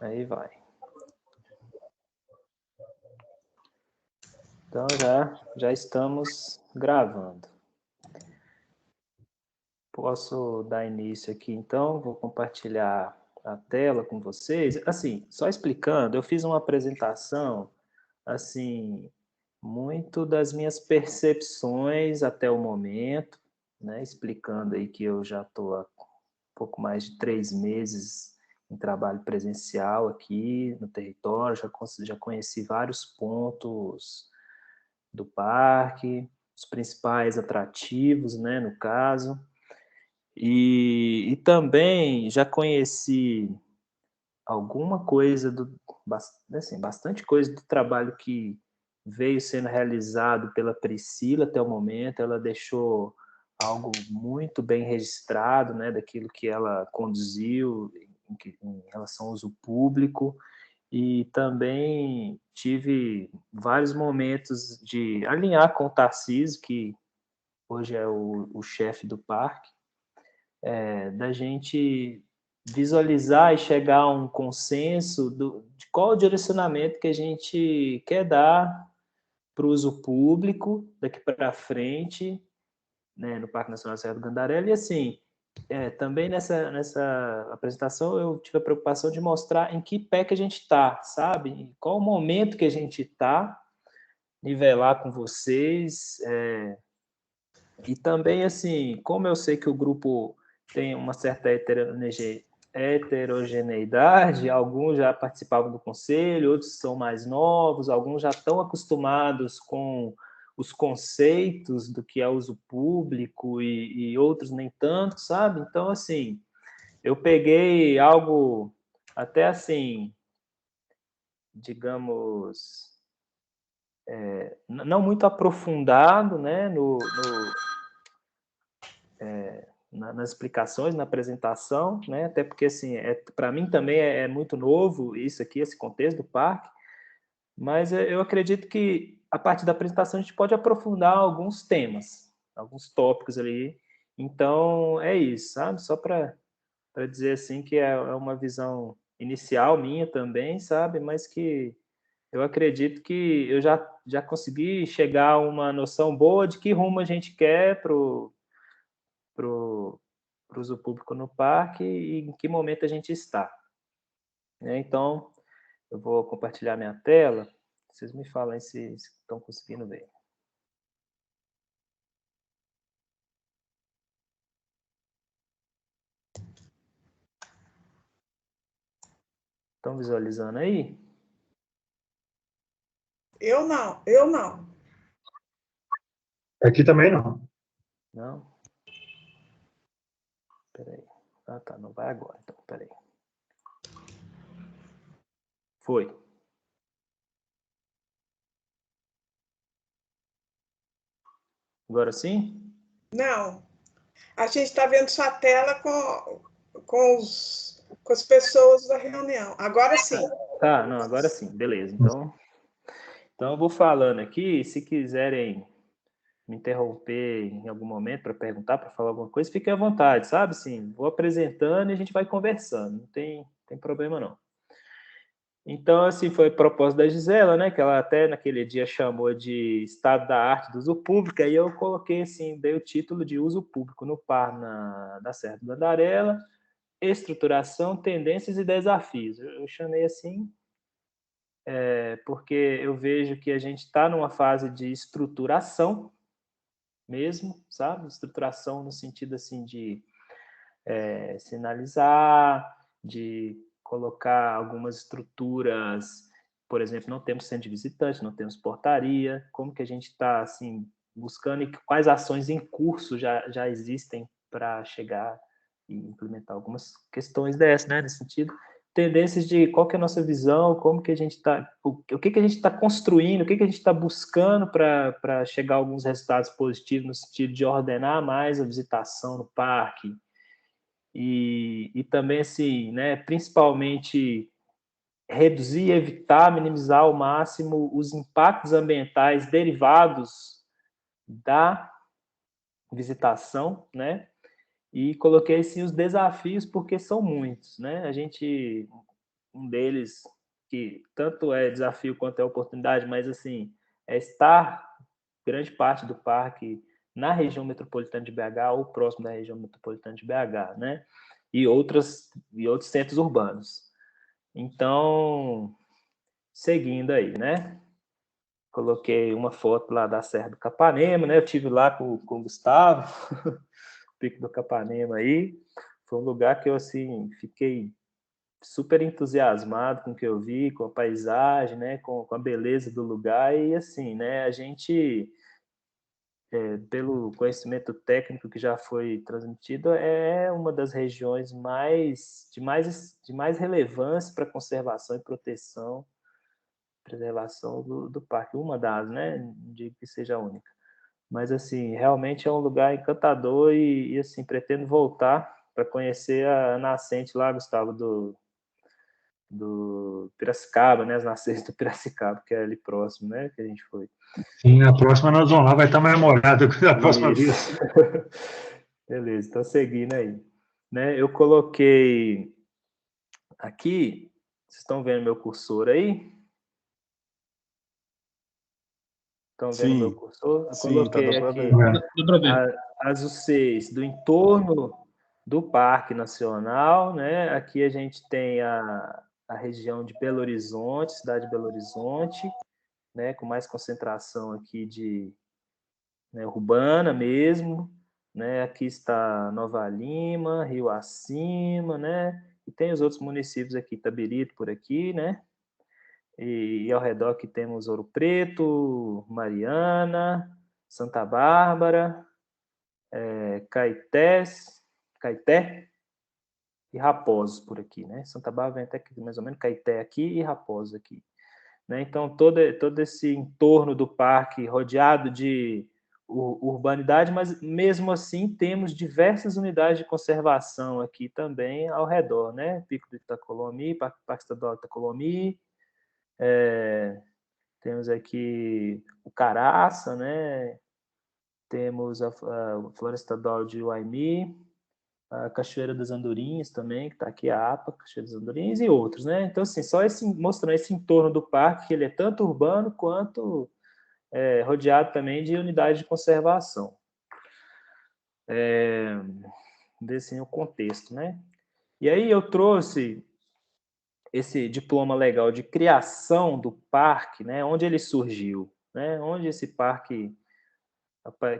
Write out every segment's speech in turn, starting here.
Aí vai. Então, já estamos gravando. Posso dar início aqui, então? Vou compartilhar a tela com vocês. Assim, só explicando, eu fiz uma apresentação, assim, muito das minhas percepções até o momento, né? Explicando aí que eu já estou há pouco mais de 3 meses em trabalho presencial aqui no território, já conheci vários pontos do parque, os principais atrativos, né, no caso, e também já conheci alguma coisa, assim, bastante coisa do trabalho que veio sendo realizado pela Priscila até o momento. Ela deixou algo muito bem registrado, né, daquilo que ela conduziu em relação ao uso público, e também tive vários momentos de alinhar com o Tarcísio, que hoje é o chefe do parque, da gente visualizar e chegar a um consenso de qual o direcionamento que a gente quer dar para o uso público daqui para frente, né, no Parque Nacional Serra do Gandarela. E assim, também nessa apresentação eu tive a preocupação de mostrar em que pé que a gente está, sabe? Em qual o momento que a gente está, nivelar com vocês, e também, assim, como eu sei que o grupo tem uma certa heterogeneidade, alguns já participavam do conselho, outros são mais novos, alguns já estão acostumados com os conceitos do que é uso público e outros nem tanto, sabe? Então, assim, eu peguei algo até assim, digamos, não muito aprofundado, né, nas explicações, na apresentação, né? Até porque, assim, para mim também é muito novo isso aqui, esse contexto do parque, mas eu acredito que a partir da apresentação a gente pode aprofundar alguns temas, alguns tópicos ali. Então, é isso, sabe? Só para dizer, assim, que é uma visão inicial minha também, sabe? Mas que eu acredito que eu já consegui chegar a uma noção boa de que rumo a gente quer para o uso público no parque e em que momento a gente está, né? Então, eu vou compartilhar minha tela. Vocês me falem se estão conseguindo ver. Estão visualizando aí? Eu não. Aqui também não. Não? Peraí. Ah, tá, não vai agora, então, peraí. Foi. Agora sim? Não. A gente está vendo sua tela com as pessoas da reunião. Agora sim. Tá, não, agora sim, beleza. Então eu vou falando aqui, se quiserem me interromper em algum momento para perguntar, para falar alguma coisa, fiquem à vontade, sabe? Sim, vou apresentando e a gente vai conversando, não tem problema não. Então, assim, foi a proposta da Gisela, né, que ela até naquele dia chamou de Estado da Arte do Uso Público, aí eu coloquei, assim, dei o título de Uso Público no Par da Serra do Gandarela, Estruturação, Tendências e Desafios. Eu chamei assim, porque eu vejo que a gente está numa fase de estruturação mesmo, sabe? Estruturação no sentido, assim, de sinalizar, de colocar algumas estruturas, por exemplo, não temos centro de visitante, não temos portaria, como que a gente está, assim, buscando e quais ações em curso já existem para chegar e implementar algumas questões dessas, né, nesse sentido. Tendências de qual que é a nossa visão, como que a gente está, o que a gente está construindo, o que a gente está buscando para chegar a alguns resultados positivos no sentido de ordenar mais a visitação no parque, e também, assim, né, principalmente reduzir, evitar, minimizar ao máximo os impactos ambientais derivados da visitação, né? E coloquei, assim, os desafios, porque são muitos, né? A gente, um deles que tanto é desafio quanto é oportunidade, mas assim, é estar grande parte do parque na região metropolitana de BH ou próximo da região metropolitana de BH, né? E outros centros urbanos. Então, seguindo aí, né? Coloquei uma foto lá da Serra do Capanema, né? Eu tive lá com o Gustavo, o Pico do Capanema aí. Foi um lugar que eu, assim, fiquei super entusiasmado com o que eu vi, com a paisagem, né? Com a beleza do lugar. E, assim, né? A gente, pelo conhecimento técnico que já foi transmitido, é uma das regiões de mais relevância para conservação e proteção, preservação do parque. Uma das, né? Não digo que seja a única. Mas, assim, realmente é um lugar encantador e assim, pretendo voltar para conhecer a nascente lá, Gustavo, do Piracicaba, né? As nascentes do Piracicaba, que é ali próximo, né? Que a gente foi. Sim, a próxima nós vamos lá, vai estar mais molhada que a próxima Isso. vez. Beleza, então seguindo aí. Né? Eu coloquei aqui, vocês estão vendo meu cursor aí? Estão vendo meu Sim, cursor? Eu sim, tá coloquei dando para aqui ver. Dá para ver. as UCs do entorno do Parque Nacional, né? Aqui a gente tem a região de Belo Horizonte, cidade de Belo Horizonte, né? Com mais concentração aqui de, né, urbana mesmo, né? Aqui está Nova Lima, Rio Acima, né? E tem os outros municípios aqui, Itabirito por aqui, né? E ao redor aqui temos Ouro Preto, Mariana, Santa Bárbara, Caeté e Raposos por aqui, né? Santa Bárbara vem até aqui, mais ou menos, Caeté aqui e Raposos aqui. Né? Então, todo esse entorno do parque rodeado de urbanidade, mas mesmo assim temos diversas unidades de conservação aqui também ao redor, né? Pico do Itacolomi, Parque Estadual do Itacolomi, temos aqui o Caraça, né? Temos a Floresta Estadual de Uaimi, a Cachoeira das Andorinhas também, que está aqui a APA, Cachoeira das Andorinhas e outros, né? Então, assim, só mostrando esse entorno do parque, que ele é tanto urbano quanto rodeado também de unidades de conservação. Desse o contexto, né? E aí eu trouxe esse diploma legal de criação do parque, né? Onde ele surgiu, né? Onde esse parque,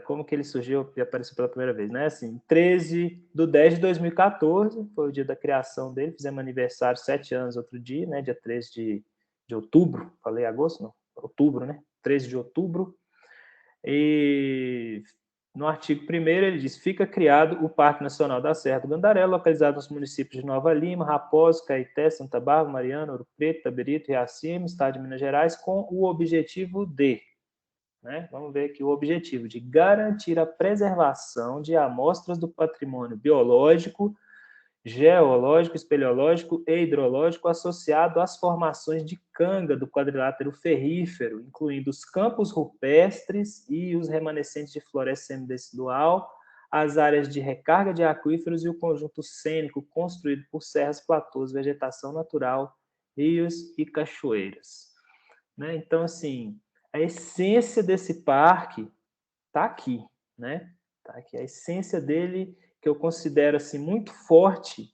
como que ele surgiu e apareceu pela primeira vez, né? Assim, 13/10/2014 foi o dia da criação dele, fizemos aniversário, 7 anos outro dia, né? Dia 13 de outubro, falei agosto, não, outubro, né? 13 de outubro. E no artigo 1º ele diz: fica criado o Parque Nacional da Serra do Gandaré, localizado nos municípios de Nova Lima, Raposo, Caeté, Santa Bárbara, Mariana, Ouro Preto, Itabirito, Riacima, estado de Minas Gerais, com o objetivo de, né, vamos ver aqui o objetivo, de garantir a preservação de amostras do patrimônio biológico, geológico, espeleológico e hidrológico associado às formações de canga do quadrilátero ferrífero, incluindo os campos rupestres e os remanescentes de floresta semidecidual, as áreas de recarga de aquíferos e o conjunto cênico construído por serras, platôs, vegetação natural, rios e cachoeiras. Né? Então, assim, a essência desse parque está aqui, né? Tá aqui. A essência dele, que eu considero assim muito forte,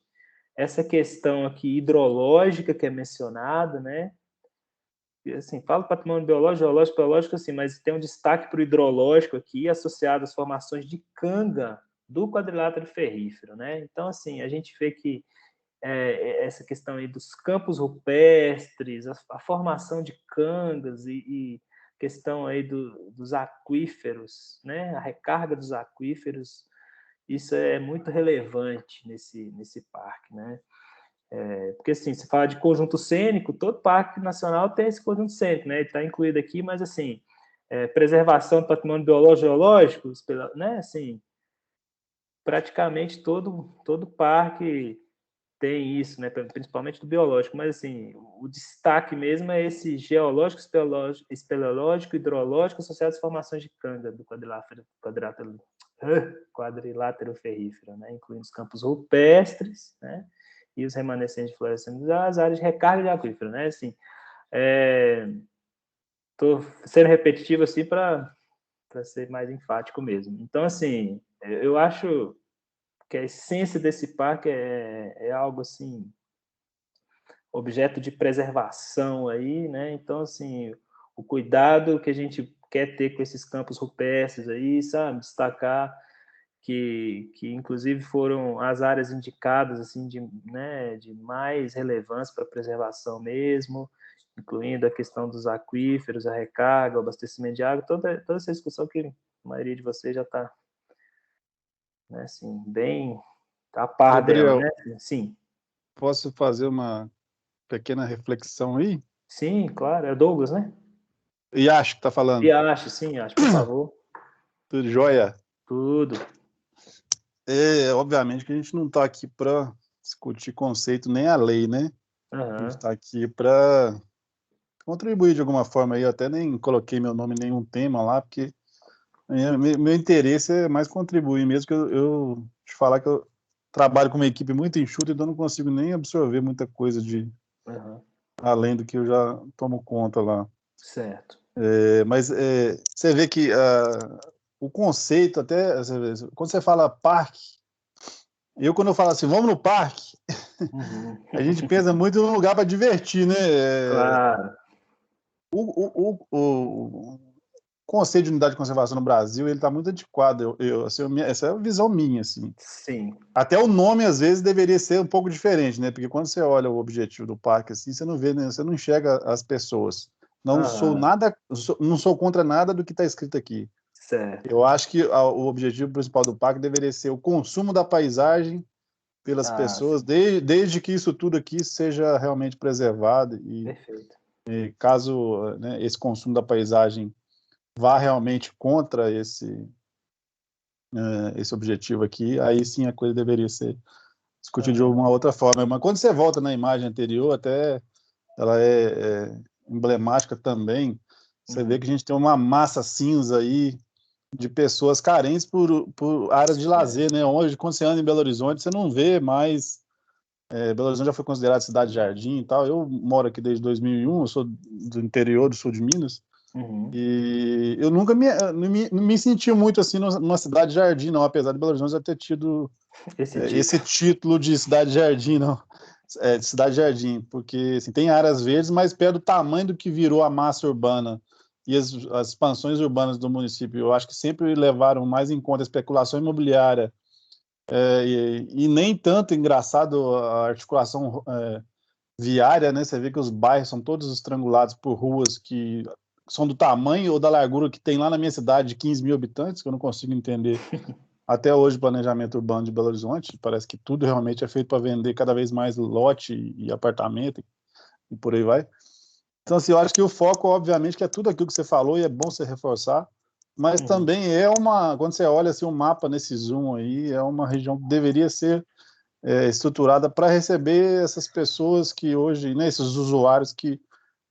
essa questão aqui hidrológica que é mencionada, né? E, assim, falo patrimônio biológico, geológico, biológico, assim, mas tem um destaque para o hidrológico aqui, associado às formações de canga do quadrilátero ferrífero, né? Então, assim, a gente vê que essa questão aí dos campos rupestres, a formação de cangas e questão aí dos aquíferos, né? A recarga dos aquíferos, isso é muito relevante nesse parque, né? Porque, assim, se fala de conjunto cênico, todo parque nacional tem esse conjunto cênico, né? Ele está incluído aqui, mas, assim, preservação do patrimônio biológico, geológico, né? Assim, praticamente todo parque tem isso, né? Principalmente do biológico, mas, assim, o destaque mesmo é esse geológico, espeleológico, hidrológico, associado às formações de canga do quadrilátero ferrífero, né? Incluindo os campos rupestres, né? e os remanescentes de florescentes, as áreas de recarga de aquífero, né? Assim, estou sendo repetitivo assim para ser mais enfático mesmo. Então, assim, eu acho que a essência desse parque é algo assim, objeto de preservação aí, né? Então, assim, o cuidado que a gente quer ter com esses campos rupestres aí, sabe? Destacar que inclusive foram as áreas indicadas assim de mais relevância para a preservação mesmo, incluindo a questão dos aquíferos, a recarga, o abastecimento de água, toda essa discussão que a maioria de vocês já está, né, assim, bem a par dela, Gabriel, né? Sim. posso fazer uma pequena reflexão aí? Sim, claro, é Douglas, né? E acho que está E falando. acho, sim, acho, por favor. Tudo jóia? Tudo. Obviamente que a gente não está aqui para discutir conceito nem a lei, né? A gente está aqui para contribuir de alguma forma aí. Eu até nem coloquei meu nome em nenhum tema lá, porque meu interesse é mais contribuir mesmo, que eu te falar que eu trabalho com uma equipe muito enxuta, então eu não consigo nem absorver muita coisa além do que eu já tomo conta lá. Certo. Mas você vê que o conceito, até quando você fala parque, quando eu falo assim, vamos no parque, a gente pensa muito num lugar para divertir, né? Claro. O conceito de unidade de conservação no Brasil, ele está muito antiquado. Essa é a visão minha, assim. Sim. Até o nome, às vezes, deveria ser um pouco diferente, né? Porque quando você olha o objetivo do parque, assim, você não vê, né? Você não enxerga as pessoas. Não sou contra nada do que está escrito aqui. Certo. Eu acho que o objetivo principal do parque deveria ser o consumo da paisagem pelas pessoas, desde que isso tudo aqui seja realmente preservado Perfeito. e caso, né, esse consumo da paisagem vá realmente contra esse objetivo aqui, aí sim a coisa deveria ser discutida de uma outra forma. Mas quando você volta na imagem anterior, até ela é emblemática também, você vê que a gente tem uma massa cinza aí de pessoas carentes por áreas de lazer, né? Hoje, quando você anda em Belo Horizonte, você não vê mais. Belo Horizonte já foi considerado cidade-jardim e tal. Eu moro aqui desde 2001, eu sou do interior do sul de Minas, e eu nunca não me senti muito assim numa cidade-jardim, não, apesar de Belo Horizonte já ter tido esse título de cidade-jardim, não. De cidade-jardim, porque assim, tem áreas verdes, mas perto do tamanho do que virou a massa urbana e as expansões urbanas do município, eu acho que sempre levaram mais em conta a especulação imobiliária e nem tanto, engraçado, a articulação viária, né? Você vê que os bairros são todos estrangulados por ruas que são do tamanho ou da largura que tem lá na minha cidade de 15 mil habitantes, que eu não consigo entender até hoje o planejamento urbano de Belo Horizonte. Parece que tudo realmente é feito para vender cada vez mais lote e apartamento e por aí vai. Então, assim, eu acho que o foco, obviamente, que é tudo aquilo que você falou e é bom você reforçar, mas também quando você olha assim, um mapa nesse zoom aí, é uma região que deveria ser estruturada para receber essas pessoas que hoje, né, esses usuários que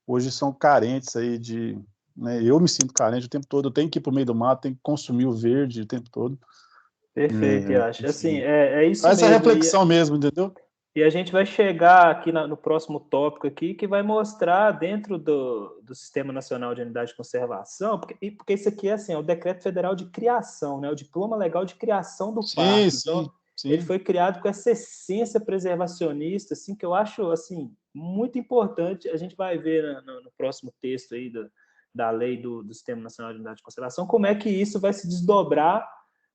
hoje são carentes aí né, eu me sinto carente o tempo todo, eu tenho que ir para o meio do mato, tenho que consumir o verde o tempo todo. Perfeito, eu acho. Assim, é isso Essa mesmo. reflexão mesmo, entendeu? E a gente vai chegar aqui no próximo tópico aqui, que vai mostrar dentro do Sistema Nacional de Unidade de Conservação, porque isso aqui é assim, é o Decreto Federal de Criação, né, o Diploma Legal de Criação do Parque. Então, ele foi criado com essa essência preservacionista, assim, que eu acho assim, muito importante. A gente vai ver no próximo texto aí da lei do Sistema Nacional de Unidade de Conservação, como é que isso vai se desdobrar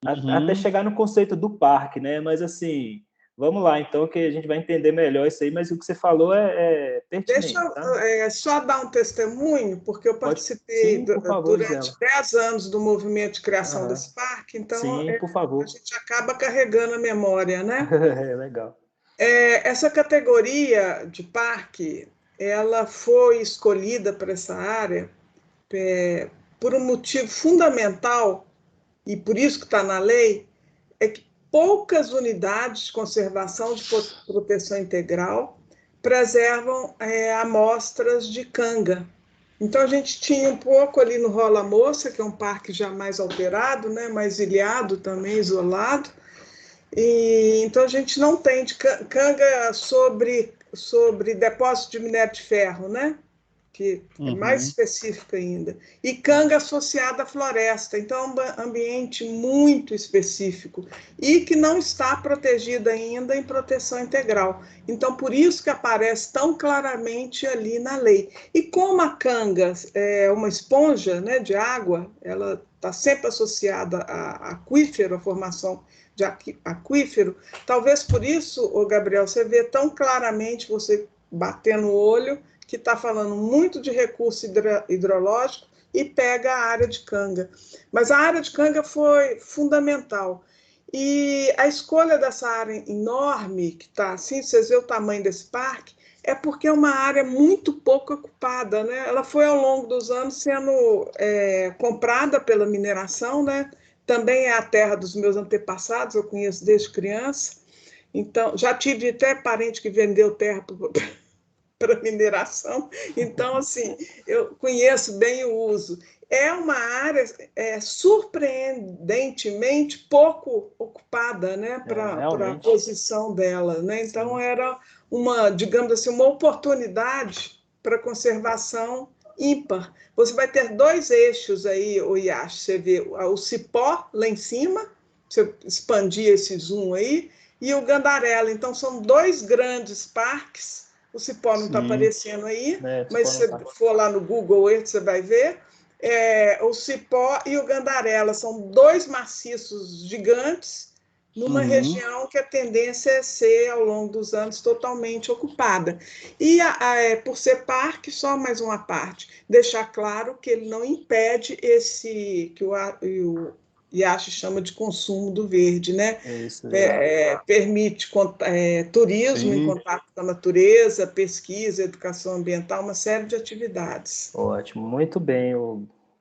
até chegar no conceito do parque, né? Mas assim, vamos lá, então, que a gente vai entender melhor isso aí, mas o que você falou é pertinente. Deixa eu tá? só dar um testemunho, porque eu participei Sim, por favor, durante 10 anos do movimento de criação desse parque, então sim, por favor. a gente acaba carregando a memória, né? Legal. Essa categoria de parque, ela foi escolhida para essa área por um motivo fundamental, e por isso que está na lei, é que poucas unidades de conservação de proteção integral preservam amostras de canga. Então, a gente tinha um pouco ali no Rola Moça, que é um parque já mais alterado, né, mais ilhado também, isolado, Então a gente não tem de canga sobre depósito de minério de ferro, né? Que é mais específico ainda. E canga associada à floresta, então é um ambiente muito específico e que não está protegido ainda em proteção integral. Então, por isso que aparece tão claramente ali na lei. E como a canga é uma esponja, né, de água, ela está sempre associada a aquífero, a formação de aquífero, talvez por isso, ô Gabriel, você vê tão claramente, você batendo o olho, que está falando muito de recurso hidrológico e pega a área de canga. Mas a área de canga foi fundamental. E a escolha dessa área enorme, que está assim, vocês veem o tamanho desse parque, é porque é uma área muito pouco ocupada, né? Ela foi, ao longo dos anos, sendo comprada pela mineração, né? Também é a terra dos meus antepassados, eu conheço desde criança. Então, já tive até parente que vendeu terra para mineração, então, assim, eu conheço bem o uso. É uma área surpreendentemente pouco ocupada, né, para a posição dela, né? Então, era uma, digamos assim, uma oportunidade para conservação ímpar. Você vai ter dois eixos aí, o Yash, você vê o cipó lá em cima, você expandir esse zoom aí, e o Gandarela. Então, são dois grandes parques. O cipó não está aparecendo aí, mas se você for lá no Google Earth, você vai ver. O cipó e o Gandarela são dois maciços gigantes numa região que a tendência é ser, ao longo dos anos, totalmente ocupada. E, por ser parque, só mais uma parte, deixar claro que ele não impede esse, que o Yashi chama de consumo do verde, né? Permite turismo em contato com a natureza, pesquisa, educação ambiental, uma série de atividades. Ótimo, muito bem.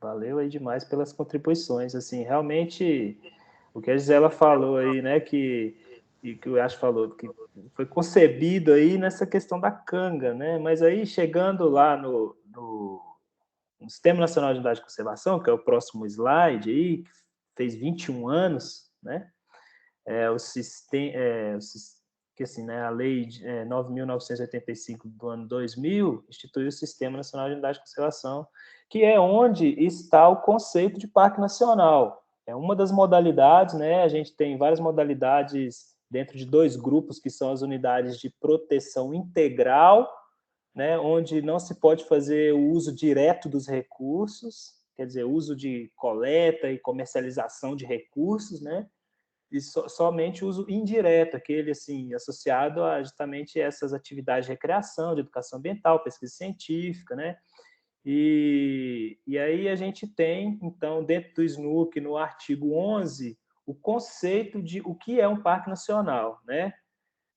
Valeu aí demais pelas contribuições. Assim, realmente, o que a Gisela falou aí, né, que o Yash falou, que foi concebido aí nessa questão da canga, né? Mas aí, chegando lá no Sistema Nacional de Unidade de Conservação, que é o próximo slide aí, que fez 21 anos, né? Que assim, né, a Lei 9.985 do ano 2000 instituiu o Sistema Nacional de Unidade de Conservação, que é onde está o conceito de Parque Nacional. É uma das modalidades, né? A gente tem várias modalidades dentro de dois grupos, que são as unidades de proteção integral, né, onde não se pode fazer o uso direto dos recursos, quer dizer, uso de coleta e comercialização de recursos, né? E somente uso indireto, aquele assim, associado a justamente essas atividades de recreação, de educação ambiental, pesquisa científica, né? E aí a gente tem, então, dentro do SNUC, no artigo 11, o conceito de o que é um parque nacional, né?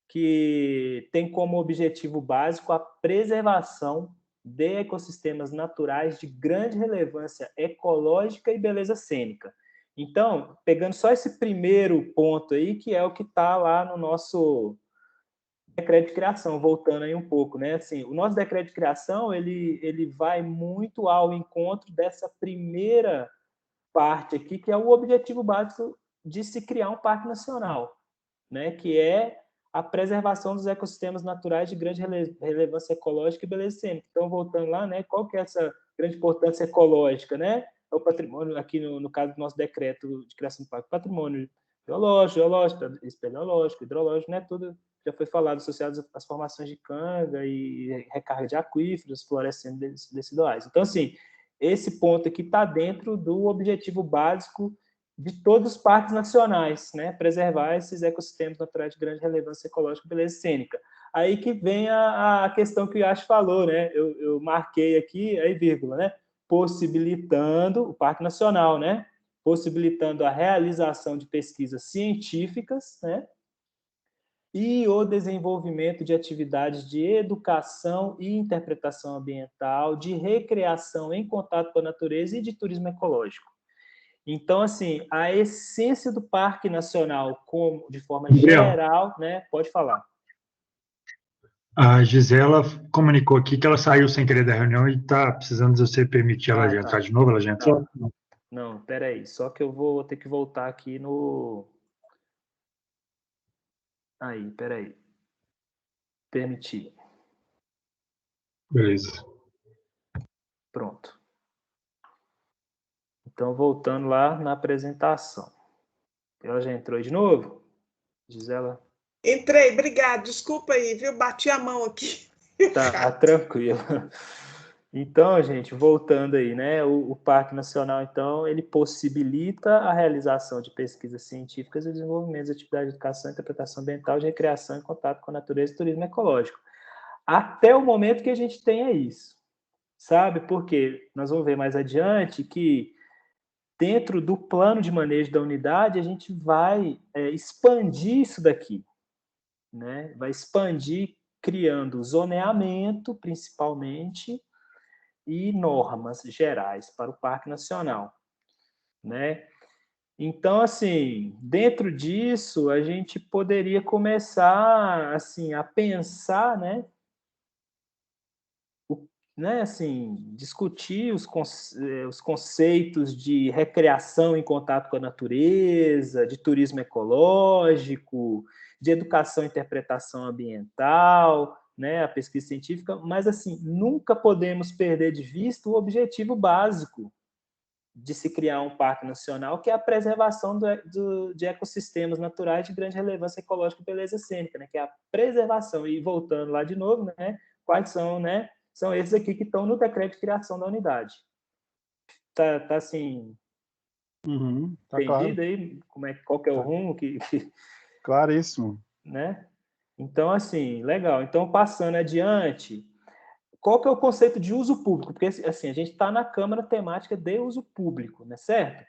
Que tem como objetivo básico a preservação de ecossistemas naturais de grande relevância ecológica e beleza cênica. Então, pegando só esse primeiro ponto aí, que é o que está lá no nosso decreto de criação, voltando aí um pouco, né? Assim, o nosso decreto de criação, ele vai muito ao encontro dessa primeira parte aqui, que é o objetivo básico de se criar um parque nacional, né? Que é a preservação dos ecossistemas naturais de grande relevância ecológica e beleza cênica. Então, voltando lá, né? Qual que é essa grande importância ecológica, né? É o patrimônio, aqui no caso do nosso decreto de criação do parque, patrimônio geológico, espeleológico, hidrológico, né? Tudo já foi falado, associado às formações de canga e recarga de aquíferos, florestas deciduais. Então, assim, esse ponto aqui está dentro do objetivo básico de todos os parques nacionais, né? Preservar esses ecossistemas naturais de grande relevância ecológica e beleza cênica. Aí que vem a questão que o Yash falou, né? Eu marquei aqui, aí vírgula, né? Possibilitando o Parque Nacional, né? Possibilitando a realização de pesquisas científicas, né? E o desenvolvimento de atividades de educação e interpretação ambiental, de recreação em contato com a natureza e de turismo ecológico. Então, assim, a essência do Parque Nacional, como de forma geral, né? Pode falar. A Gisela comunicou aqui que ela saiu sem querer da reunião e está precisando de você permitir ela entrar de novo. Ela já entrou? Não, peraí. Só que eu vou ter que voltar aqui no Aí, peraí. Permitir. Beleza. Pronto. Então, voltando lá na apresentação. Ela já entrou de novo? Gisela? Entrei, obrigado. Desculpa aí, viu? Bati a mão aqui. Tá, tranquilo. Então, gente, voltando aí, né? O Parque Nacional, então, ele possibilita a realização de pesquisas científicas e o desenvolvimento de atividades de educação, interpretação ambiental, de recreação em contato com a natureza e turismo ecológico. Até o momento que a gente tenha isso, sabe? Porque nós vamos ver mais adiante que dentro do plano de manejo da unidade a gente vai expandir isso daqui, né? Vai expandir criando zoneamento, principalmente, e normas gerais para o Parque Nacional, né? Então, assim, dentro disso, a gente poderia começar, assim, a pensar, né, assim, discutir os conceitos de recreação em contato com a natureza, de turismo ecológico, de educação e interpretação ambiental, né, a pesquisa científica, mas, assim, nunca podemos perder de vista o objetivo básico de se criar um parque nacional, que é a preservação de ecossistemas naturais de grande relevância ecológica e beleza cênica, né, que é a preservação. E voltando lá de novo, né, quais são, né, são esses aqui que estão no decreto de criação da unidade. Tá assim, tá entendido claro. aí qual que é o rumo Claríssimo. né? Então, assim, legal. Então, passando adiante, qual que é o conceito de uso público? Porque, assim, a gente está na Câmara Temática de Uso Público, né, certo?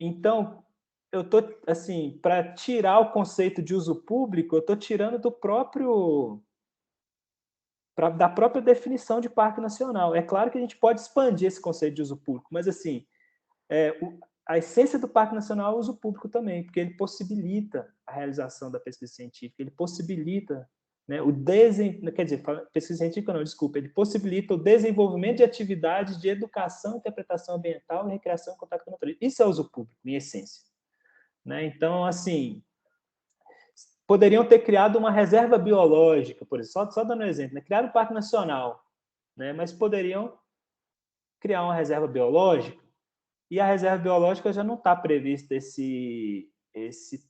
Então, eu tô, assim, para tirar o conceito de uso público, eu estou tirando da própria definição de parque nacional. É claro que a gente pode expandir esse conceito de uso público, mas, assim, a essência do Parque Nacional é o uso público também, porque ele possibilita a realização da pesquisa científica, ele possibilita, né, quer dizer, pesquisa científica não, desculpa, ele possibilita o desenvolvimento de atividades de educação, interpretação ambiental e recreação em contato com a natureza. Isso é uso público, em essência. Né? Então, assim, poderiam ter criado uma reserva biológica, por exemplo, só dando um exemplo, né? Criaram um Parque Nacional, né? Mas poderiam criar uma reserva biológica, e a reserva biológica já não está previsto esse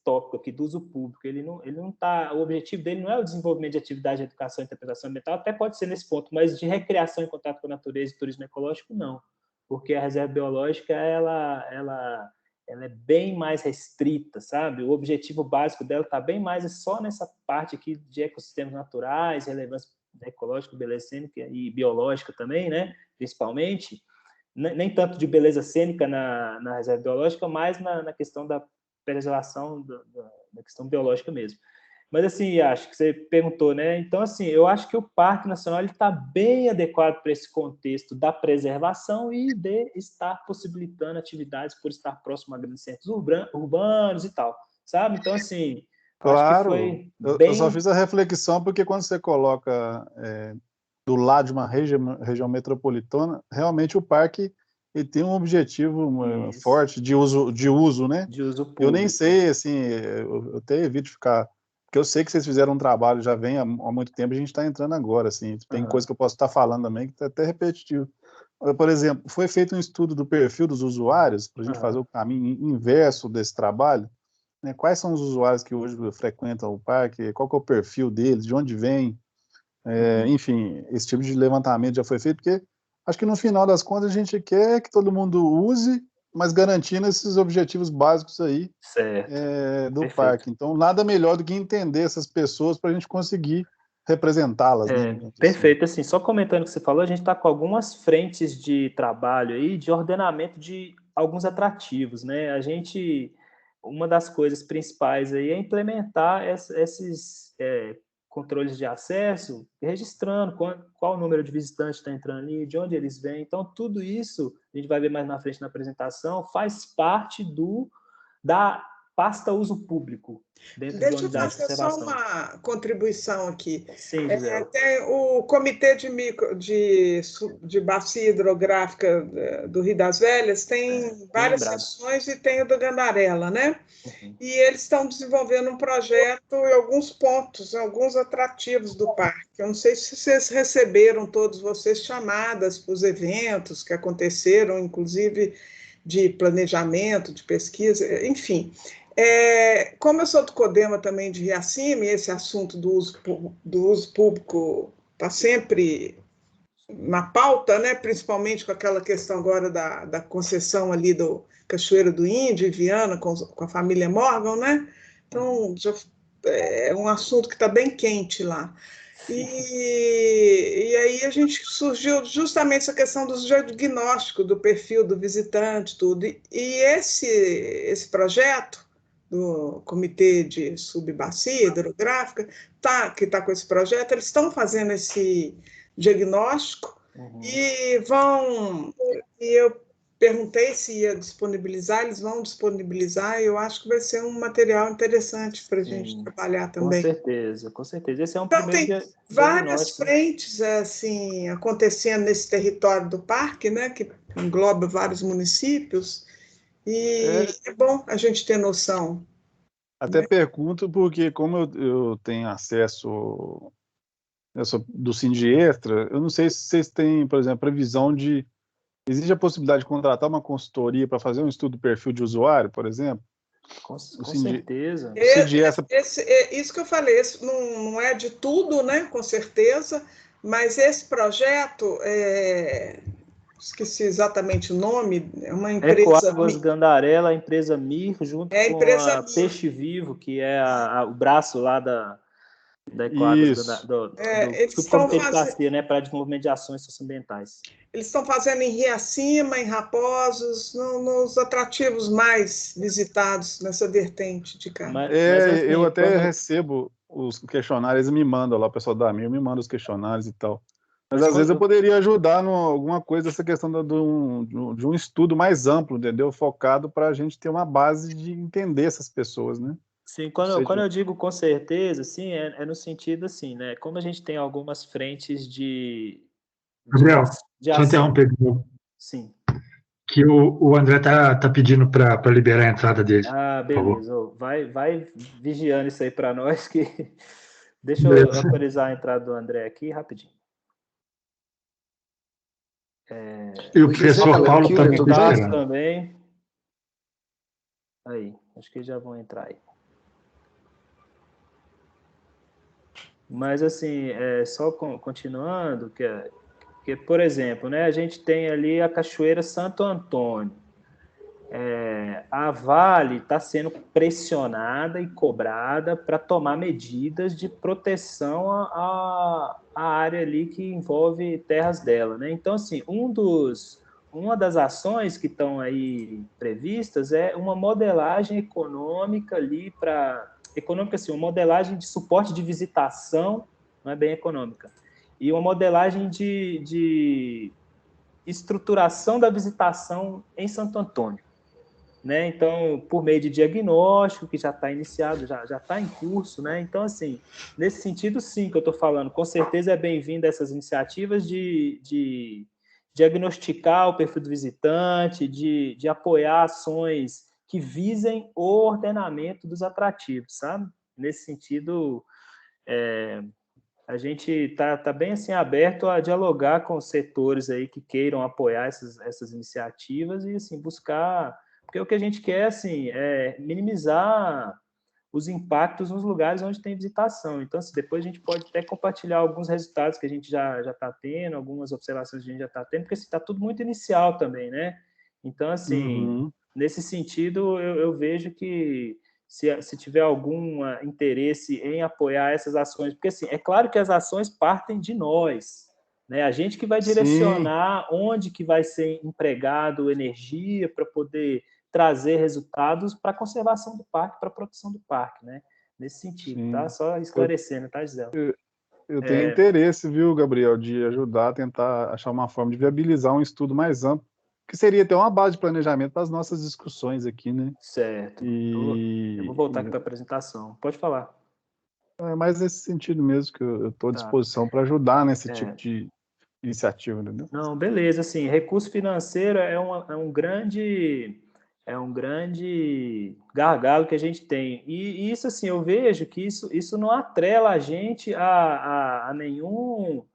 tópico aqui do uso público. Ele não tá, o objetivo dele não é o desenvolvimento de atividade de educação e interpretação ambiental, até pode ser nesse ponto, mas de recreação em contato com a natureza e turismo ecológico, não. Porque a reserva biológica, ela é bem mais restrita, sabe? O objetivo básico dela está bem mais só nessa parte aqui de ecossistemas naturais, relevância ecológica, beleza cênica e biológica também, né? Principalmente, nem tanto de beleza cênica na reserva biológica, mas na questão da preservação da questão biológica mesmo. Mas, assim, acho que você perguntou, né? Então, assim, eu acho que o Parque Nacional está bem adequado para esse contexto da preservação e de estar possibilitando atividades por estar próximo a grandes centros urbanos e tal, sabe? Então, assim, acho que Claro, foi eu só bem... fiz a reflexão porque quando você coloca do lado de uma região metropolitana, realmente o parque ele tem um objetivo forte de uso, né? De uso Eu nem público. sei, assim, eu até evito ficar, porque eu sei que vocês fizeram um trabalho, já vem há muito tempo, a gente está entrando agora, assim, tem coisa que eu posso estar falando também que é até repetitivo. Por exemplo, foi feito um estudo do perfil dos usuários, para a gente fazer o caminho inverso desse trabalho, né? Quais são os usuários que hoje frequentam o parque, qual que é o perfil deles, de onde vem, enfim, esse tipo de levantamento já foi feito, porque acho que no final das contas a gente quer que todo mundo use, mas garantindo esses objetivos básicos aí do Perfeito. parque. Então, nada melhor do que entender essas pessoas para a gente conseguir representá-las, né? Perfeito. Assim, só comentando o que você falou, a gente está com algumas frentes de trabalho aí, de ordenamento de alguns atrativos, né? Uma das coisas principais aí é implementar esses controles de acesso, registrando qual o número de visitantes está entrando ali, de onde eles vêm. Então, tudo isso, a gente vai ver mais na frente na apresentação, faz parte da pasta uso público dentro de Deixa eu unidade de fazer só conservação. uma contribuição aqui. Sim, Gisela. Tem o Comitê de Bacia Hidrográfica do Rio das Velhas, tem várias lembrado. seções e tem o do Gandarela, né? Uhum. E eles estão desenvolvendo um projeto em alguns pontos, em alguns atrativos do parque. Eu não sei se vocês receberam, todos vocês, chamadas para os eventos que aconteceram, inclusive de planejamento, de pesquisa, enfim. Como eu sou do CODEMA também de Riacima, e esse assunto do uso público está sempre na pauta, né? Principalmente com aquela questão agora da concessão ali do Cachoeira do Índio, Viana, com a família Morgan, né? Então, é um assunto que está bem quente lá. E aí a gente surgiu justamente essa questão do diagnóstico, do perfil do visitante, tudo. E esse projeto do Comitê de Subbacia Hidrográfica, que está com esse projeto, eles estão fazendo esse diagnóstico e eu perguntei se ia disponibilizar, eles vão disponibilizar, e eu acho que vai ser um material interessante para a gente trabalhar também. Com certeza. Esse é um então, primeiro tem várias frentes assim, acontecendo nesse território do parque, né, que engloba vários municípios, e é bom a gente ter noção. Até pergunto porque, como eu tenho acesso do Sindextra, eu não sei se vocês têm, por exemplo, previsão de... Existe a possibilidade de contratar uma consultoria para fazer um estudo do perfil de usuário, por exemplo? Com certeza. Isso que eu falei, esse não é de tudo, né? Com certeza, mas esse projeto, esqueci exatamente o nome, é uma empresa... Ecoáguas Gandarela, a empresa MIR, junto com a Peixe Vivo, que é o braço lá da Ecoáguas do Subcomitê de Bacia, né, para desenvolvimento de ações socioambientais. Eles estão fazendo em Riacima, em Raposos, nos atrativos mais visitados nessa vertente de cá. Assim, eu até recebo os questionários, eles me mandam lá, o pessoal da AMIR me manda os questionários e tal. Mas às vezes eu poderia ajudar em alguma coisa, essa questão de um estudo mais amplo, entendeu? Focado para a gente ter uma base de entender essas pessoas, né? Sim, quando eu digo com certeza, assim, é no sentido assim, né? Como a gente tem algumas frentes Gabriel, só interromper. Sim. Que o André tá pedindo para liberar a entrada dele. Ah, beleza. Vai vigiando isso aí para nós, que deixa eu autorizar a entrada do André aqui rapidinho. E o professor Paulo também. Aí, acho que já vão entrar aí. Mas, assim, só continuando, que, por exemplo, né, a gente tem ali a Cachoeira Santo Antônio. A Vale está sendo pressionada e cobrada para tomar medidas de proteção à área ali que envolve terras dela, né? Então, assim, uma das ações que estão aí previstas é uma modelagem econômica ali uma modelagem de suporte de visitação, não é bem econômica, e uma modelagem de estruturação da visitação em Santo Antônio, né? Então, por meio de diagnóstico, que já está iniciado, já está em curso, né? Então, assim, nesse sentido, sim, que eu estou falando, com certeza é bem-vinda essas iniciativas de diagnosticar o perfil do visitante, de apoiar ações que visem o ordenamento dos atrativos, sabe? Nesse sentido, a gente está bem assim aberto a dialogar com os setores aí que queiram apoiar essas iniciativas e assim buscar, porque o que a gente quer assim é minimizar os impactos nos lugares onde tem visitação. Então, assim, depois a gente pode até compartilhar alguns resultados que a gente já está tendo, algumas observações que a gente já está tendo, porque está tudo muito inicial também, né? Então, assim, nesse sentido, eu vejo que se tiver algum interesse em apoiar essas ações, porque, assim, é claro que as ações partem de nós, né? A gente que vai direcionar onde que vai ser empregado energia para poder trazer resultados para a conservação do parque, para a proteção do parque, né? Nesse sentido, tá? Só esclarecendo, tá, Gisela? Eu tenho interesse, viu, Gabriel, de ajudar a tentar achar uma forma de viabilizar um estudo mais amplo que seria ter uma base de planejamento para as nossas discussões aqui, né? Certo. Eu vou voltar aqui para a apresentação. Pode falar. É mais nesse sentido mesmo que eu estou à Tá. disposição para ajudar nesse tipo de iniciativa, entendeu? Não, beleza. Assim, recurso financeiro é um grande gargalo que a gente tem. E isso, assim, eu vejo que isso não atrela a gente a nenhum,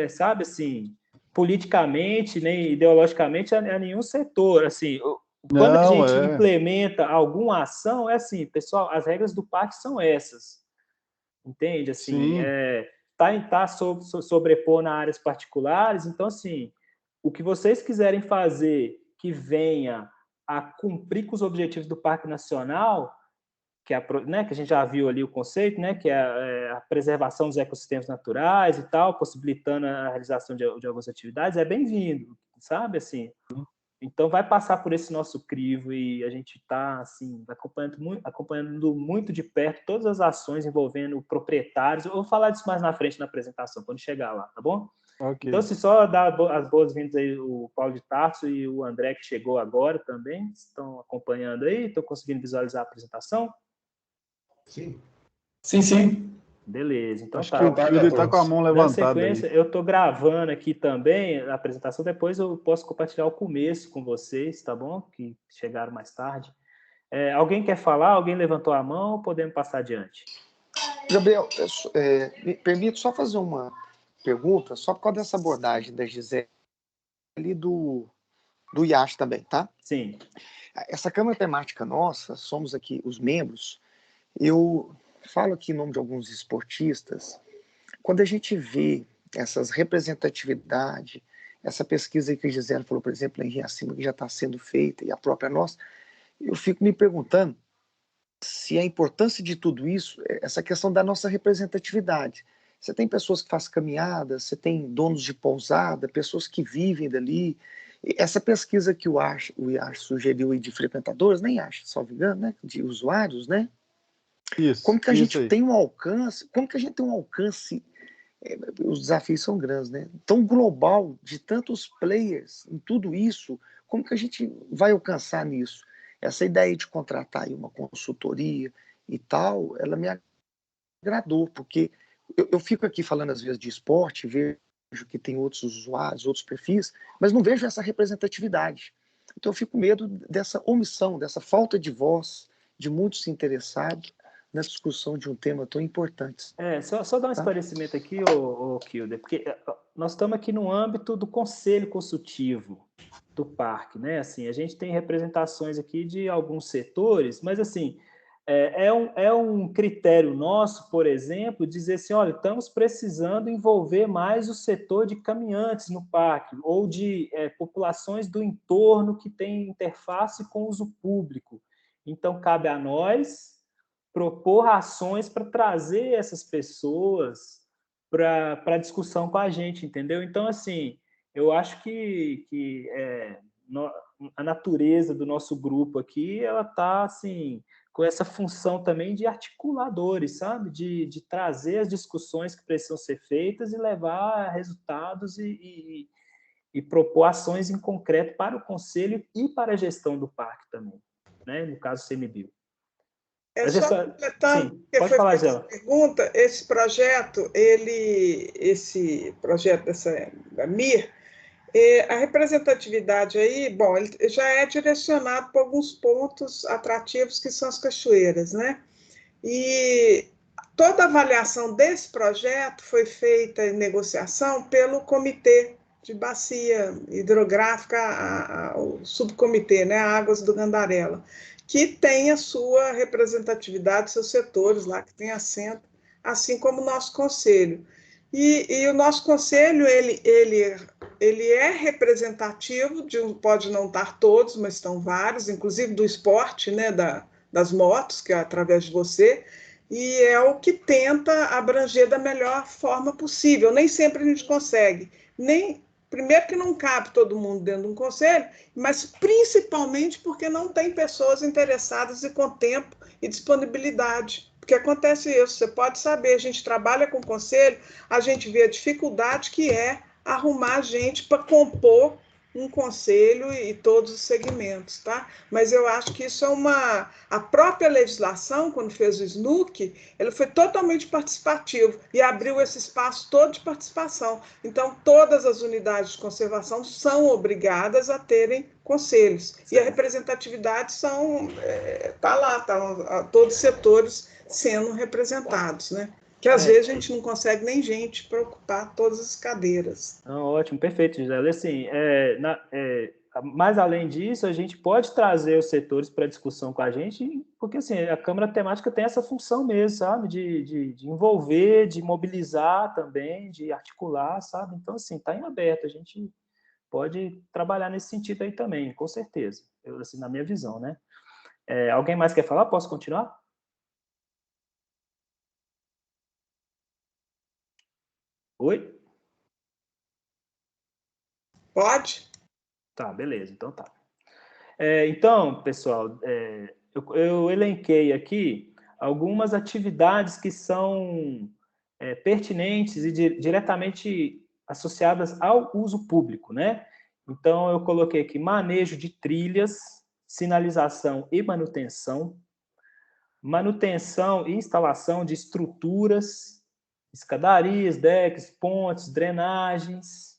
sabe, assim, politicamente, nem ideologicamente, a nenhum setor. Assim, quando a gente implementa alguma ação, é assim, pessoal, as regras do parque são essas. Entende? Assim, sobrepor nas áreas particulares. Então, assim, o que vocês quiserem fazer que venha a cumprir com os objetivos do Parque Nacional, que a gente já viu ali o conceito, né, que é a preservação dos ecossistemas naturais e tal, possibilitando a realização de algumas atividades, é bem-vindo, sabe? Assim, então, vai passar por esse nosso crivo e a gente está assim, acompanhando muito de perto todas as ações envolvendo proprietários. Eu vou falar disso mais na frente na apresentação, quando chegar lá, tá bom? Okay. Então, se só dar as boas-vindas aí o Paulo de Tarso e o André, que chegou agora também, estão acompanhando aí, estão conseguindo visualizar a apresentação? Sim. Sim. Beleza, então acho que o Pedro está com a mão levantada. Na sequência, eu estou gravando aqui também a apresentação, depois eu posso compartilhar o começo com vocês, tá bom? Que chegaram mais tarde. Alguém quer falar? Alguém levantou a mão ou podemos passar adiante? Gabriel, me permite só fazer uma pergunta, só por causa dessa abordagem da Gisele e do IASH também, tá? Sim. Essa Câmara Temática nossa, somos aqui os membros, eu falo aqui em nome de alguns esportistas, quando a gente vê essas representatividades, essa pesquisa que a Gisele falou, por exemplo, em Riacima, que já está sendo feita, e a própria nossa, eu fico me perguntando se a importância de tudo isso é essa questão da nossa representatividade. Você tem pessoas que fazem caminhadas, você tem donos de pousada, pessoas que vivem dali. Essa pesquisa que o IASH sugeriu aí de frequentadores, nem IASH, salvo engano, né? De usuários, né? Isso, como que a gente tem um alcance, os desafios são grandes, né? Tão global, de tantos players em tudo isso, como que a gente vai alcançar nisso? Essa ideia de contratar aí uma consultoria e tal, ela me agradou, porque eu fico aqui falando às vezes de esporte, vejo que tem outros usuários, outros perfis, mas não vejo essa representatividade. Então eu fico com medo dessa omissão, dessa falta de voz de muitos interessados na discussão de um tema tão importante. Só dar um esclarecimento aqui, Kilder, porque nós estamos aqui no âmbito do Conselho Consultivo do Parque, né? Assim, a gente tem representações aqui de alguns setores, mas assim, é um critério nosso, por exemplo, dizer assim, olha, estamos precisando envolver mais o setor de caminhantes no parque, ou de populações do entorno que têm interface com o uso público. Então, cabe a nós propor ações para trazer essas pessoas para a discussão com a gente, entendeu? Então, assim, eu acho que a natureza do nosso grupo aqui, ela está, assim, com essa função também de articuladores, sabe? De trazer as discussões que precisam ser feitas e levar resultados e propor ações em concreto para o Conselho e para a gestão do parque também, né? No caso, o CMBio. Só completando, sim, pode falar, Angela. Pergunta, esse projeto da MIR, a representatividade aí, bom, ele já é direcionado para alguns pontos atrativos que são as cachoeiras, né? E toda a avaliação desse projeto foi feita em negociação pelo Comitê de Bacia Hidrográfica, o subcomitê, né, Águas do Gandarela, que tem a sua representatividade, seus setores lá, que tem assento, assim como o nosso conselho. E o nosso conselho, ele é representativo, pode não estar todos, mas estão vários, inclusive do esporte, né, das motos, que é através de você, e é o que tenta abranger da melhor forma possível. Nem sempre a gente consegue, primeiro que não cabe todo mundo dentro de um conselho, mas principalmente porque não tem pessoas interessadas e com tempo e disponibilidade. Porque acontece isso, você pode saber, a gente trabalha com o conselho, a gente vê a dificuldade que é arrumar gente para compor um conselho e todos os segmentos, tá? Mas eu acho que isso é a própria legislação, quando fez o SNUC, ela foi totalmente participativa e abriu esse espaço todo de participação. Então, todas as unidades de conservação são obrigadas a terem conselhos. Certo. E a representatividade tá lá, todos os setores sendo representados, né? Que às vezes a gente não consegue nem gente para ocupar todas as cadeiras. Ótimo, perfeito, Gisele. Assim, mais além disso, a gente pode trazer os setores para discussão com a gente, porque assim, a Câmara Temática tem essa função mesmo, sabe? De envolver, de mobilizar também, de articular, sabe? Então, assim, está em aberto, a gente pode trabalhar nesse sentido aí também, com certeza. Eu, assim, na minha visão, né? Alguém mais quer falar? Posso continuar? Oi? Pode? Tá, beleza, então tá. Então, pessoal, eu elenquei aqui algumas atividades que são pertinentes e diretamente associadas ao uso público, né? Então, eu coloquei aqui manejo de trilhas, sinalização e manutenção e instalação de estruturas, escadarias, decks, pontes, drenagens.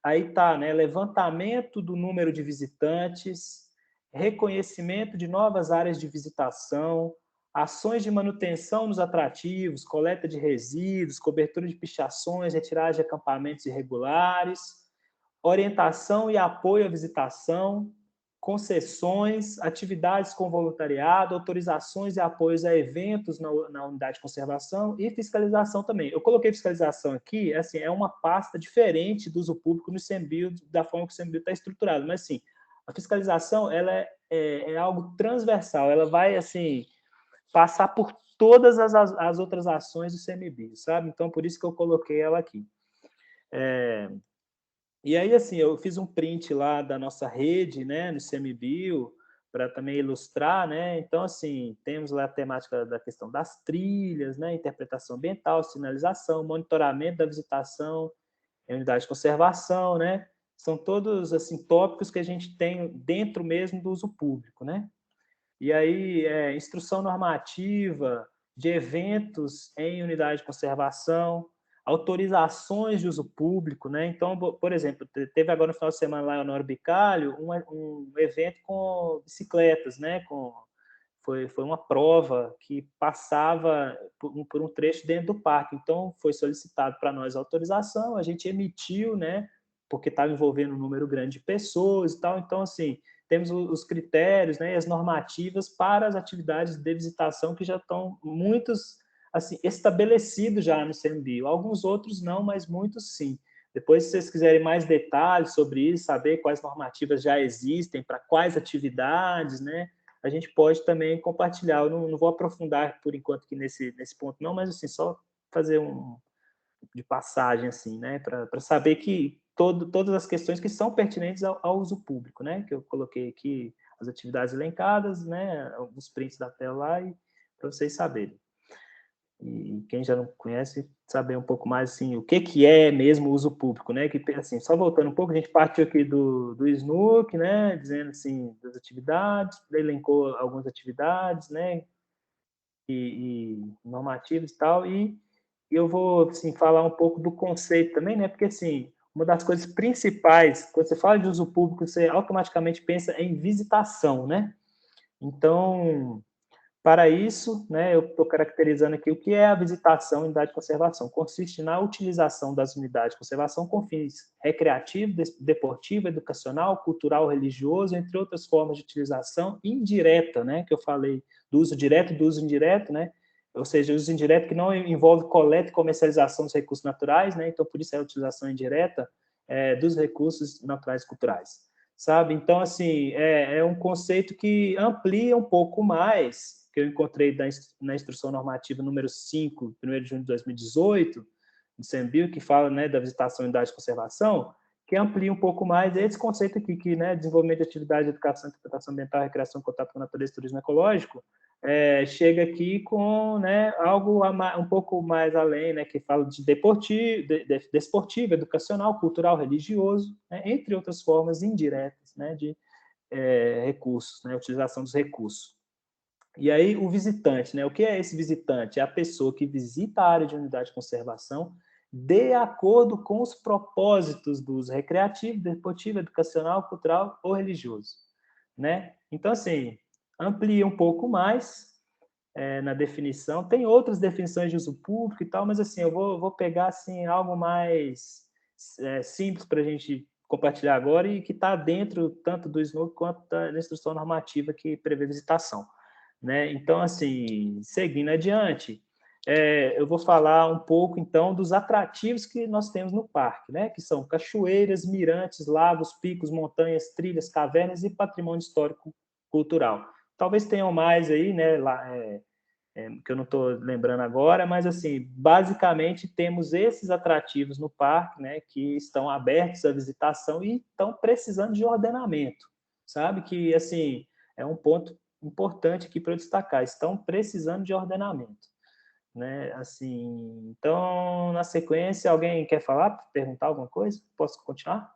Aí tá, né? Levantamento do número de visitantes, reconhecimento de novas áreas de visitação, ações de manutenção nos atrativos, coleta de resíduos, cobertura de pichações, retirada de acampamentos irregulares, orientação e apoio à visitação, concessões, atividades com voluntariado, autorizações e apoios a eventos na unidade de conservação e fiscalização também. Eu coloquei fiscalização aqui, assim, é uma pasta diferente do uso público no ICMBio, da forma que o ICMBio está estruturado, mas, assim, a fiscalização, ela é algo transversal, ela vai, assim, passar por todas as outras ações do ICMBio, sabe? Então, por isso que eu coloquei ela aqui. E aí, assim, eu fiz um print lá da nossa rede, né, no ICMBio, para também ilustrar, né? Então, assim, temos lá a temática da questão das trilhas, né, interpretação ambiental, sinalização, monitoramento da visitação, unidade de conservação, né? São todos, assim, tópicos que a gente tem dentro mesmo do uso público, né? E aí, instrução normativa de eventos em unidade de conservação, autorizações de uso público, né? Então, por exemplo, teve agora no final de semana lá em Honório Bicalho um evento com bicicletas, né? Foi uma prova que passava por um trecho dentro do parque. Então, foi solicitado para nós a autorização, a gente emitiu, né? Porque estava envolvendo um número grande de pessoas e tal. Então, assim, temos os critérios, né, e as normativas para as atividades de visitação que já estão muitos assim estabelecidos já no ICMBio. Alguns outros não, mas muitos sim. Depois, se vocês quiserem mais detalhes sobre isso, saber quais normativas já existem, para quais atividades, né, a gente pode também compartilhar. Eu não vou aprofundar, por enquanto, aqui nesse ponto não, mas assim, só fazer de passagem, assim, né, para saber que todas as questões que são pertinentes ao uso público, né, que eu coloquei aqui as atividades elencadas, né, os prints da tela lá, e para vocês saberem. E quem já não conhece, saber um pouco mais, assim, o que é mesmo o uso público, né, que, assim, só voltando um pouco, a gente partiu aqui do SNUC, né, dizendo, assim, das atividades, elencou algumas atividades, né, e normativas e tal, e eu vou, assim, falar um pouco do conceito também, né, porque, assim, uma das coisas principais, quando você fala de uso público, você automaticamente pensa em visitação, né? Então, para isso, né, eu estou caracterizando aqui o que é a visitação em unidade de conservação. Consiste na utilização das unidades de conservação com fins recreativo, deportivo, educacional, cultural, religioso, entre outras formas de utilização indireta, né, que eu falei do uso direto e do uso indireto, né, ou seja, o uso indireto que não envolve coleta e comercialização dos recursos naturais, né, então por isso é a utilização indireta dos recursos naturais e culturais, sabe? Então, assim, é um conceito que amplia um pouco mais, que eu encontrei na instrução normativa número 5, 1º de junho de 2018, do ICMBio, que fala, né, da visitação em unidade de conservação, que amplia um pouco mais esse conceito aqui, que, né, desenvolvimento de atividade de educação, interpretação ambiental, recreação, contato com a natureza e turismo ecológico, chega aqui com, né, algo um pouco mais além, né, que fala de desportivo, educacional, cultural, religioso, né, entre outras formas indiretas, né, de recursos, né, utilização dos recursos. E aí o visitante, né, o que é esse visitante? É a pessoa que visita a área de unidade de conservação de acordo com os propósitos do uso recreativo, desportivo, educacional, cultural ou religioso, né? Então, assim, amplia um pouco mais na definição. Tem outras definições de uso público e tal, mas assim, eu vou pegar assim, algo mais simples para a gente compartilhar agora e que está dentro tanto do SNOC quanto da instrução normativa que prevê visitação, né? Então, assim, seguindo adiante, eu vou falar um pouco, então, dos atrativos que nós temos no parque, né? Que são cachoeiras, mirantes, lagos, picos, montanhas, trilhas, cavernas e patrimônio histórico cultural. Talvez tenham mais aí, né? Que eu não estou lembrando agora, mas, assim, basicamente temos esses atrativos no parque, né? Que estão abertos à visitação e estão precisando de ordenamento, sabe? Que, assim, é um ponto importante aqui para destacar, estão precisando de ordenamento, né? Assim, então, na sequência, alguém quer falar, perguntar alguma coisa? Posso continuar?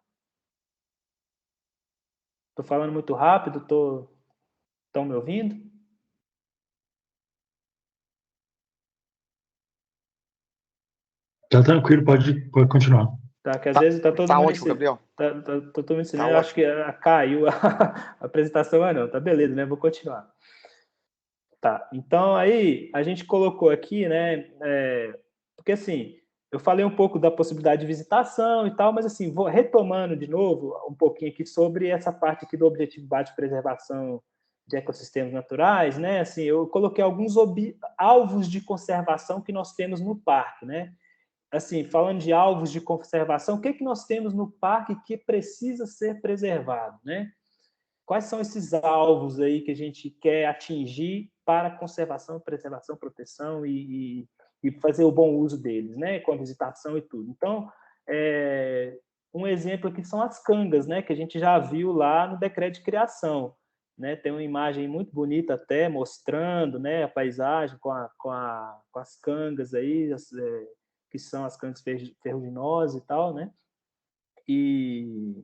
Estou falando muito rápido, estão me ouvindo? Tá tranquilo, pode continuar. Tá, que às vezes está todo Tá mundo ótimo, Gabriel. tá todo mundo ensinando, Tá eu acho que caiu a apresentação, mas não, tá beleza, né? Vou continuar. Tá, então aí a gente colocou aqui, né, porque assim, eu falei um pouco da possibilidade de visitação e tal, mas assim, vou retomando de novo um pouquinho aqui sobre essa parte aqui do objetivo básico de preservação de ecossistemas naturais, né, assim, eu coloquei alguns alvos de conservação que nós temos no parque, né, assim, falando de alvos de conservação, o que nós temos no parque que precisa ser preservado, né? Quais são esses alvos aí que a gente quer atingir para conservação, preservação, proteção e fazer o bom uso deles, né? Com a visitação e tudo. Então, um exemplo aqui são as cangas, né? Que a gente já viu lá no decreto de criação, né? Tem uma imagem muito bonita até mostrando, né? A paisagem com as cangas aí, que são as cangas ferruginosas e tal, né? E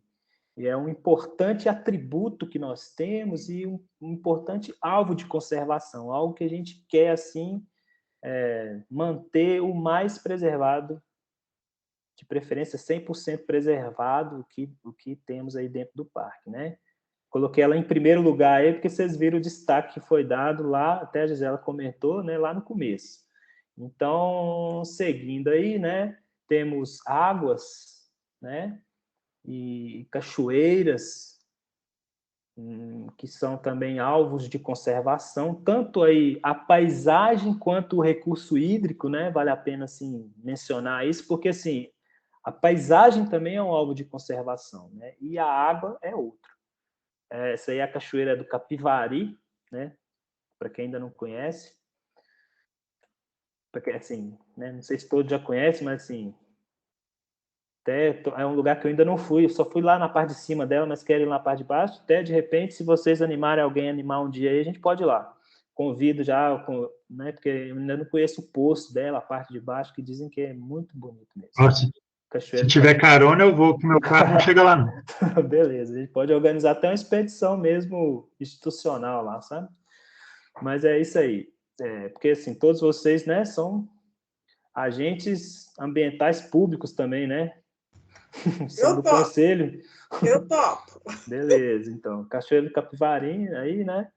é um importante atributo que nós temos e um importante alvo de conservação, algo que a gente quer, assim, manter o mais preservado, de preferência 100% preservado, o que temos aí dentro do parque, né? Coloquei ela em primeiro lugar aí, porque vocês viram o destaque que foi dado lá, até a Gisela comentou, né, lá no começo. Então, seguindo aí, né, temos águas, né, e cachoeiras, que são também alvos de conservação, tanto aí a paisagem quanto o recurso hídrico, né? Vale a pena assim mencionar isso, porque assim, a paisagem também é um alvo de conservação, né? E a água é outro. Essa aí é a cachoeira do Capivari, né? Para quem ainda não conhece, porque assim, né? Não sei se todos já conhecem, mas assim, até é um lugar que eu ainda não fui, eu só fui lá na parte de cima dela, mas quero ir lá na parte de baixo. Até de repente, se vocês animarem alguém a animar um dia aí, a gente pode ir lá. Convido já, né, porque eu ainda não conheço o poço dela, a parte de baixo, que dizem que é muito bonito mesmo. Nossa, se tiver carona, eu vou, que meu carro não chega lá, não. Beleza, a gente pode organizar até uma expedição mesmo institucional lá, sabe? Mas é isso aí. Porque, assim, todos vocês, né, são agentes ambientais públicos também, né? São do conselho. Eu topo. Beleza, então. Cachoeira do Capivari, aí, né?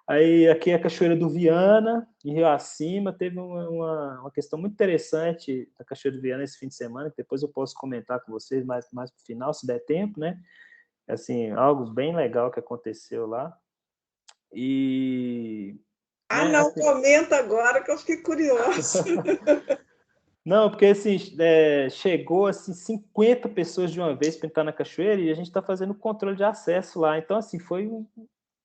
Aí aqui é a Cachoeira do Viana, em Rio Acima. Teve uma questão muito interessante da Cachoeira do Viana esse fim de semana, que depois eu posso comentar com vocês mais pro final, se der tempo, né? Assim, algo bem legal que aconteceu lá. E... não, assim... comenta agora que eu fiquei curioso. Não, porque assim, chegou assim 50 pessoas de uma vez para entrar na cachoeira e a gente está fazendo controle de acesso lá. Então, assim, foi um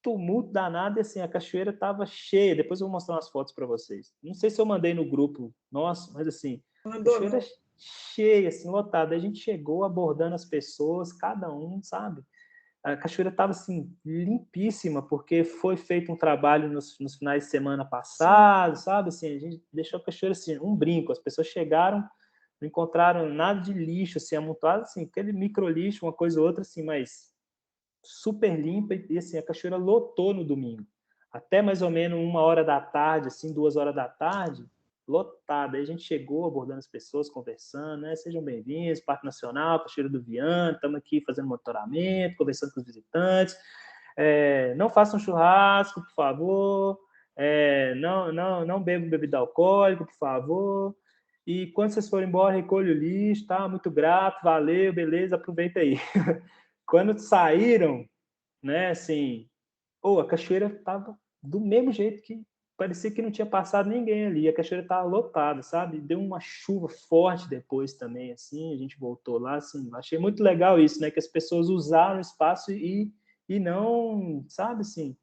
tumulto danado e assim, a cachoeira estava cheia. Depois eu vou mostrar umas fotos para vocês. Não sei se eu mandei no grupo nosso, mas assim, a cachoeira cheia, assim, lotada. A gente chegou abordando as pessoas, cada um, sabe? a cachoeira estava assim, limpíssima, porque foi feito um trabalho nos finais de semana passados, sabe? Assim, a gente deixou a cachoeira assim, um brinco. As pessoas chegaram, não encontraram nada de lixo, assim, amontoado, assim, aquele micro lixo, uma coisa ou outra, assim, mas super limpa. E assim, a cachoeira lotou no domingo. Até mais ou menos 1h da tarde, assim, 2h da tarde, lotada. Aí a gente chegou abordando as pessoas, conversando, né? Sejam bem-vindos, Parque Nacional, Cachoeira do Viana, estamos aqui fazendo monitoramento, conversando com os visitantes. Não façam churrasco, por favor. Não bebam bebida alcoólica, por favor. E quando vocês forem embora, recolhe o lixo, tá? Muito grato, valeu, beleza, aproveita aí. Quando saíram, né, assim, a cachoeira estava do mesmo jeito que parecia que não tinha passado ninguém ali. A cachoeira estava lotada, sabe? Deu uma chuva forte depois também, assim, a gente voltou lá, assim, achei muito legal isso, né? Que as pessoas usaram o espaço e não, sabe, assim,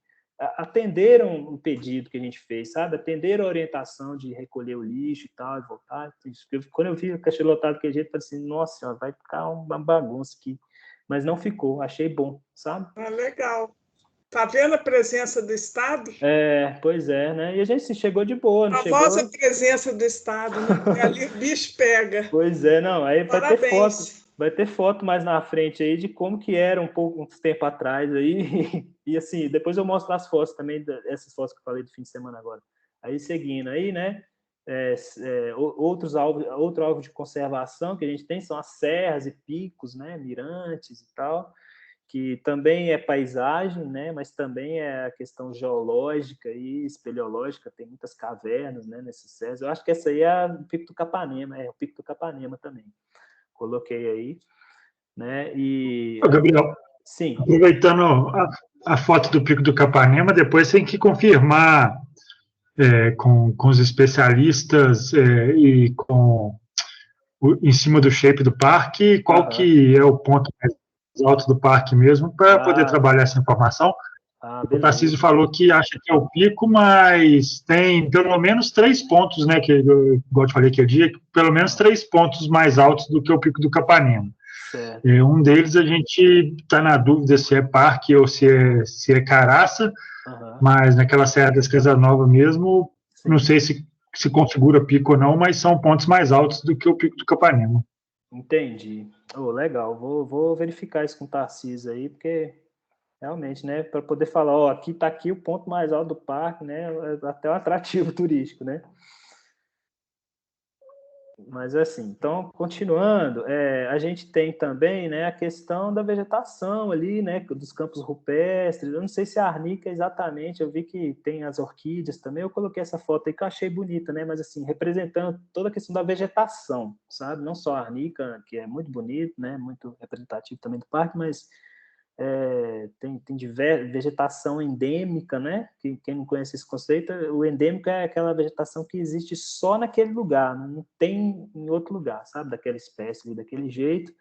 atenderam o pedido que a gente fez, sabe? Atenderam a orientação de recolher o lixo e tal, e voltar. Quando eu vi a cachoeira lotada daquele jeito, eu falei assim, nossa senhora, vai ficar uma bagunça aqui. Mas não ficou, achei bom, sabe? Legal. Tá vendo a presença do Estado? Pois é, né? E a gente se chegou de boa, não A chegou? famosa presença do Estado, né? Ali o bicho pega. Pois é, não, aí Parabéns. vai ter foto mais na frente aí de como que era uns tempo atrás aí, e assim, depois eu mostro as fotos também, essas fotos que eu falei do fim de semana agora. Aí seguindo aí, né, outro alvo de conservação que a gente tem são as serras e picos, né, mirantes e tal, que também é paisagem, né, mas também é a questão geológica e espeleológica, tem muitas cavernas, né, nesses serras. Eu acho que essa aí é o Pico do Capanema, o Pico do Capanema também. Coloquei aí, né, e... Gabriel, sim. Aproveitando a foto do Pico do Capanema, depois tem que confirmar com os especialistas e em cima do shape do parque, qual que é o ponto mais alto do parque mesmo, para poder trabalhar essa informação. O Tarcísio falou que acha que é o pico, mas tem pelo menos 3 pontos, né, que igual eu te falei aquele dia, pelo menos 3 pontos mais altos do que o Pico do Capanema. Certo. Um deles a gente está na dúvida se é parque ou se é caraça, mas naquela Serra das Casas Novas mesmo, sim, não sei se configura pico ou não, mas são pontos mais altos do que o Pico do Capanema. Entendi. Legal, vou verificar isso com o Tarcísio aí, porque realmente, né, para poder falar, aqui está aqui o ponto mais alto do parque, né, até um atrativo turístico, né. Mas assim, então, continuando, a gente tem também, né, a questão da vegetação ali, né, dos campos rupestres. Eu não sei se a arnica exatamente, eu vi que tem as orquídeas também, eu coloquei essa foto aí que eu achei bonita, né, mas assim, representando toda a questão da vegetação, sabe? Não só a arnica, que é muito bonito, né, muito representativo também do parque, mas tem vegetação endêmica, né? Quem não conhece esse conceito, o endêmico é aquela vegetação que existe só naquele lugar, não tem em outro lugar, sabe? Daquela espécie, daquele jeito.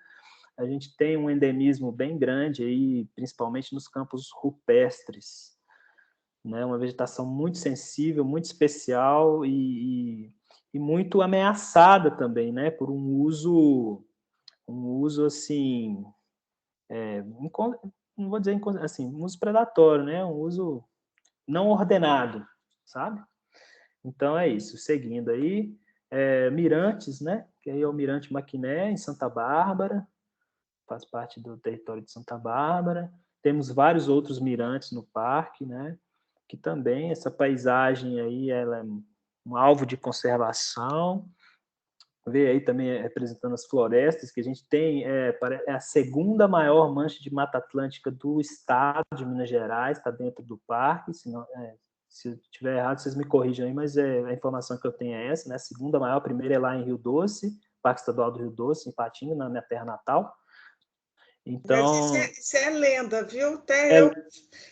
A gente tem um endemismo bem grande aí, principalmente nos campos rupestres, né? Uma vegetação muito sensível, muito especial e muito ameaçada também, né? Por um uso assim, não vou dizer assim, um uso predatório, né? Um uso não ordenado, sabe? Então é isso. Seguindo aí, Mirantes, né? Que aí é o Mirante Maquiné, em Santa Bárbara, faz parte do território de Santa Bárbara. Temos vários outros mirantes no parque, né? Que também essa paisagem aí ela é um alvo de conservação. Vê aí também representando as florestas, que a gente tem, é a segunda maior mancha de Mata Atlântica do estado de Minas Gerais, está dentro do parque, se eu estiver errado, vocês me corrijam aí, mas a informação que eu tenho é essa, né? A segunda maior, a primeira é lá em Rio Doce, Parque Estadual do Rio Doce, em Patinga, na minha terra natal. Então... Mas isso é lenda, viu? Até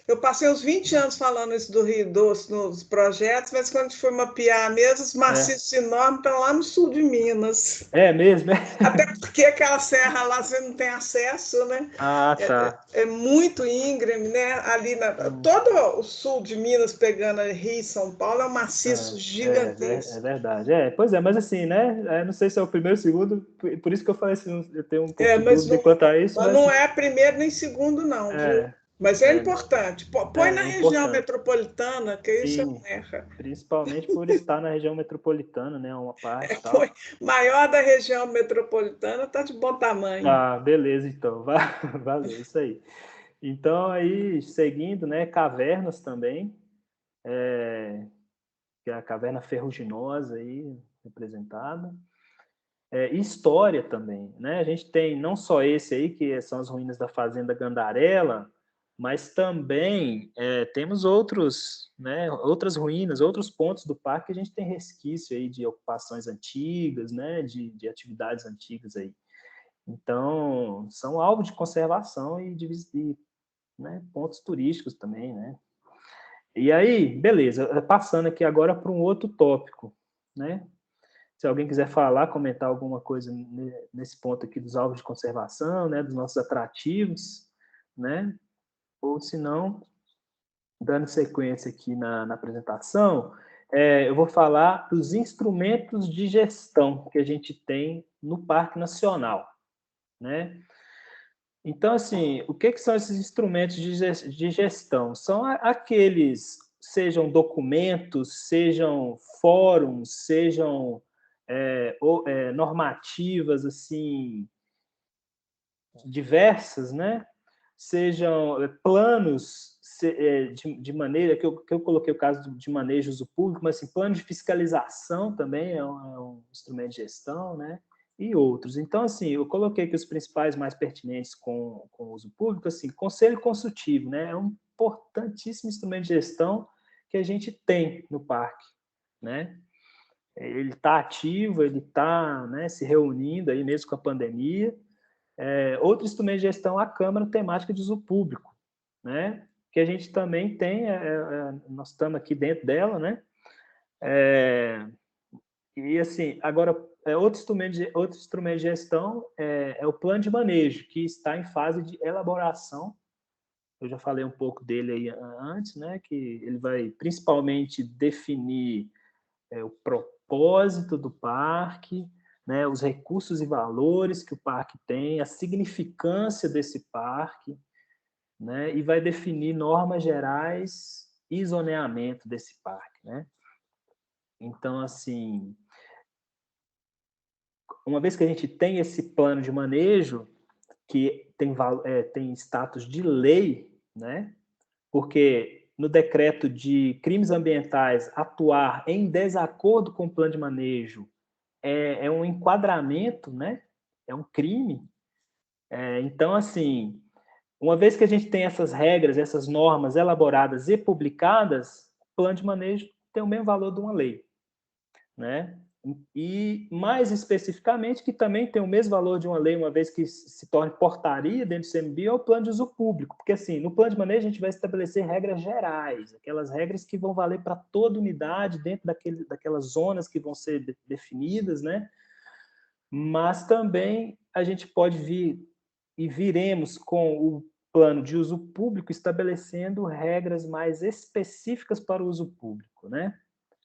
eu passei uns 20 anos falando isso do Rio Doce nos projetos, mas quando a gente foi mapear mesmo, os maciços enormes estão lá no sul de Minas. É mesmo? Até porque aquela serra lá você não tem acesso, né? Ah, tá. É muito íngreme, né? Ali todo o sul de Minas, pegando Rio e São Paulo, é um maciço gigantesco. É verdade. Pois é, mas assim, né? Não sei se é o primeiro ou o segundo, por isso que eu falei assim, eu tenho um pouco de dúvida quanto a isso. Mas não não é primeiro nem segundo, não, viu? Mas é importante. Põe na região metropolitana, que isso Sim, não erra. Principalmente por estar na região metropolitana, né? Uma parte e tal. Maior da região metropolitana está de bom tamanho. Ah, beleza, então. Valeu, isso aí. Então, aí, seguindo, né? Cavernas também. Que é a caverna ferruginosa aí, representada. História também, né? A gente tem não só esse aí, que são as ruínas da Fazenda Gandarela, mas também temos outros, né, outras ruínas, outros pontos do parque que a gente tem resquício aí de ocupações antigas, né, de atividades antigas aí. Então, são alvo de conservação e né, pontos turísticos também, né? E aí, beleza, passando aqui agora para um outro tópico, né? Se alguém quiser falar, comentar alguma coisa nesse ponto aqui dos alvos de conservação, né, dos nossos atrativos, né? Ou se não, dando sequência aqui na apresentação, eu vou falar dos instrumentos de gestão que a gente tem no Parque Nacional, né? Então, assim, o que são esses instrumentos de gestão? São aqueles, sejam documentos, sejam fóruns, sejam normativas, assim, diversas, né? Sejam planos de maneira, que eu coloquei o caso de manejo uso público, mas assim, plano de fiscalização também é um instrumento de gestão, né? E outros. Então, assim, eu coloquei que os principais mais pertinentes com o uso público, assim, conselho consultivo, né? É um importantíssimo instrumento de gestão que a gente tem no parque, né? Ele está ativo, ele está, né, se reunindo aí mesmo com a pandemia. Outro instrumento de gestão é a Câmara Temática de Uso Público, né? Que a gente também tem, nós estamos aqui dentro dela, né? E assim, agora, outro instrumento de gestão é o plano de manejo, que está em fase de elaboração. Eu já falei um pouco dele aí antes, né? Que ele vai principalmente definir o propósito do parque, né, os recursos e valores que o parque tem, a significância desse parque, né, e vai definir normas gerais e zoneamento desse parque, né? Então, assim, uma vez que a gente tem esse plano de manejo, que tem status de lei, né? Porque no decreto de crimes ambientais atuar em desacordo com o plano de manejo é um enquadramento, né? É um crime. Então, assim, uma vez que a gente tem essas regras, essas normas elaboradas e publicadas, o plano de manejo tem o mesmo valor de uma lei, né? E, mais especificamente, que também tem o mesmo valor de uma lei, uma vez que se torne portaria dentro do CMBio, é o plano de uso público. Porque, assim, no plano de manejo, a gente vai estabelecer regras gerais, aquelas regras que vão valer para toda unidade, dentro daquelas zonas que vão ser definidas, né? Mas também a gente pode vir e viremos com o plano de uso público estabelecendo regras mais específicas para o uso público, né?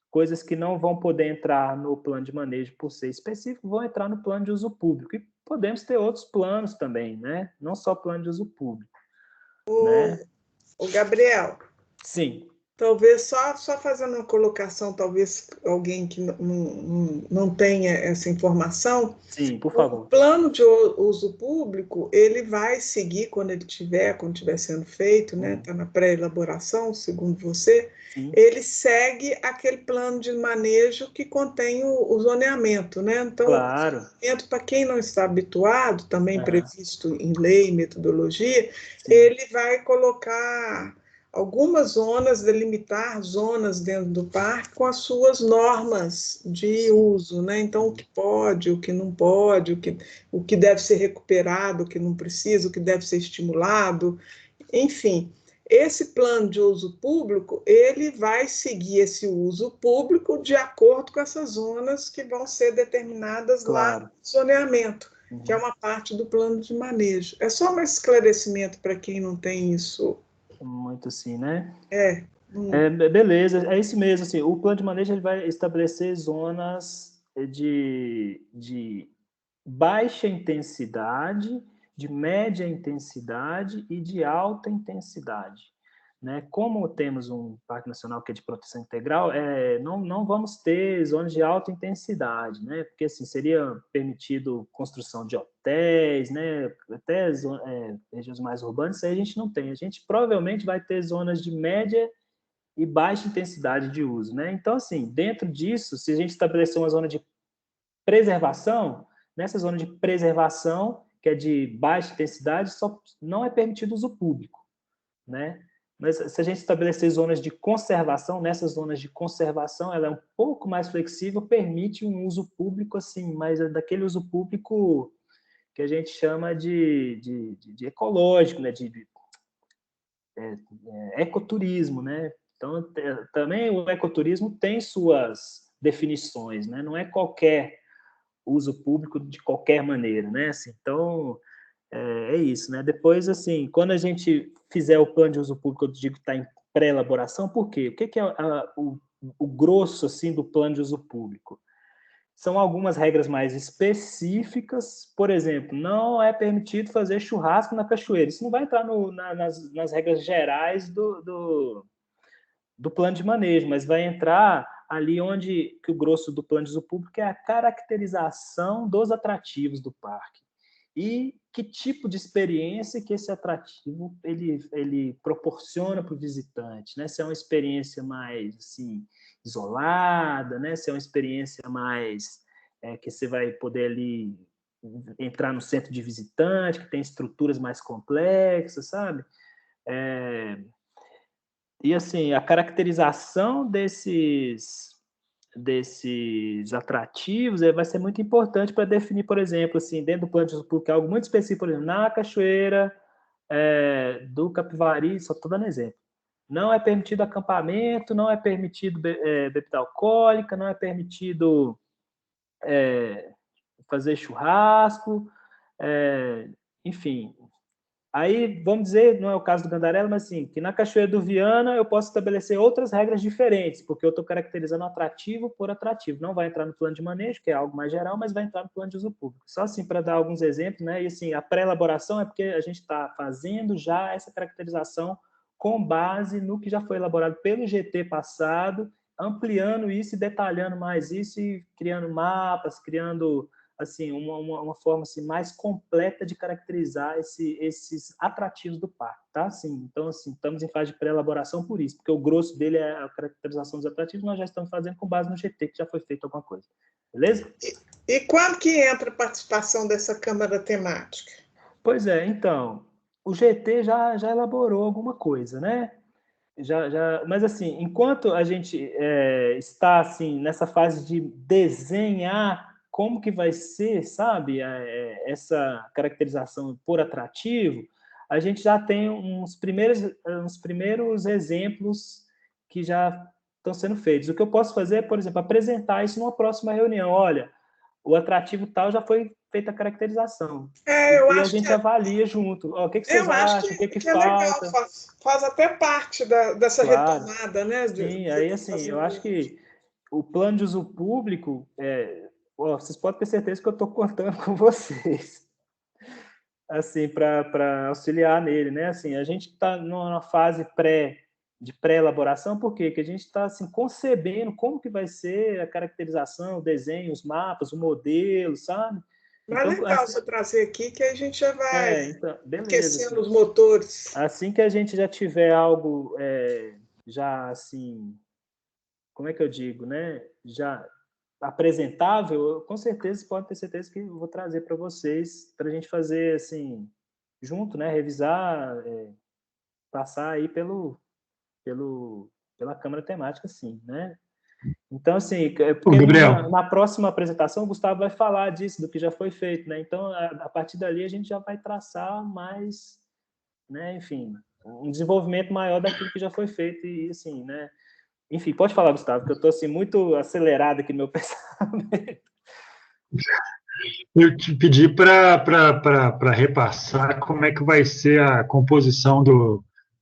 Coisas que não vão poder entrar no plano de manejo por ser específico, vão entrar no plano de uso público. E podemos ter outros planos também, né? Não só plano de uso público, né? O Gabriel. Sim. Talvez só fazendo uma colocação, talvez alguém que não tenha essa informação. Sim, por favor. O plano de uso público, ele vai seguir quando estiver sendo feito, né? Está na pré-elaboração, segundo você. Sim. Ele segue aquele plano de manejo que contém o zoneamento, né? Então, claro. O zoneamento, para quem não está habituado, também previsto em lei, metodologia, sim, ele vai colocar algumas zonas, delimitar zonas dentro do parque com as suas normas de uso, né? Então, o que pode, o que não pode, o que deve ser recuperado, o que não precisa, o que deve ser estimulado, enfim. Esse plano de uso público, ele vai seguir esse uso público de acordo com essas zonas que vão ser determinadas, claro, lá no zoneamento, que é uma parte do plano de manejo. É só um esclarecimento para quem não tem isso. Muito assim, né? Beleza, é isso mesmo. Assim, o plano de manejo ele vai estabelecer zonas de baixa intensidade de média intensidade e de alta intensidade. Né? Como temos um Parque Nacional que é de proteção integral, não vamos ter zonas de alta intensidade, né? Porque assim, seria permitido construção de hotéis, né? Até regiões mais urbanas, isso aí a gente não tem. A gente provavelmente vai ter zonas de média e baixa intensidade de uso. Né? Então, assim, dentro disso, se a gente estabelecer uma zona de preservação, nessa zona de preservação, que é de baixa intensidade, só não é permitido uso público. Né? Mas se a gente estabelecer zonas de conservação, nessas zonas de conservação, ela é um pouco mais flexível, permite um uso público, assim, mas é daquele uso público que a gente chama de ecológico, né? de ecoturismo, né? Então, também o ecoturismo tem suas definições, né? Não é qualquer uso público de qualquer maneira, né? Assim, então, é isso, né? Depois, assim, quando a gente fizer o plano de uso público, eu digo que está em pré-elaboração, por quê? O que é o grosso, assim, do plano de uso público? São algumas regras mais específicas, por exemplo, não é permitido fazer churrasco na cachoeira. Isso não vai entrar nas regras gerais do plano de manejo, mas vai entrar ali onde que o grosso do plano de uso público é a caracterização dos atrativos do parque. E que tipo de experiência que esse atrativo ele proporciona para o visitante, né? Se é uma experiência mais assim, isolada, né? Se é uma experiência mais que você vai poder ali entrar no centro de visitante, que tem estruturas mais complexas, sabe? E assim, a caracterização desses atrativos vai ser muito importante para definir, por exemplo, assim, dentro do plano de uso público, algo muito específico, por exemplo, na cachoeira do Capivari, só estou dando exemplo. Não é permitido acampamento, não é permitido bebida alcoólica, não é permitido fazer churrasco, enfim. Aí, vamos dizer, não é o caso do Gandarela, mas assim, que na Cachoeira do Viana eu posso estabelecer outras regras diferentes, porque eu estou caracterizando atrativo por atrativo. Não vai entrar no plano de manejo, que é algo mais geral, mas vai entrar no plano de uso público. Só assim, para dar alguns exemplos, né? E assim, a pré-elaboração é porque a gente está fazendo já essa caracterização com base no que já foi elaborado pelo GT passado, ampliando isso e detalhando mais isso e criando mapas, criando assim, uma forma assim, mais completa de caracterizar esses atrativos do parque, tá? Assim, então, assim, estamos em fase de pré-elaboração por isso, porque o grosso dele é a caracterização dos atrativos, nós já estamos fazendo com base no GT, que já foi feito alguma coisa. Beleza? E quando que entra a participação dessa Câmara Temática? Pois é, então, o GT já elaborou alguma coisa, né? Mas assim, enquanto a gente está assim nessa fase de desenhar como que vai ser, sabe, essa caracterização por atrativo, a gente já tem uns primeiros exemplos que já estão sendo feitos. O que eu posso fazer é, por exemplo, apresentar isso numa próxima reunião. Olha, o atrativo tal já foi feita a caracterização. Eu E a acho gente avalia junto. O que vocês eu acho acham? O que que é legal, falta? faz até parte dessa Claro. retomada, né? Sim, aí assim, eu acho que o plano de uso público, vocês podem ter certeza que eu estou contando com vocês, assim, para auxiliar nele, né? Assim, a gente está numa fase de pré-elaboração, por quê? Porque a gente está assim, concebendo como que vai ser a caracterização, o desenho, os mapas, o modelo, sabe? Mas Então, legal assim, você trazer aqui, que a gente já vai então, beleza, aquecendo assim. os motores. Assim que a gente já tiver algo já assim, como é que eu digo, né? Já apresentável, com certeza pode ter certeza que eu vou trazer para vocês, para a gente fazer assim, junto, né? Revisar, passar aí pela Câmara Temática, sim, né? Então, assim, Ô, porque Gabriel, na próxima apresentação o Gustavo vai falar disso, do que já foi feito, né? Então, a partir dali a gente já vai traçar mais, né? Enfim, um desenvolvimento maior daquilo que já foi feito e assim, né? Enfim, pode falar, Gustavo, que eu estou assim, muito acelerado aqui no meu pensamento. eu te pedi para repassar como é que vai ser a composição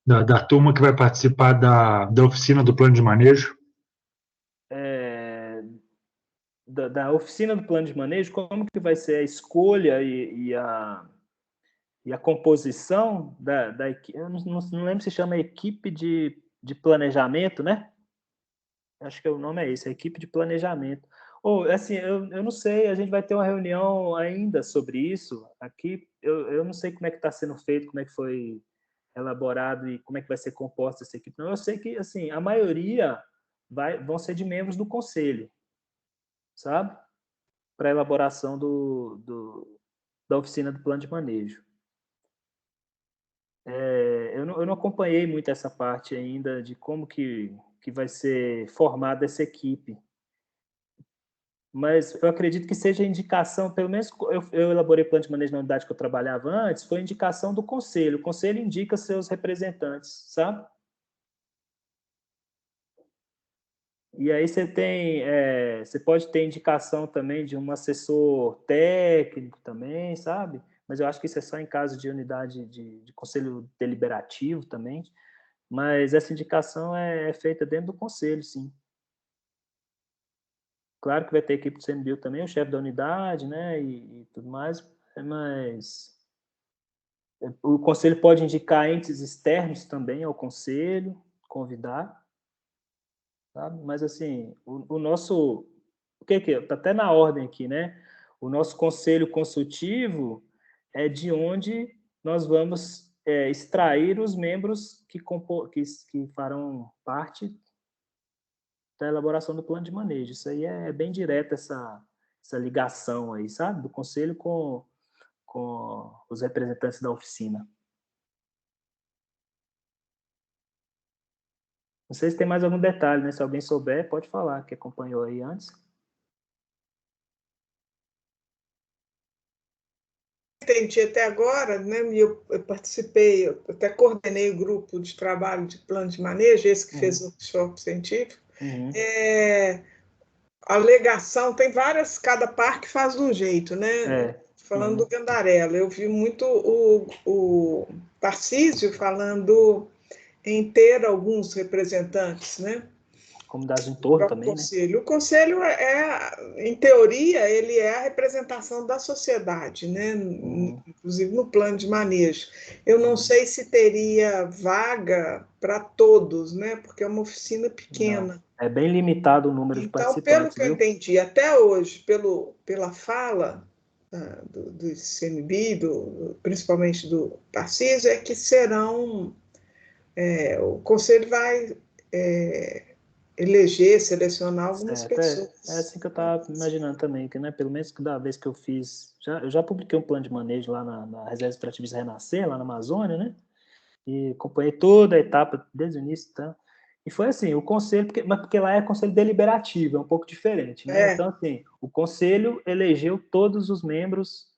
da turma que vai participar da oficina do plano de manejo. Da oficina do plano de manejo, como que vai ser a escolha E a composição da equipe, eu não lembro se chama equipe de planejamento, né? Acho que o nome é esse, a equipe de planejamento. Ou, assim, eu não sei, a gente vai ter uma reunião ainda sobre isso aqui. Eu não sei como é que está sendo feito, como é que foi elaborado e como é que vai ser composta essa equipe. Não, eu sei que, assim, a maioria vão ser de membros do conselho, sabe? Para a elaboração da oficina do plano de manejo. Eu não acompanhei muito essa parte ainda de como que vai ser formada essa equipe. Mas eu acredito que seja indicação, pelo menos eu elaborei plano de manejo na unidade que eu trabalhava antes, foi indicação do conselho. O conselho indica seus representantes, sabe? E aí você pode ter indicação também de um assessor técnico também, sabe? Mas eu acho que isso é só em caso de unidade de conselho deliberativo também. Mas essa indicação é feita dentro do conselho, sim. Claro que vai ter equipe do CNBio também, o chefe da unidade, né, e tudo mais, mas o conselho pode indicar entes externos também ao conselho, convidar, sabe? Mas, assim, o nosso... O que está até na ordem aqui, né? O nosso conselho consultivo é de onde nós vamos extrair os membros que farão parte da elaboração do plano de manejo. Isso aí é bem direto, essa ligação aí, sabe? Do conselho com os representantes da oficina. Não sei se tem mais algum detalhe, né? Se alguém souber, pode falar, que acompanhou aí antes. Entendi até agora, né? Eu participei, eu até coordenei o grupo de trabalho de plano de manejo, esse que fez o workshop científico. A alegação, tem várias, cada parque faz de um jeito, né? Falando do Gandarela, eu vi muito o Tarcísio falando em ter alguns representantes, né? Comunidades do entorno também, conselho. Né? O conselho em teoria, ele é a representação da sociedade, né? Inclusive no plano de manejo. Eu não sei se teria vaga para todos, né? Porque é uma oficina pequena. Não. É bem limitado o número de participantes. Então, pelo que eu entendi, até hoje, pela fala do ICMBio, principalmente do Tarcísio, é que serão... o conselho vai eleger, selecionar algumas pessoas. É assim que eu estava imaginando também, que, né, pelo menos da vez que eu fiz... Eu já publiquei um plano de manejo lá na Reserva Extrativista Renascer, lá na Amazônia, né? E acompanhei toda a etapa, desde o início, tá? E foi assim, o conselho, porque lá é conselho deliberativo, é um pouco diferente, né? Então, assim, o conselho elegeu todos os membros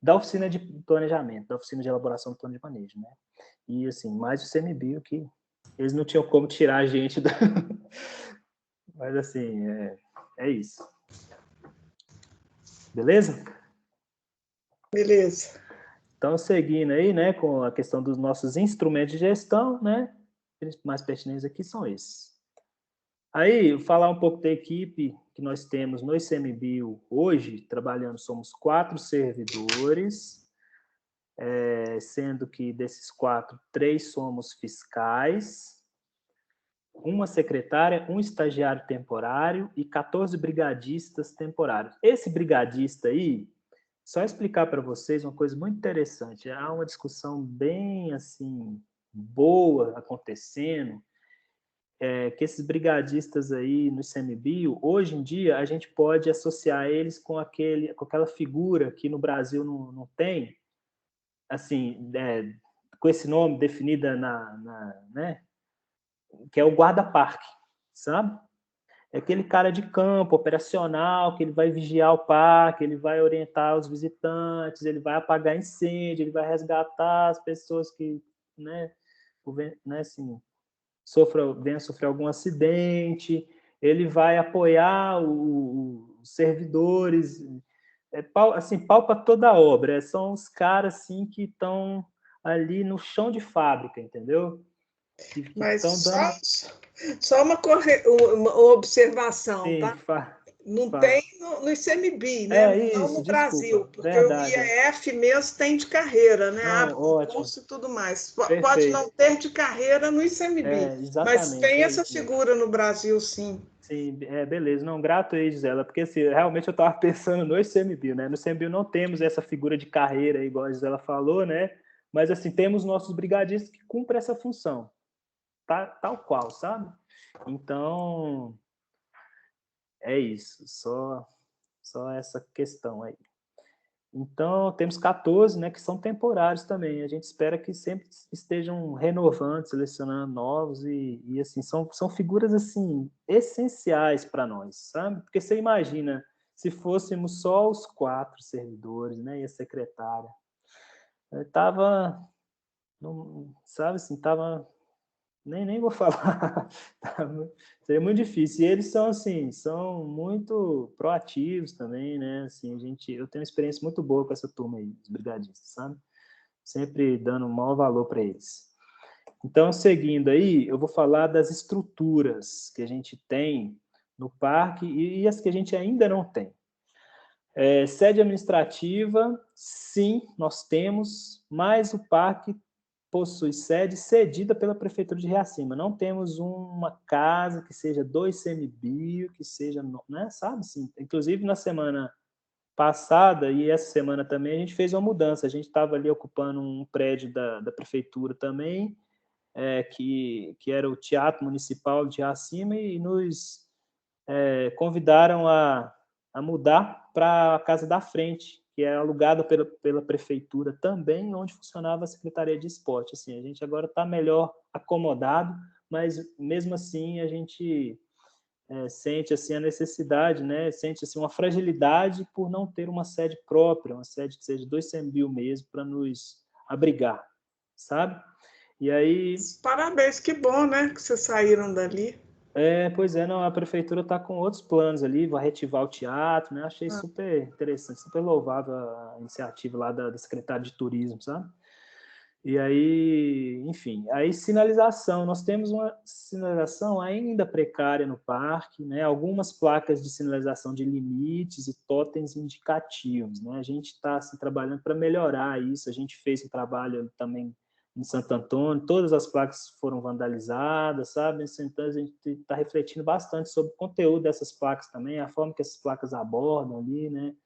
da oficina de planejamento, da oficina de elaboração do plano de manejo, né? E, assim, mais o CMBio, que eles não tinham como tirar a gente da... Mas, assim, é isso. Beleza? Beleza. Então, seguindo aí, né, com a questão dos nossos instrumentos de gestão, né, os mais pertinentes aqui são esses. Aí, falar um pouco da equipe que nós temos no ICMBio hoje, trabalhando, somos 4 servidores, sendo que desses 4, 3 somos fiscais, uma secretária, um estagiário temporário e 14 brigadistas temporários. Esse brigadista aí, só explicar para vocês uma coisa muito interessante. Há uma discussão bem, assim, boa acontecendo, que esses brigadistas aí no ICMBio, hoje em dia, a gente pode associar eles com aquela figura que no Brasil não tem, assim, com esse nome definida né, que é o guarda-parque, sabe? É aquele cara de campo, operacional, que ele vai vigiar o parque, ele vai orientar os visitantes, ele vai apagar incêndio, ele vai resgatar as pessoas que, né assim, venham sofrer algum acidente, ele vai apoiar os servidores, assim, pau para toda a obra. São os caras, assim, que estão ali no chão de fábrica, entendeu? Mas só uma observação, sim, tá? Não Fala. tem no ICMBio, né? Não Isso, no desculpa. Brasil, porque Verdade. o IEF mesmo tem de carreira, né? Não, Abre ótimo. concurso e tudo mais. Pode Perfeito. não ter de carreira no ICMBio, mas Exatamente. tem essa Isso mesmo. figura no Brasil, sim. Sim, beleza. Não, grato aí, Gisela, porque assim, realmente eu estava pensando no ICMBio, né? No ICMBio não temos essa figura de carreira, igual a Gisela falou, né? Mas assim, temos nossos brigadistas que cumprem essa função, tal qual, sabe? Então, é isso, só essa questão aí. Então, temos 14, né, que são temporários também. A gente espera que sempre estejam renovando, selecionando novos e assim, são figuras, assim, essenciais para nós, sabe? Porque você imagina, se fôssemos só os 4 servidores, né, e a secretária, sabe assim, nem vou falar. Seria muito difícil. E eles são assim, são muito proativos também, né? Assim, eu tenho uma experiência muito boa com essa turma aí, os brigadistas, sabe? Sempre dando o maior valor para eles. Então, seguindo aí, eu vou falar das estruturas que a gente tem no parque e as que a gente ainda não tem. Sede administrativa, sim, nós temos, mas o parque possui sede cedida pela Prefeitura de Riacima. Não temos uma casa que seja do ICMBio, que seja, né, sabe? Assim, inclusive, na semana passada e essa semana também, a gente fez uma mudança. A gente estava ali ocupando um prédio da Prefeitura também, que era o Teatro Municipal de Riacima, e nos convidaram a mudar para a casa da frente, que é alugada pela prefeitura também, onde funcionava a Secretaria de Esporte. Assim, a gente agora está melhor acomodado, mas mesmo assim a gente sente assim a necessidade, né? Sente assim uma fragilidade por não ter uma sede própria, uma sede que seja do ICMBio mesmo para nos abrigar, sabe? E aí, Parabéns, que bom, né? Que vocês saíram dali. pois é, não, a prefeitura está com outros planos ali, vai reativar o teatro, né? Achei super interessante, super louvável a iniciativa lá da secretária de Turismo, sabe? E aí, enfim, aí sinalização, nós temos uma sinalização ainda precária no parque, né? Algumas placas de sinalização de limites e totens indicativos, né? A gente está assim, trabalhando para melhorar isso, a gente fez um trabalho também em Santo Antônio, todas as placas foram vandalizadas, sabe? Então a gente está refletindo bastante sobre o conteúdo dessas placas também, a forma que essas placas abordam ali, né?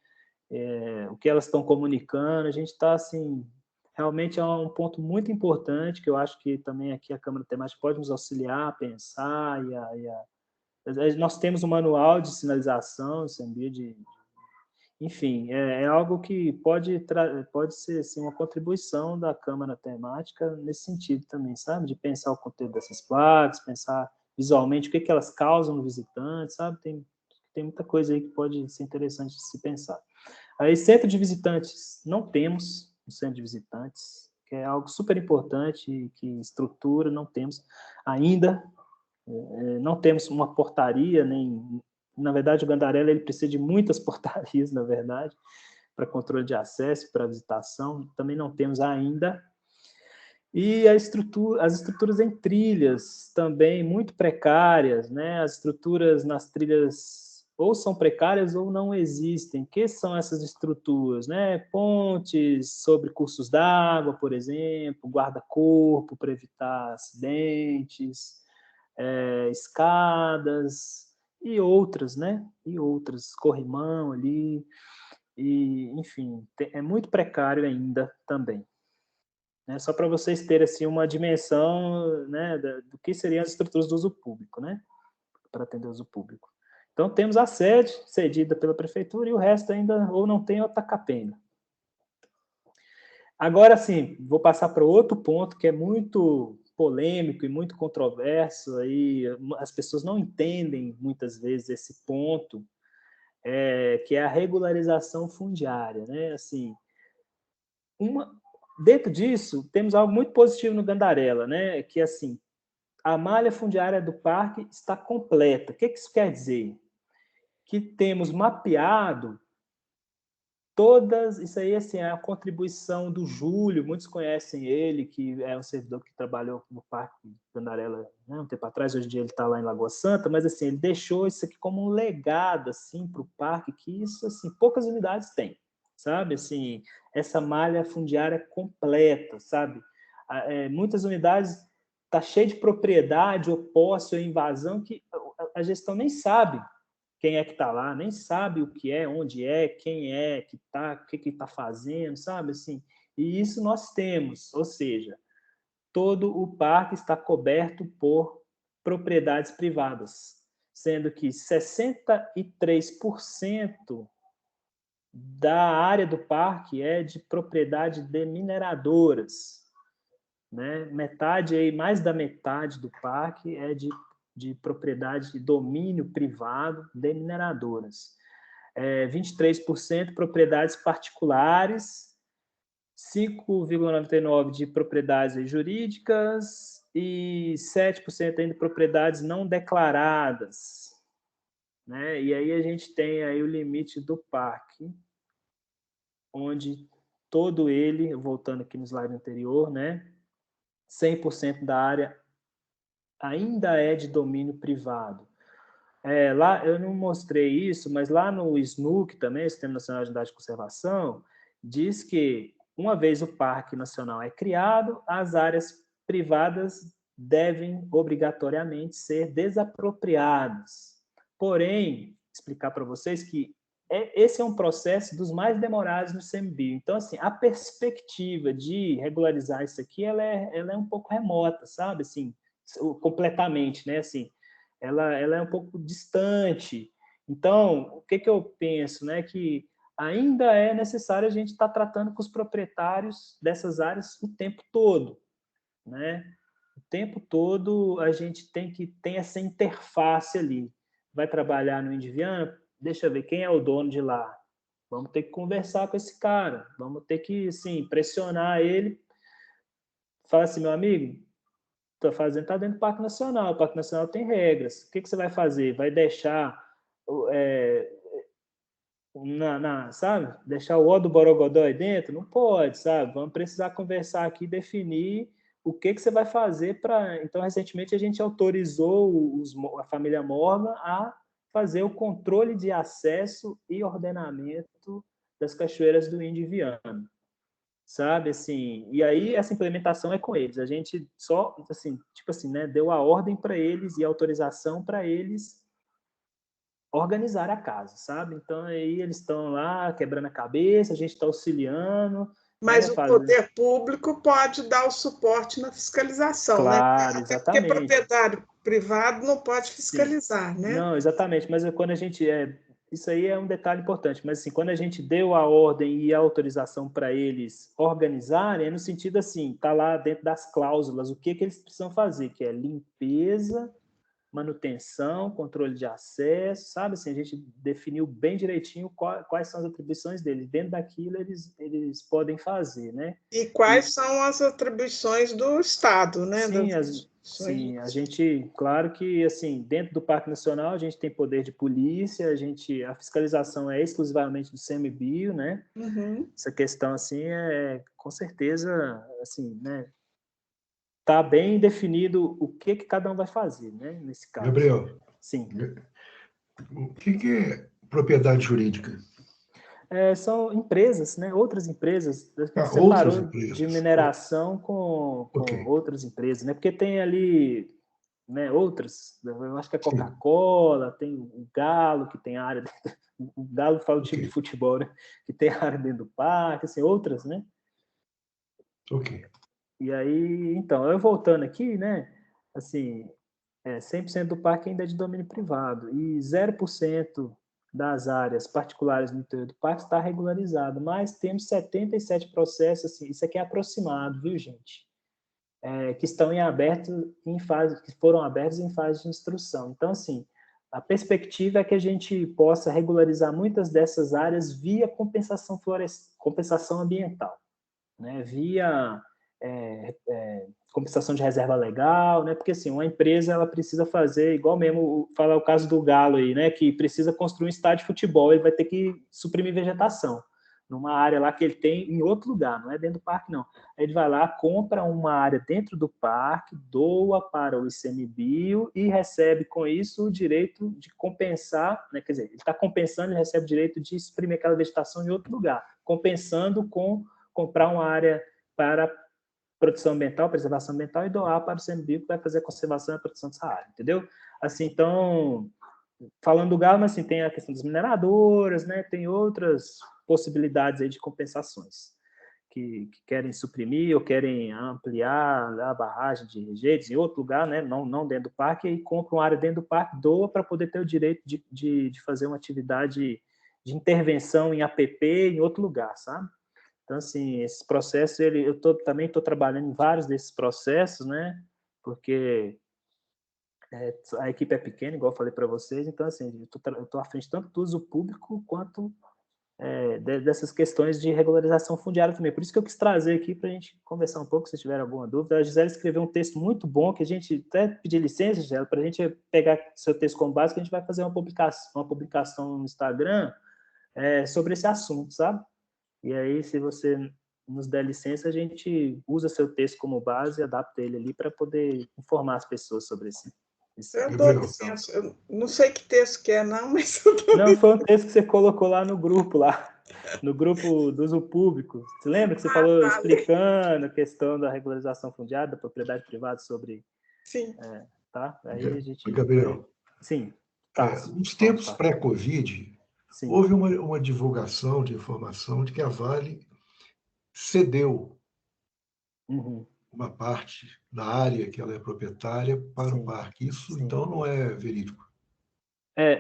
O que elas estão comunicando, a gente está assim, realmente é um ponto muito importante que eu acho que também aqui a Câmara Temática pode nos auxiliar a pensar nós temos um manual de sinalização, enfim, é algo que pode ser assim, uma contribuição da Câmara Temática nesse sentido também, sabe? De pensar o conteúdo dessas placas, pensar visualmente o que elas causam no visitante, sabe? Tem muita coisa aí que pode ser interessante de se pensar. Aí, centro de visitantes, não temos um centro de visitantes, que é algo super importante, que estrutura, não temos ainda. Não temos uma portaria, nem... Na verdade, o Gandarela ele precisa de muitas portarias, na verdade, para controle de acesso, para visitação, também não temos ainda. E as estruturas em trilhas também muito precárias, né? As estruturas nas trilhas ou são precárias ou não existem. O que são essas estruturas, né? Pontes sobre cursos d'água, por exemplo, guarda-corpo para evitar acidentes, escadas e outras, né? E outras, corrimão ali, e enfim, é muito precário ainda também. Né, só para vocês terem assim, uma dimensão, né, do que seriam as estruturas do uso público, né, para atender o uso público. Então, temos a sede cedida pela prefeitura e o resto ainda ou não tem ou está capenga. Agora, sim, vou passar para outro ponto que é muito polêmico e muito controverso, aí as pessoas não entendem muitas vezes esse ponto, que é a regularização fundiária, né, assim, dentro disso, temos algo muito positivo no Gandarela, né? Que assim, a malha fundiária do parque está completa. O que isso quer dizer? Que temos mapeado todas, isso aí, assim, é a contribuição do Júlio, muitos conhecem ele, que é um servidor que trabalhou no Parque Gandarela, né, um tempo atrás, hoje em dia ele está lá em Lagoa Santa, mas, assim, ele deixou isso aqui como um legado, assim, para o parque, que isso, assim, poucas unidades têm, sabe, assim, essa malha fundiária completa, sabe, muitas unidades tá cheio de propriedade, ou posse, ou invasão, que a gestão nem sabe quem é que está lá, nem sabe o que é, onde é, quem é que está, o que está fazendo, sabe? Assim, e isso nós temos, ou seja, todo o parque está coberto por propriedades privadas, sendo que 63% da área do parque é de propriedade de mineradoras, né? Metade, aí, mais da metade do parque é de propriedade de domínio privado de mineradoras. 23% propriedades particulares, 5,99% de propriedades jurídicas e 7% ainda de propriedades não declaradas, né? E aí a gente tem aí o limite do parque, onde todo ele, voltando aqui no slide anterior, né? 100% da área ainda é de domínio privado. Lá, eu não mostrei isso, mas lá no SNUC também, Sistema Nacional de Unidade de Conservação, diz que uma vez o Parque Nacional é criado, as áreas privadas devem obrigatoriamente ser desapropriadas. Porém, explicar para vocês que esse é um processo dos mais demorados no ICMBio. Então, assim, a perspectiva de regularizar isso aqui, ela é um pouco remota, sabe? Assim, completamente, né? Assim, ela é um pouco distante. Então, o que eu penso, né? Que ainda é necessário a gente estar tratando com os proprietários dessas áreas o tempo todo, né? O tempo todo a gente tem que ter essa interface ali. Vai trabalhar no Indiviana? Deixa eu ver quem é o dono de lá. Vamos ter que conversar com esse cara. Vamos ter que, assim, pressionar ele. Fala assim, meu amigo, está fazendo, está dentro do Parque Nacional. O Parque Nacional tem regras. O que você vai fazer? Vai deixar, sabe? Deixar o ó do Borogodó aí dentro? Não pode, sabe? Vamos precisar conversar aqui, definir o que você vai fazer para... Então, recentemente, a gente autorizou a família Morgan a fazer o controle de acesso e ordenamento das cachoeiras do Indiviana, sabe, assim, e aí essa implementação é com eles, a gente só, assim, tipo assim, né, deu a ordem para eles e a autorização para eles organizar a casa, sabe, então aí eles estão lá quebrando a cabeça, a gente está auxiliando, mas né, o poder público pode dar o suporte na fiscalização, claro, né? Até porque exatamente. proprietário privado não pode fiscalizar, Sim. né? Não, exatamente, mas quando a gente isso aí é um detalhe importante, mas assim, quando a gente deu a ordem e a autorização para eles organizarem, é no sentido assim, tá lá dentro das cláusulas o que eles precisam fazer, que é limpeza, manutenção, controle de acesso, sabe? Assim, a gente definiu bem direitinho quais são as atribuições deles. Dentro daquilo eles podem fazer, né? E quais são as atribuições do Estado, né? Sim, a gente, claro que, assim, dentro do Parque Nacional a gente tem poder de polícia, a fiscalização é exclusivamente do ICMBio, né? Uhum. Essa questão, assim, com certeza, assim, né? Tá bem definido o que cada um vai fazer, né? Nesse caso. Gabriel. Sim. O que é propriedade jurídica? São empresas, né? Outras empresas. Outras empresas. De mineração com outras empresas, né? Porque tem ali, né, outras, eu acho que é Coca-Cola, tem o Galo, que tem área dentro, o Galo fala do time de futebol, né? Que tem área dentro do parque, assim, outras, né? Ok. E aí, então, eu voltando aqui, né? Assim, 100% do parque ainda é de domínio privado e 0% das áreas particulares no interior do parque está regularizado, mas temos 77 processos, assim, isso aqui é aproximado, viu, gente? Que estão que foram abertos em fase de instrução. Então, assim, a perspectiva é que a gente possa regularizar muitas dessas áreas via compensação ambiental, né? Via compensação de reserva legal, né? Porque assim, uma empresa ela precisa fazer igual mesmo, falar o caso do Galo aí, né? Que precisa construir um estádio de futebol, ele vai ter que suprimir vegetação. numa área lá que ele tem em outro lugar, não é dentro do parque, não. Aí ele vai lá, compra uma área dentro do parque, doa para o ICMBio e recebe com isso o direito de compensar, né? Quer dizer, ele está compensando, ele recebe o direito de exprimir aquela vegetação em outro lugar, compensando com comprar uma área para proteção ambiental, preservação ambiental e doar para o ICMBio que vai fazer a conservação e a proteção dessa área, entendeu? Assim, então, falando do galo, mas assim, tem a questão das mineradoras, né? Tem outras possibilidades aí de compensações que querem suprimir ou querem ampliar a barragem de rejeitos em outro lugar, né? Não dentro do parque, e compra uma área dentro do parque, doa para poder ter o direito de fazer uma atividade de intervenção em APP em outro lugar, sabe? Então, assim, esses processos, também estou trabalhando em vários desses processos, né? Porque a equipe é pequena, igual eu falei para vocês, então, assim, eu estou à frente tanto do uso público quanto dessas questões de regularização fundiária também. Por isso que eu quis trazer aqui para a gente conversar um pouco, se tiver alguma dúvida. A Gisele escreveu um texto muito bom, que a gente até pedir licença, Gisele, para a gente pegar seu texto como base, que a gente vai fazer uma publicação no Instagram sobre esse assunto, sabe? E aí, se você nos der licença, a gente usa seu texto como base e adapta ele ali para poder informar as pessoas sobre esse. Eu dou licença. Eu não sei que texto que é, não, mas eu dou Não, foi um texto que você colocou lá no grupo do uso público. Você lembra que você falou explicando a questão da regularização fundiária, da propriedade privada sobre... Sim. Tá? Aí a gente... Gabriel. Sim. Nos tempos pré-Covid, houve uma divulgação de informação de que a Vale cedeu uma parte da área que ela é proprietária para o parque. Isso, então, não é verídico.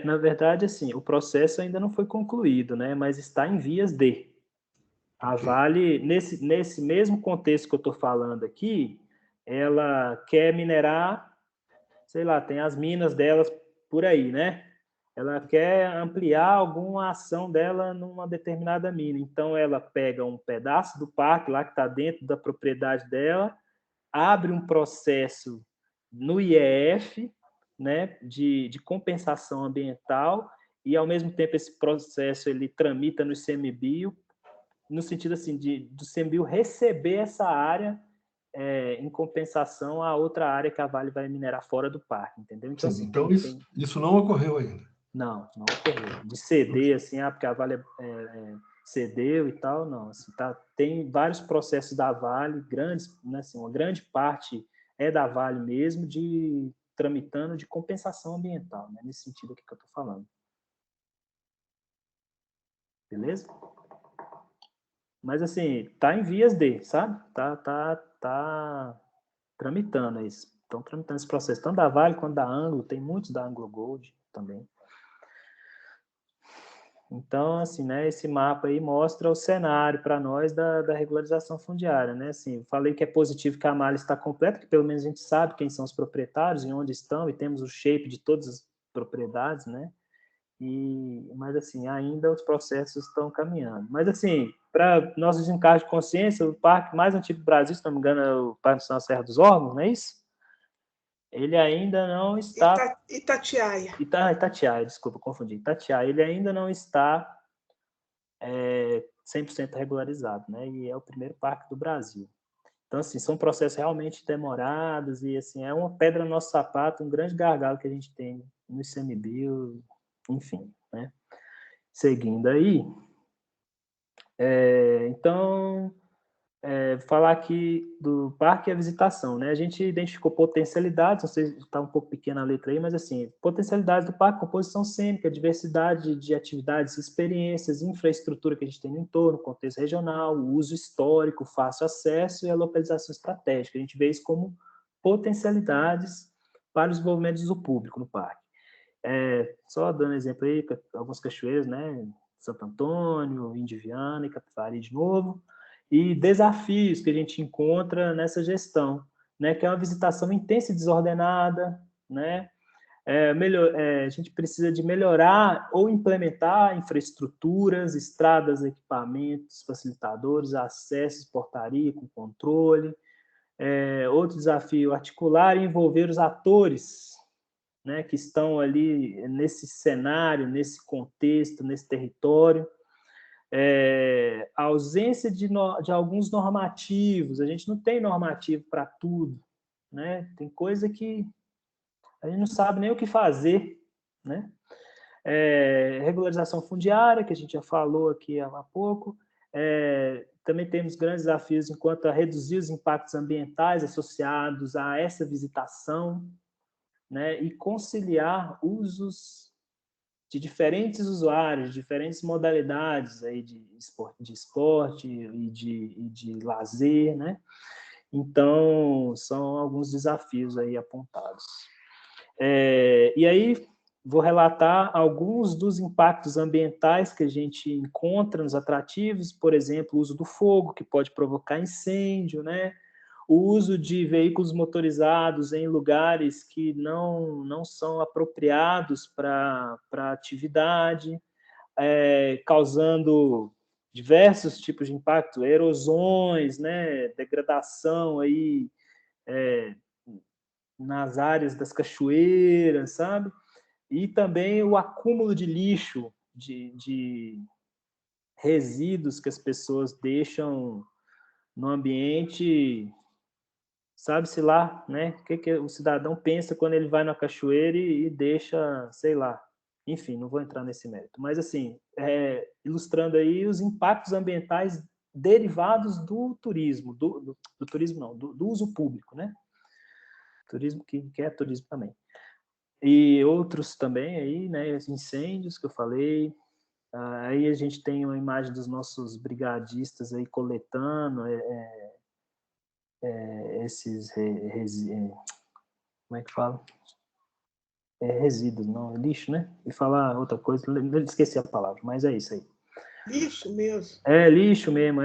Na verdade, assim, o processo ainda não foi concluído, né? Mas está em vias de. A Vale, nesse mesmo contexto que eu estou falando aqui, ela quer minerar, sei lá, tem as minas delas por aí, né? Ela quer ampliar alguma ação dela numa determinada mina. Então, ela pega um pedaço do parque lá que está dentro da propriedade dela, abre um processo no IEF, né, de compensação ambiental, e, ao mesmo tempo, esse processo ele tramita no ICMBio, no sentido assim, do ICMBio receber essa área em compensação à outra área que a Vale vai minerar fora do parque, entendeu? Então, sim, então isso não ocorreu ainda. Não ocorreu. De ceder, assim, porque a Vale cedeu e tal, não. Assim, tem vários processos da Vale, grandes, né, assim, uma grande parte é da Vale mesmo, tramitando de compensação ambiental, né, nesse sentido aqui que eu estou falando. Beleza? Mas, assim, tá em vias de, sabe? Tá tramitando isso. Estão tramitando esse processo, tanto da Vale quanto da Anglo, tem muitos da Anglo Gold também. Então, assim, né, esse mapa aí mostra o cenário para nós da regularização fundiária, né? Assim, falei que é positivo que a análise está completa, que pelo menos a gente sabe quem são os proprietários e onde estão, e temos o shape de todas as propriedades, né? Mas, assim, ainda os processos estão caminhando. Mas, assim, para nosso desencargo de consciência, o parque mais antigo do Brasil, se não me engano, é o Parque Nacional Serra dos Órgãos, não é isso? Ele ainda não está... Itatiaia. Itatiaia, desculpa, confundi. Itatiaia, ele ainda não está 100% regularizado, né? E é o primeiro parque do Brasil. Então, assim, são processos realmente demorados e, assim, é uma pedra no nosso sapato, um grande gargalo que a gente tem no ICMBio, enfim, né? Seguindo aí, então... falar aqui do parque e a visitação, né? A gente identificou potencialidades, não sei se está um pouco pequena a letra aí, mas assim, potencialidades do parque, composição cênica, diversidade de atividades, experiências, infraestrutura que a gente tem no entorno, contexto regional, o uso histórico, fácil acesso e a localização estratégica. A gente vê isso como potencialidades para o desenvolvimento do uso público no parque. Só dando exemplo aí, algumas cachoeiras, né? Santo Antônio, Indiviana e Capivari de novo. E desafios que a gente encontra nessa gestão, né, que é uma visitação intensa e desordenada, né? A gente precisa de melhorar ou implementar infraestruturas, estradas, equipamentos, facilitadores, acessos, portaria com controle. Outro desafio, articular e envolver os atores, né, que estão ali nesse cenário, nesse contexto, nesse território. A ausência de alguns normativos, a gente não tem normativo para tudo, né? Tem coisa que a gente não sabe nem o que fazer, né? Regularização fundiária, que a gente já falou aqui há pouco. Também temos grandes desafios enquanto a reduzir os impactos ambientais associados a essa visitação, né? E conciliar usos de diferentes usuários, diferentes modalidades aí de esporte e de lazer, né? Então, são alguns desafios aí apontados. E aí, vou relatar alguns dos impactos ambientais que a gente encontra nos atrativos, por exemplo, o uso do fogo, que pode provocar incêndio, né? O uso de veículos motorizados em lugares que não são apropriados para a atividade, causando diversos tipos de impacto, erosões, né? Degradação aí, nas áreas das cachoeiras, sabe? E também o acúmulo de lixo, de resíduos que as pessoas deixam no ambiente, sabe-se lá, né? O que o cidadão pensa quando ele vai na cachoeira e deixa, sei lá. Enfim, não vou entrar nesse mérito. Mas, assim, ilustrando aí os impactos ambientais derivados do turismo, do turismo não, do uso público, né? Turismo que é turismo também. E outros também aí, né? Incêndios que eu falei. Aí a gente tem uma imagem dos nossos brigadistas aí coletando esses como é que fala? Resíduos, não, lixo, né? E falar outra coisa, esqueci a palavra, mas é isso aí. Lixo mesmo. Lixo mesmo,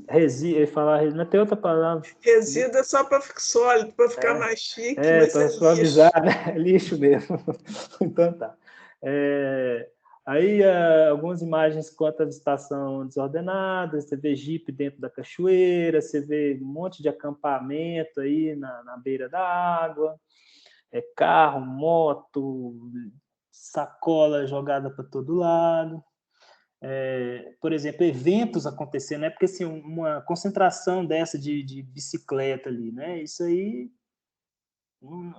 resíduo, não tem outra palavra. Resíduo é só para ficar sólido, para ficar mais chique, mas para suavizar, né? Lixo mesmo. Então tá. Aí, algumas imagens quanto à visitação desordenada, você vê jipe dentro da cachoeira, você vê um monte de acampamento aí na beira da água, carro, moto, sacola jogada para todo lado. Por exemplo, eventos acontecendo, né? Porque assim, uma concentração dessa de bicicleta ali, né? Isso aí,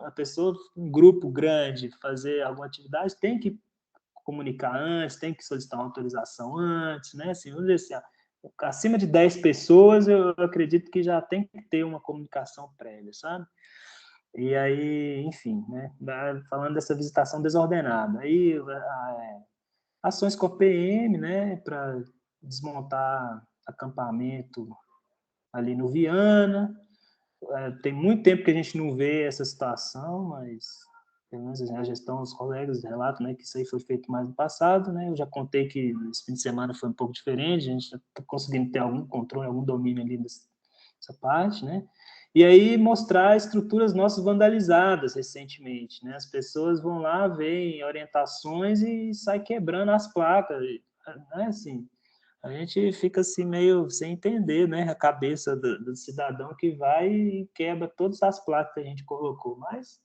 a pessoa, um grupo grande, fazer alguma atividade, tem que comunicar antes, tem que solicitar uma autorização antes, né? Assim, vamos dizer assim, acima de 10 pessoas, eu acredito que já tem que ter uma comunicação prévia, sabe? E aí, enfim, né? Falando dessa visitação desordenada, aí ações com a PM, né? Para desmontar acampamento ali no Viana. Tem muito tempo que a gente não vê essa situação, mas pelo menos a gestão, os colegas relatam, né, que isso aí foi feito mais no passado, né? Eu já contei que esse fim de semana foi um pouco diferente, a gente está conseguindo ter algum controle, algum domínio ali dessa parte, né? E aí mostrar estruturas nossas vandalizadas recentemente, né? As pessoas vão lá, veem orientações e saem quebrando as placas, né? Assim, a gente fica assim meio sem entender, né, a cabeça do cidadão que vai e quebra todas as placas que a gente colocou, mas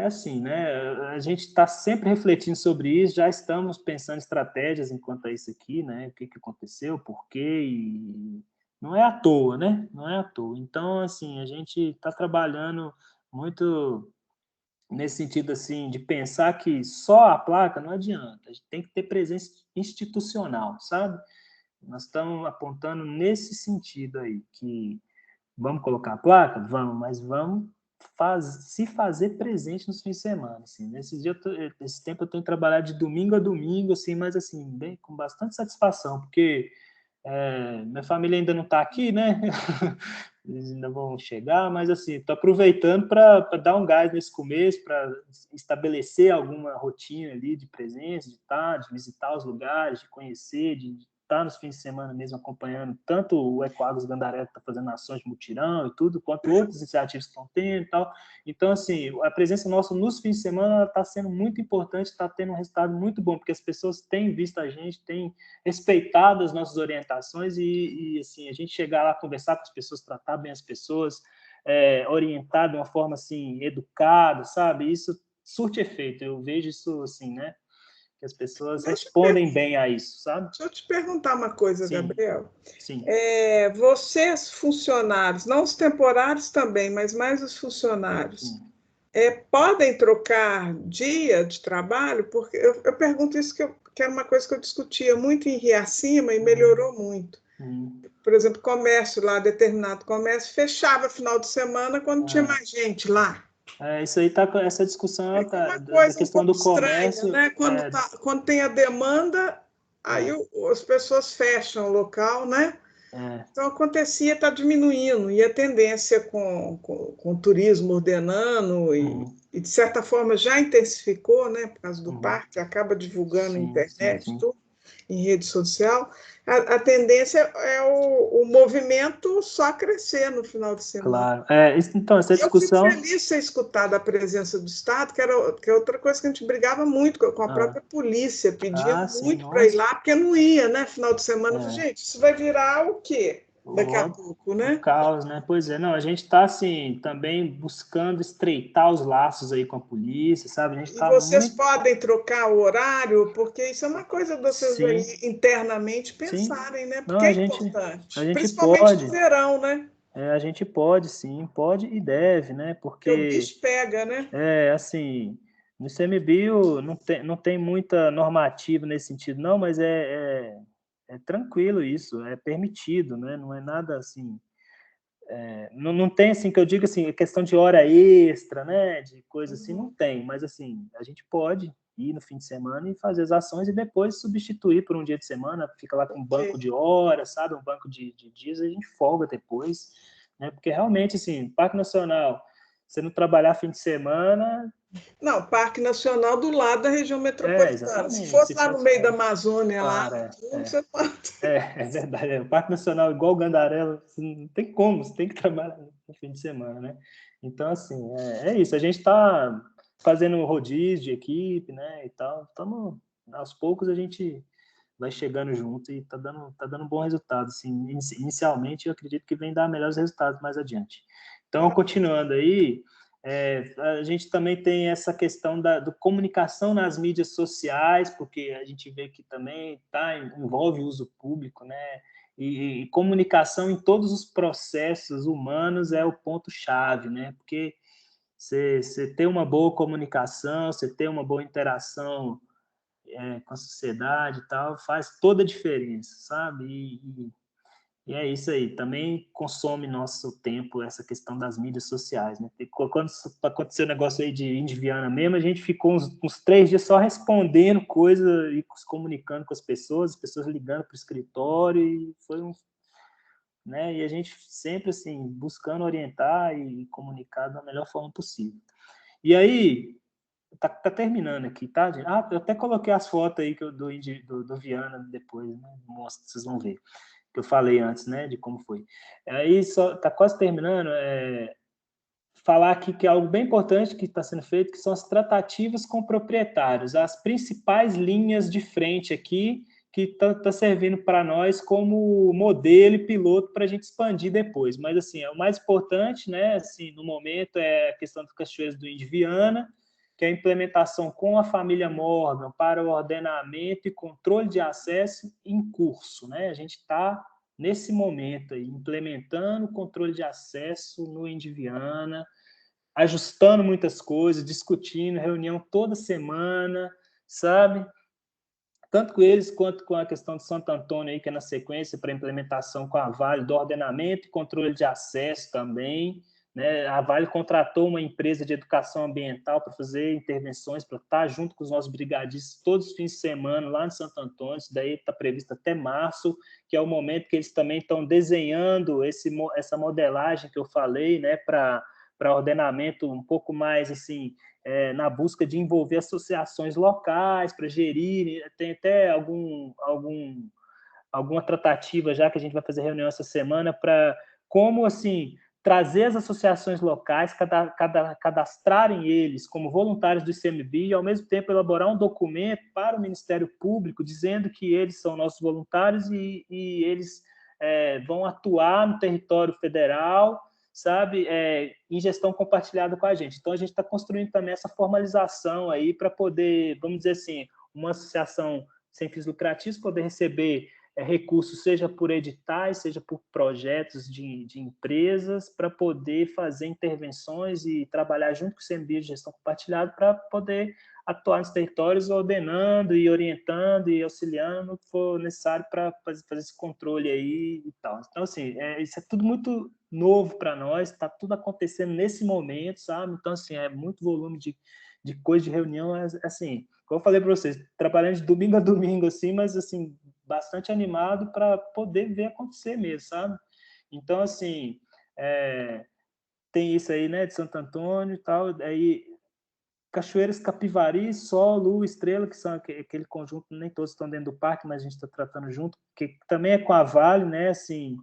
assim, né, a gente está sempre refletindo sobre isso, já estamos pensando em estratégias enquanto a isso aqui, né, o que aconteceu, por quê, e não é à toa, né, não é à toa. Então, assim, a gente está trabalhando muito nesse sentido, assim, de pensar que só a placa não adianta, a gente tem que ter presença institucional, sabe? Nós estamos apontando nesse sentido aí, que vamos colocar a placa? Vamos, mas vamos se fazer presente nos fins de semana, assim. Esse tempo eu tenho trabalhado de domingo a domingo, assim, mas assim, bem, com bastante satisfação, porque minha família ainda não está aqui, né? Eles ainda vão chegar, mas assim, estou aproveitando para dar um gás nesse começo, para estabelecer alguma rotina ali de presença, de estar, de visitar os lugares, de conhecer, de estar nos fins de semana mesmo acompanhando tanto o Ecoagros Gandaré, que está fazendo ações de mutirão e tudo, quanto outras iniciativas que estão tendo e tal. Então, assim, a presença nossa nos fins de semana está sendo muito importante, está tendo um resultado muito bom, porque as pessoas têm visto a gente, têm respeitado as nossas orientações e assim, a gente chegar lá, conversar com as pessoas, tratar bem as pessoas, orientar de uma forma, assim, educada, sabe? Isso surte efeito, eu vejo isso, assim, né? que as pessoas respondem bem a isso, sabe? Deixa eu te perguntar uma coisa, Sim. Gabriel. Sim. Vocês, funcionários, não os temporários também, mas mais os funcionários, podem trocar dia de trabalho? Porque eu pergunto isso que era uma coisa que eu discutia muito em Riacima e melhorou muito. Por exemplo, comércio lá, determinado comércio, fechava final de semana quando tinha mais gente lá. Isso aí tá, essa discussão uma da questão do comércio. Estranha, né? Quando tem a demanda, aí as pessoas fecham o local, né? Então, acontecia, está diminuindo, e a tendência com o turismo ordenando, e de certa forma já intensificou, né? Por causa do parque, acaba divulgando na internet, tudo, em rede social. A tendência é o movimento só crescer no final de semana. Claro. Então, essa discussão... Eu fico feliz de ser escutada a presença do Estado, que é outra coisa que a gente brigava muito com a própria polícia, pedia muito para ir lá, porque não ia, né? Final de semana, gente, isso vai virar o quê? Daqui a pouco, né? O caos, né? Pois é, não, a gente está, assim, também buscando estreitar os laços aí com a polícia, sabe? A gente tá vocês podem trocar o horário, porque isso é uma coisa de vocês aí internamente pensarem, né? Porque é importante, principalmente no verão, né? A gente pode, sim, pode e deve, né? Porque o bicho pega, né? Assim, no ICMBio não tem muita normativa nesse sentido, não, mas é tranquilo isso, é permitido, né? Não é nada assim... não tem, assim, que eu digo assim, questão de hora extra, né? De coisa assim, não tem, mas assim, a gente pode ir no fim de semana e fazer as ações e depois substituir por um dia de semana, fica lá com um banco de horas, sabe? Um banco de dias, a gente folga depois, né? Porque realmente, assim, Parque Nacional, você não trabalhar fim de semana... Não, Parque Nacional do lado da região metropolitana. Se fosse lá no meio da Amazônia, você pode. É verdade. O Parque Nacional, igual o Gandarela, não tem como, você tem que trabalhar no fim de semana, né? Então, assim, é isso. A gente está fazendo rodízio de equipe, né, e tal. Aos poucos a gente vai chegando junto e tá dando um bom resultado. Assim, inicialmente, eu acredito que vem dar melhores resultados mais adiante. Então, continuando aí, a gente também tem essa questão da comunicação nas mídias sociais, porque a gente vê que também envolve o uso público, né? E comunicação em todos os processos humanos é o ponto-chave, né? Porque você ter uma boa comunicação, você ter uma boa interação com a sociedade e tal, faz toda a diferença, sabe? E é isso aí, também consome nosso tempo essa questão das mídias sociais, né? Quando aconteceu o negócio aí de Indiviana mesmo, a gente ficou uns 3 dias só respondendo coisa e se comunicando com as pessoas ligando para o escritório, e foi né? E a gente sempre, assim, buscando orientar e comunicar da melhor forma possível. E aí, tá terminando aqui, tá, gente? Eu até coloquei as fotos aí do Viana depois, né? Mostra, vocês vão ver. Que eu falei antes, né, de como foi. Aí só tá quase terminando, falar aqui que é algo bem importante que está sendo feito, que são as tratativas com proprietários, as principais linhas de frente aqui, que tá servindo para nós como modelo e piloto para a gente expandir depois. Mas, assim, o mais importante, né, assim, no momento, é a questão dos cachoeiros do Indiviana, que é a implementação com a família Morgan para o ordenamento e controle de acesso em curso, né? A gente está, nesse momento, aí, implementando o controle de acesso no Indiviana, ajustando muitas coisas, discutindo, reunião toda semana, sabe? Tanto com eles quanto com a questão de Santo Antônio, aí, que é na sequência para implementação com a Vale, do ordenamento e controle de acesso também, né? A Vale contratou uma empresa de educação ambiental para fazer intervenções, para estar junto com os nossos brigadistas todos os fins de semana lá no Santo Antônio. Isso daí está previsto até março, que é o momento que eles também estão desenhando essa modelagem que eu falei, né, para ordenamento um pouco mais assim, na busca de envolver associações locais para gerir. Tem até alguma tratativa já que a gente vai fazer reunião essa semana para como assim trazer as associações locais, cadastrarem eles como voluntários do ICMBio e, ao mesmo tempo, elaborar um documento para o Ministério Público dizendo que eles são nossos voluntários e eles vão atuar no território federal, sabe, em gestão compartilhada com a gente. Então, a gente está construindo também essa formalização aí para poder, vamos dizer assim, uma associação sem fins lucrativos poder receber recursos, seja por editais, seja por projetos de empresas, para poder fazer intervenções e trabalhar junto com o CNBio de gestão compartilhada para poder atuar nos territórios, ordenando e orientando e auxiliando no que for necessário para fazer esse controle aí e tal. Então, assim, isso é tudo muito novo para nós, está tudo acontecendo nesse momento, sabe? Então, assim, é muito volume de coisa, de reunião, assim, como eu falei para vocês, trabalhando de domingo a domingo, assim, mas, assim, bastante animado para poder ver acontecer mesmo, sabe? Então, assim, tem isso aí, né, de Santo Antônio e tal, aí Cachoeiras, Capivari, Sol, Lua, Estrela, que são aquele conjunto, nem todos estão dentro do parque, mas a gente está tratando junto, que também é com a Vale, né, assim,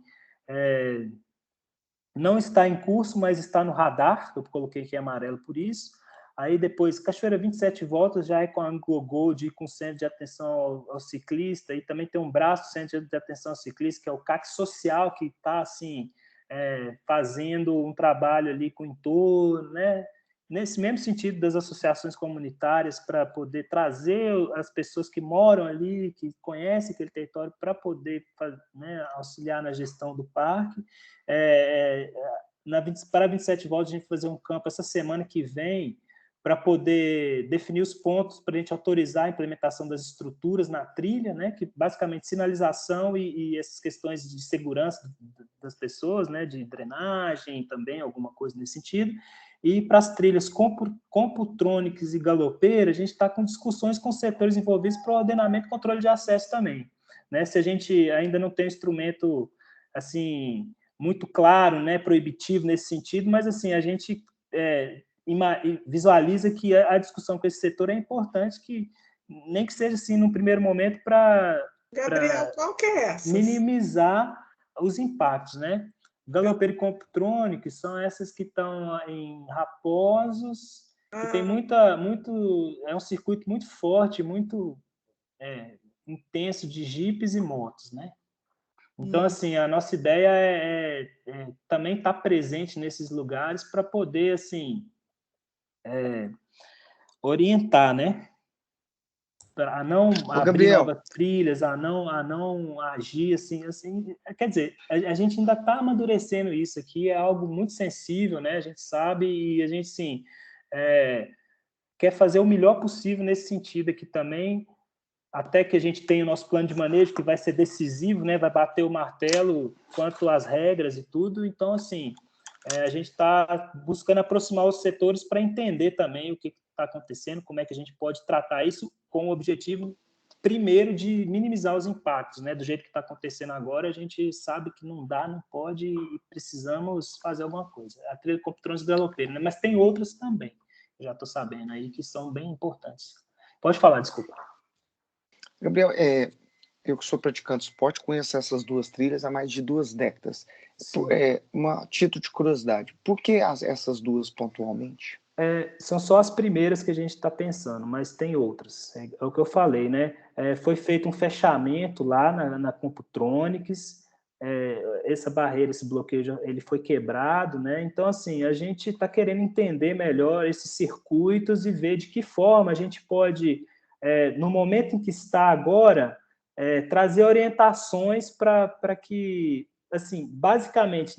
não está em curso, mas está no radar, eu coloquei aqui amarelo por isso. Aí depois, Cachoeira 27 voltas, já é com a Anglo Gold, com o Centro de Atenção ao Ciclista, e também tem um braço do Centro de Atenção ao Ciclista, que é o CAC Social, que está, assim, fazendo um trabalho ali com o entorno, né? Nesse mesmo sentido das associações comunitárias, para poder trazer as pessoas que moram ali, que conhecem aquele território, para poder, né, auxiliar na gestão do parque. Para 27 voltas, a gente vai fazer um campo essa semana que vem, para poder definir os pontos para a gente autorizar a implementação das estruturas na trilha, né, que basicamente sinalização e essas questões de segurança das pessoas, né, de drenagem também, alguma coisa nesse sentido. E para as trilhas Computronics e Galopeira, a gente está com discussões com os setores envolvidos para o ordenamento e controle de acesso também, né? Se a gente ainda não tem um instrumento assim muito claro, né, proibitivo nesse sentido, mas assim a gente visualiza que a discussão com esse setor é importante, que nem que seja assim no primeiro momento para qual que é essa? Minimizar os impactos, né? Galopeira e Computronics são essas que estão em Raposos, que tem é um circuito muito forte, muito intenso de jipes e motos, né? Então, assim, a nossa ideia é também estar presente nesses lugares para poder, assim, orientar, né? A não abrir novas trilhas, a não agir assim, quer dizer, a gente ainda está amadurecendo isso aqui, é algo muito sensível, né? A gente sabe e a gente, sim, quer fazer o melhor possível nesse sentido aqui também, até que a gente tenha o nosso plano de manejo, que vai ser decisivo, né? Vai bater o martelo quanto às regras e tudo. Então, assim, a gente está buscando aproximar os setores para entender também o que está acontecendo, como é que a gente pode tratar isso com o objetivo, primeiro, de minimizar os impactos, né? Do jeito que está acontecendo agora, a gente sabe que não dá, não pode e precisamos fazer alguma coisa. A trilha Computronics Galopeira, né? Mas tem outras também, já estou sabendo aí, que são bem importantes. Pode falar, desculpa. Gabriel, eu que sou praticante de esporte, conheço essas duas trilhas há mais de 2 décadas. Título de curiosidade, por que essas duas pontualmente? São só as primeiras que a gente está pensando, mas tem outras. É o que eu falei, né? Foi feito um fechamento lá na Computronics, essa barreira, esse bloqueio, ele foi quebrado, né? Então, assim, a gente está querendo entender melhor esses circuitos e ver de que forma a gente pode, no momento em que está agora, trazer orientações para que, assim, basicamente,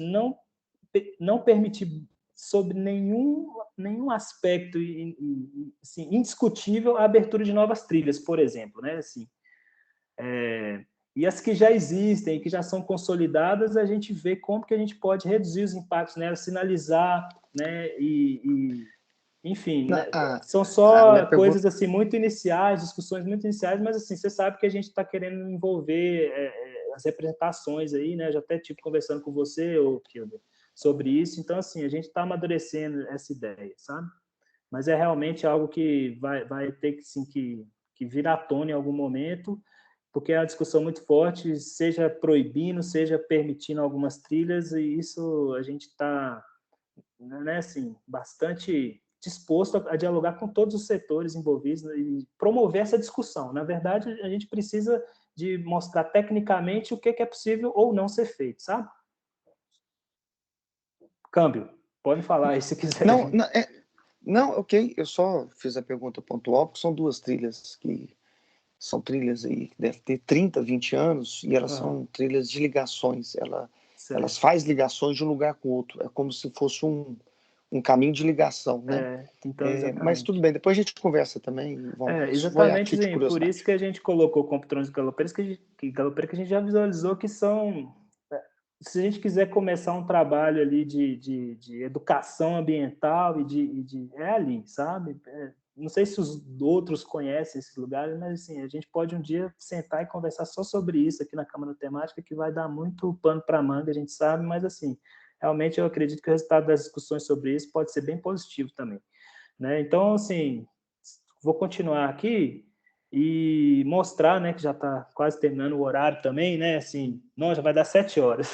não permitir sobre nenhum aspecto assim, indiscutível a abertura de novas trilhas, por exemplo, né? Assim, e as que já existem, que já são consolidadas, a gente vê como que a gente pode reduzir os impactos nelas, sinalizar, né? Enfim, né? São só coisas assim muito iniciais, discussões muito iniciais, mas assim, você sabe que a gente está querendo envolver as representações aí, né? Já até tive conversando com você, Kilder, sobre isso. Então, assim, a gente está amadurecendo essa ideia, sabe? Mas é realmente algo que vai ter que, sim, que vir à tona em algum momento, porque é uma discussão muito forte, seja proibindo, seja permitindo algumas trilhas, e isso a gente está, né, assim, bastante disposto a dialogar com todos os setores envolvidos e promover essa discussão. Na verdade, a gente precisa de mostrar tecnicamente o que é possível ou não ser feito, sabe? Câmbio, pode falar aí se quiser. Não, ok, eu só fiz a pergunta pontual, porque são duas trilhas que são trilhas aí que devem ter 30, 20 anos, e elas são trilhas de ligações. Elas fazem ligações de um lugar com o outro. É como se fosse um caminho de ligação, né? Então, mas tudo bem, depois a gente conversa também. Exatamente, sim. Por isso que a gente colocou computadores galopeiros, que a gente já visualizou que são... Se a gente quiser começar um trabalho ali de educação ambiental é ali, sabe? Não sei se os outros conhecem esses lugares, mas assim, a gente pode um dia sentar e conversar só sobre isso aqui na Câmara Temática, que vai dar muito pano para manga, a gente sabe, mas assim, realmente eu acredito que o resultado das discussões sobre isso pode ser bem positivo também, né? Então, assim, vou continuar aqui e mostrar, né, que já está quase terminando o horário também, né, assim, não, já vai dar 7 horas.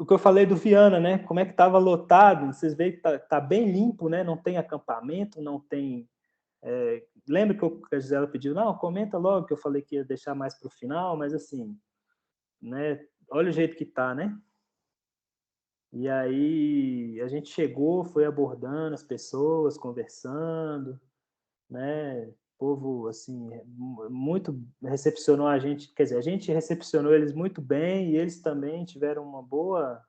O que eu falei do Viana, né, como é que estava lotado, vocês veem que tá bem limpo, né, não tem acampamento, não tem... lembra que a Gisela pediu, não, comenta logo, que eu falei que ia deixar mais para o final, mas assim, né, olha o jeito que tá, né? E aí a gente chegou, foi abordando as pessoas, conversando, né? O povo, assim, muito recepcionou a gente, quer dizer, a gente recepcionou eles muito bem e eles também tiveram uma boa,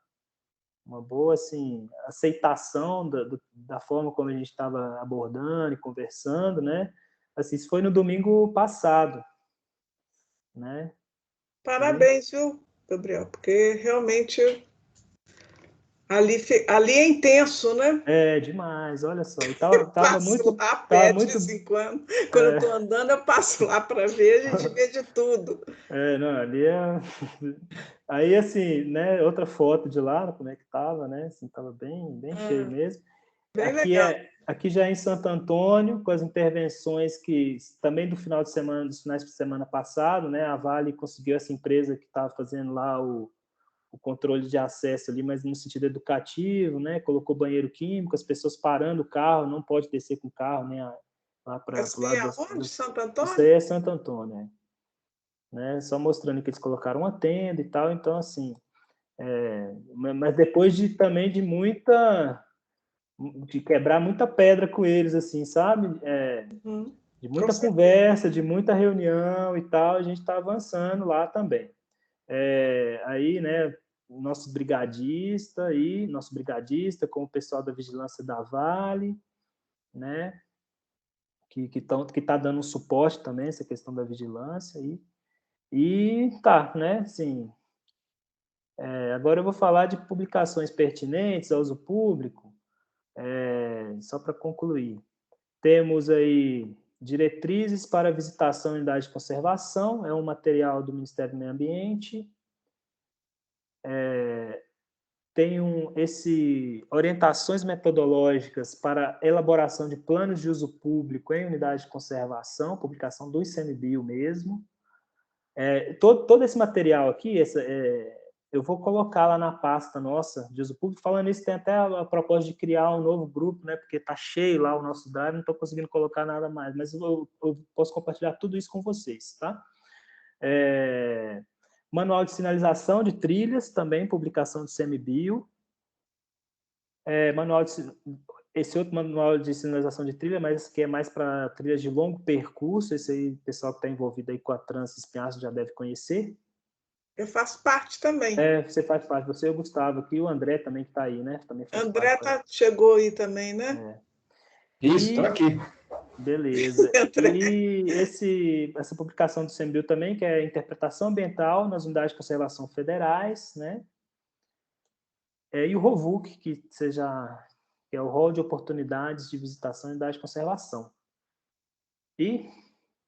assim, aceitação da forma como a gente estava abordando e conversando, né? Assim, isso foi no domingo passado, né? Parabéns, viu, Gabriel? Porque realmente ali é intenso, né? Demais, olha só. E Eu tava passo muito, lá a tava pé de muito. vez em quando. Quando eu estou andando, eu passo lá para ver, a gente vê de tudo. Não, ali é. Aí, assim, né? Outra foto de lá, como é que tava, né? Assim, tava bem cheio mesmo. Bem legal. Aqui já é em Santo Antônio, com as intervenções que também do final de semana, dos finais de semana passado, né? A Vale conseguiu essa empresa que estava fazendo lá o controle de acesso ali, mas no sentido educativo, né? Colocou banheiro químico, as pessoas parando o carro, não pode descer com o carro, nem lá para o lado Aonde? Santo Isso aí Antônio? é Santo Antônio, né? Só mostrando que eles colocaram uma tenda e tal, então assim, mas depois também de quebrar muita pedra com eles, assim, sabe? De muita conversa, de muita reunião e tal, a gente está avançando lá também. Aí, né, nosso brigadista com o pessoal da Vigilância da Vale, né, que tá dando um suporte também, essa questão da vigilância aí. E tá, né, assim, agora eu vou falar de publicações pertinentes ao uso público, só para concluir. Temos aí diretrizes para visitação em unidade de conservação, é um material do Ministério do Meio Ambiente. Tem orientações metodológicas para elaboração de planos de uso público em unidade de conservação, publicação do ICMBio mesmo. Todo esse material aqui, eu vou colocar lá na pasta nossa de uso público. Falando isso, tem até a proposta de criar um novo grupo, né, porque está cheio lá o nosso drive, não estou conseguindo colocar nada mais, mas eu posso compartilhar tudo isso com vocês, tá? Manual de sinalização de trilhas, também publicação do ICMBio. Esse outro manual de sinalização de trilha, mas que é mais para trilhas de longo percurso, esse aí o pessoal que está envolvido aí com a Trans Espinhaço já deve conhecer. Eu faço parte também. Você faz parte, você e o Gustavo aqui, o André também que está aí, né? Também faz André parte, chegou aí também, né? Isso, estou aqui. Beleza. E essa publicação do ICMBio também, que é interpretação ambiental nas unidades de conservação federais, né? E o ROVUC, que é o Rol de Oportunidades de Visitação em Unidade de Conservação. E,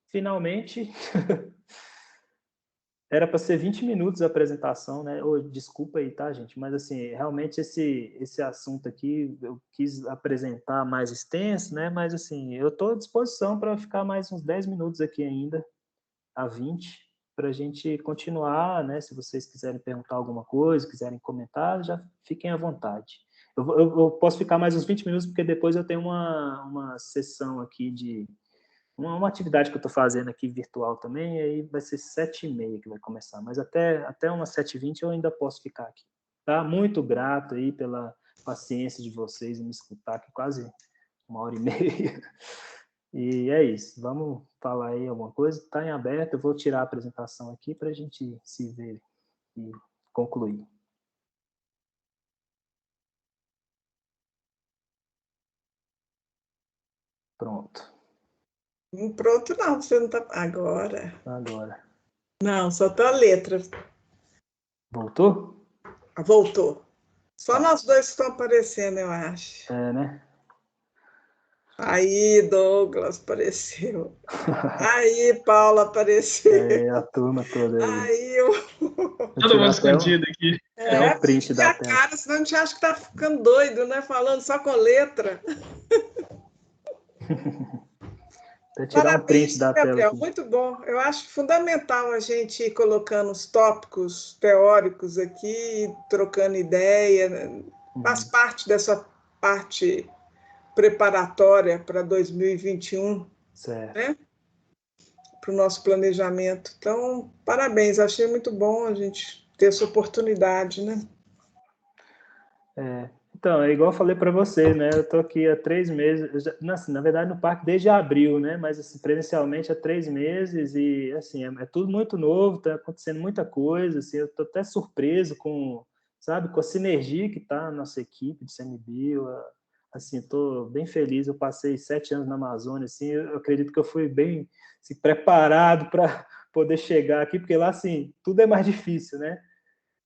finalmente, era para ser 20 minutos a apresentação, né? Desculpa aí, tá, gente? Mas, assim, realmente esse assunto aqui eu quis apresentar mais extenso, né? Mas, assim, eu estou à disposição para ficar mais uns 10 minutos aqui ainda, a 20, para a gente continuar, né? Se vocês quiserem perguntar alguma coisa, quiserem comentar, já fiquem à vontade. Eu posso ficar mais uns 20 minutos, porque depois eu tenho uma sessão aqui de... Uma atividade que eu estou fazendo aqui virtual também, e aí vai ser 7h30 que vai começar, mas até umas 7h20 eu ainda posso ficar aqui. Tá? Muito grato aí pela paciência de vocês em me escutar aqui quase 1h30. E é isso. Vamos falar aí alguma coisa? Está em aberto. Eu vou tirar a apresentação aqui para a gente se ver e concluir. Pronto. Pronto, não. Você não está... Agora. Não, só tá a letra. Voltou? Voltou. Só nós dois estão aparecendo, eu acho. É, né? Aí, Douglas apareceu. Aí, Paula apareceu. É, a turma toda aí. Aí, eu... Todo mundo escondido aqui. É o print da tela. Cara, senão a gente acha que tá ficando doido, né? Falando só com letra. Vou tirar um print da tela aqui. Muito bom. Eu acho fundamental a gente ir colocando os tópicos teóricos aqui, trocando ideia. Faz parte dessa parte preparatória para 2021, certo, né? Para o nosso planejamento. Então, parabéns. Achei muito bom a gente ter essa oportunidade, né? Então, é igual eu falei para você, né? Eu tô aqui há 3 meses, na verdade no parque desde abril, né? Mas assim, presencialmente há 3 meses e assim é tudo muito novo, tá acontecendo muita coisa, assim, eu tô até surpreso com, sabe, com a sinergia que tá na nossa equipe de CMBio, assim, estou bem feliz. Eu passei 7 anos na Amazônia, assim, eu acredito que eu fui bem assim, preparado para poder chegar aqui, porque lá assim tudo é mais difícil, né?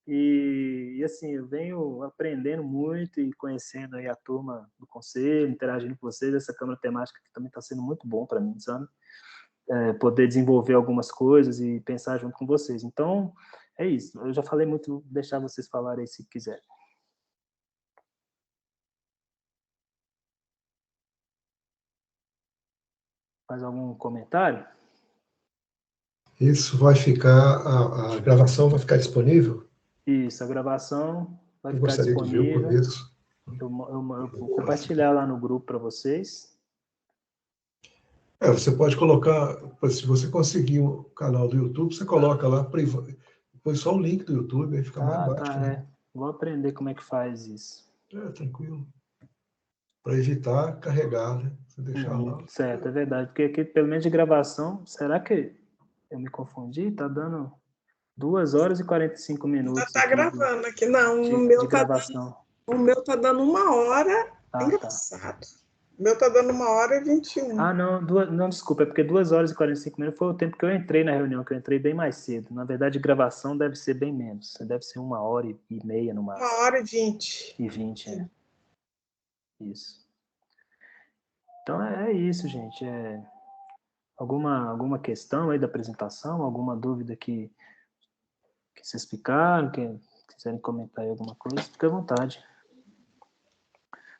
E assim, eu venho aprendendo muito e conhecendo aí a turma do conselho, interagindo com vocês. Essa câmara temática que também está sendo muito bom para mim, sabe? Poder desenvolver algumas coisas e pensar junto com vocês. Então, é isso. Eu já falei muito, vou deixar vocês falarem aí se quiserem. Mais algum comentário? Isso vai ficar, a gravação vai ficar disponível? Isso, a gravação vai Eu ficar gostaria disponível. de ver o começo. Eu vou compartilhar lá no grupo para vocês. Você pode colocar, se você conseguir o canal do YouTube, você coloca lá, põe só o link do YouTube, aí fica mais baixo. Tá, né? Vou aprender como é que faz isso. Tranquilo. Para evitar carregar, né? Você deixar lá. Certo, é verdade. Porque aqui, pelo menos de gravação, será que eu me confundi? Tá dando 2 horas e 45 minutos. Tá gravando aqui, não. De gravação. O meu tá dando 1 hora. Engraçado. Tá. O meu tá dando 1h21. Não, desculpa, é porque 2 horas e 45 minutos foi o tempo que eu entrei na reunião, que eu entrei bem mais cedo. Na verdade, gravação deve ser bem menos. Deve ser 1h30 no máximo. 1h20. E 20, é. Isso. Então é isso, gente. Alguma questão aí da apresentação? Alguma dúvida que vocês ficaram? Que quiserem comentar aí alguma coisa? Fique à vontade.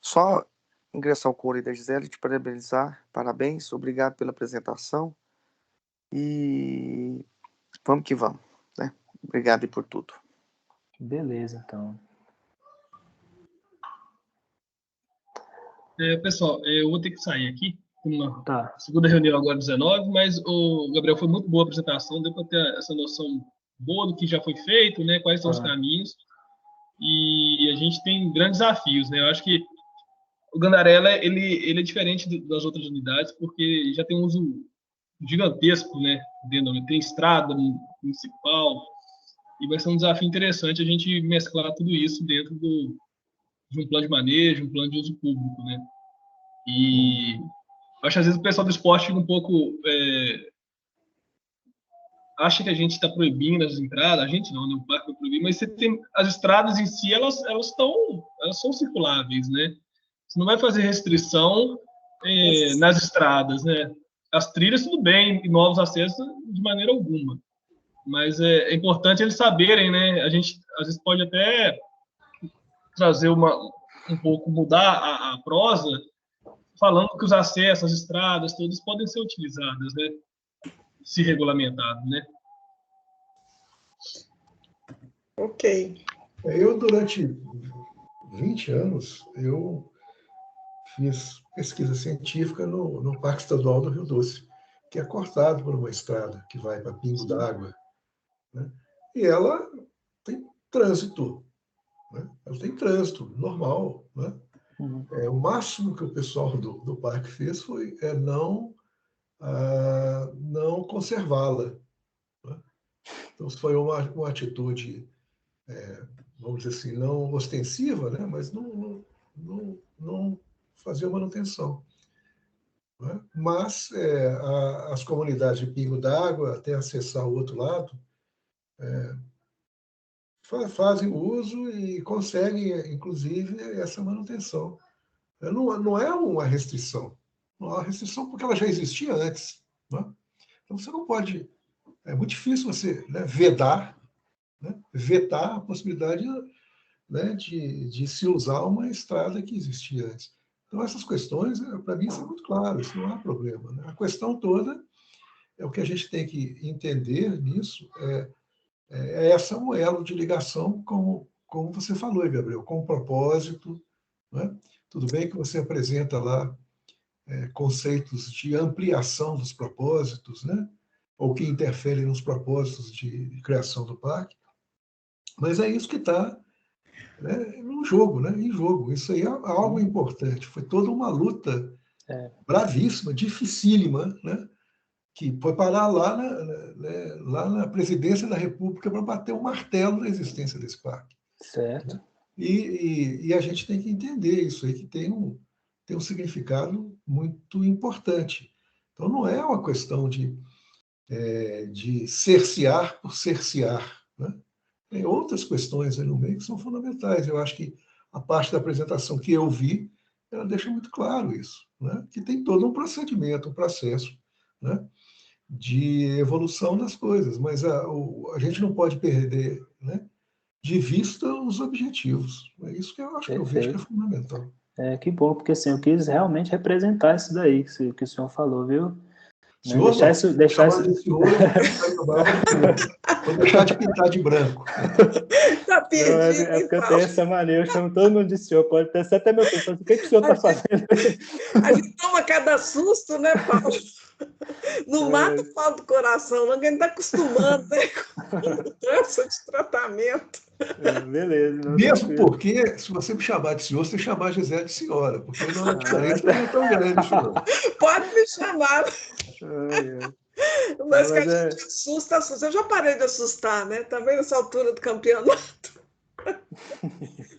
Só ingressar o coro aí da Gisele, te parabenizar. Parabéns, obrigado pela apresentação. E vamos que vamos, né? Obrigado aí por tudo. Beleza, então. Pessoal, eu vou ter que sair aqui. Tá. Segunda reunião agora 19, mas o Gabriel foi muito boa a apresentação, deu para ter essa noção boa do que já foi feito, né? Quais são os caminhos. E a gente tem grandes desafios, né? Eu acho que o Gandarela ele é diferente das outras unidades porque já tem um uso gigantesco, né? Tem estrada municipal e vai ser um desafio interessante a gente mesclar tudo isso dentro de um plano de manejo, um plano de uso público, né? E acho que às vezes o pessoal do esporte fica um pouco acha que a gente está proibindo as entradas, a gente não, né? O parque vai proibir, mas você tem as estradas em si, elas são circuláveis, né? Você não vai fazer restrição nas estradas, né? As trilhas, tudo bem, e novos acessos, de maneira alguma. Mas é importante eles saberem, né? A gente, às vezes, pode até trazer um pouco, mudar a prosa, falando que os acessos, as estradas, todas podem ser utilizadas, né? Se regulamentado, né? Ok. Eu, durante 20 anos, eu fiz pesquisa científica no Parque Estadual do Rio Doce, que é cortado por uma estrada que vai para Pingo d'Água, né? E ela tem trânsito, né? Ela tem trânsito normal, né? O máximo que o pessoal do parque fez foi não a não conservá-la. Né? Então, foi uma atitude, vamos dizer assim, não ostensiva, né? Mas não fazia manutenção. Né? Mas as comunidades de Pingo d'Água, até acessar o outro lado, fazem uso e conseguem, inclusive, essa manutenção. Não é uma restrição. Não é uma restrição porque ela já existia antes. Né? Então, você não pode... É muito difícil você, né, vetar a possibilidade, né, de se usar uma estrada que existia antes. Então, essas questões, para mim, são muito claras, isso não há problema. Né? A questão toda é o que a gente tem que entender nisso, essa um elo de ligação, como você falou, Gabriel, com o propósito. Né? Tudo bem que você apresenta lá conceitos de ampliação dos propósitos, né? Ou que interferem nos propósitos de criação do parque, mas é isso que está, né, no jogo, né? Em jogo. Isso aí é algo importante. Foi toda uma luta bravíssima, dificílima, né? Que foi parar lá na presidência da República para bater o martelo da existência desse parque. Certo. E a gente tem que entender isso aí, que tem um significado muito importante. Então, não é uma questão de cercear por cercear. Né? Tem outras questões aí no meio que são fundamentais. Eu acho que a parte da apresentação que eu vi, ela deixa muito claro isso, né? Que tem todo um procedimento, um processo, né, de evolução das coisas, mas a gente não pode perder, né, de vista os objetivos. É isso que eu acho que eu vejo que é fundamental. Que bom, porque assim, eu quis realmente representar isso daí que o senhor falou, viu? Senhor, deixar isso... Vou deixar de pintar de branco. Tá pedindo, é porque eu tenho essa mania, eu chamo todo mundo de senhor, pode pensar até meu filho, o que o senhor está fazendo? A gente toma cada susto, né, Paulo? Não mata o Paulo do coração, não, que a gente está acostumando, né, com mudança de tratamento. Beleza. Mesmo porque, se você me chamar de senhor, você chamar a Gisele de senhora, porque a diferença não é tão grande, senhor. Pode me chamar. Mas que a gente assusta. Eu já parei de assustar, né? Também nessa altura do campeonato.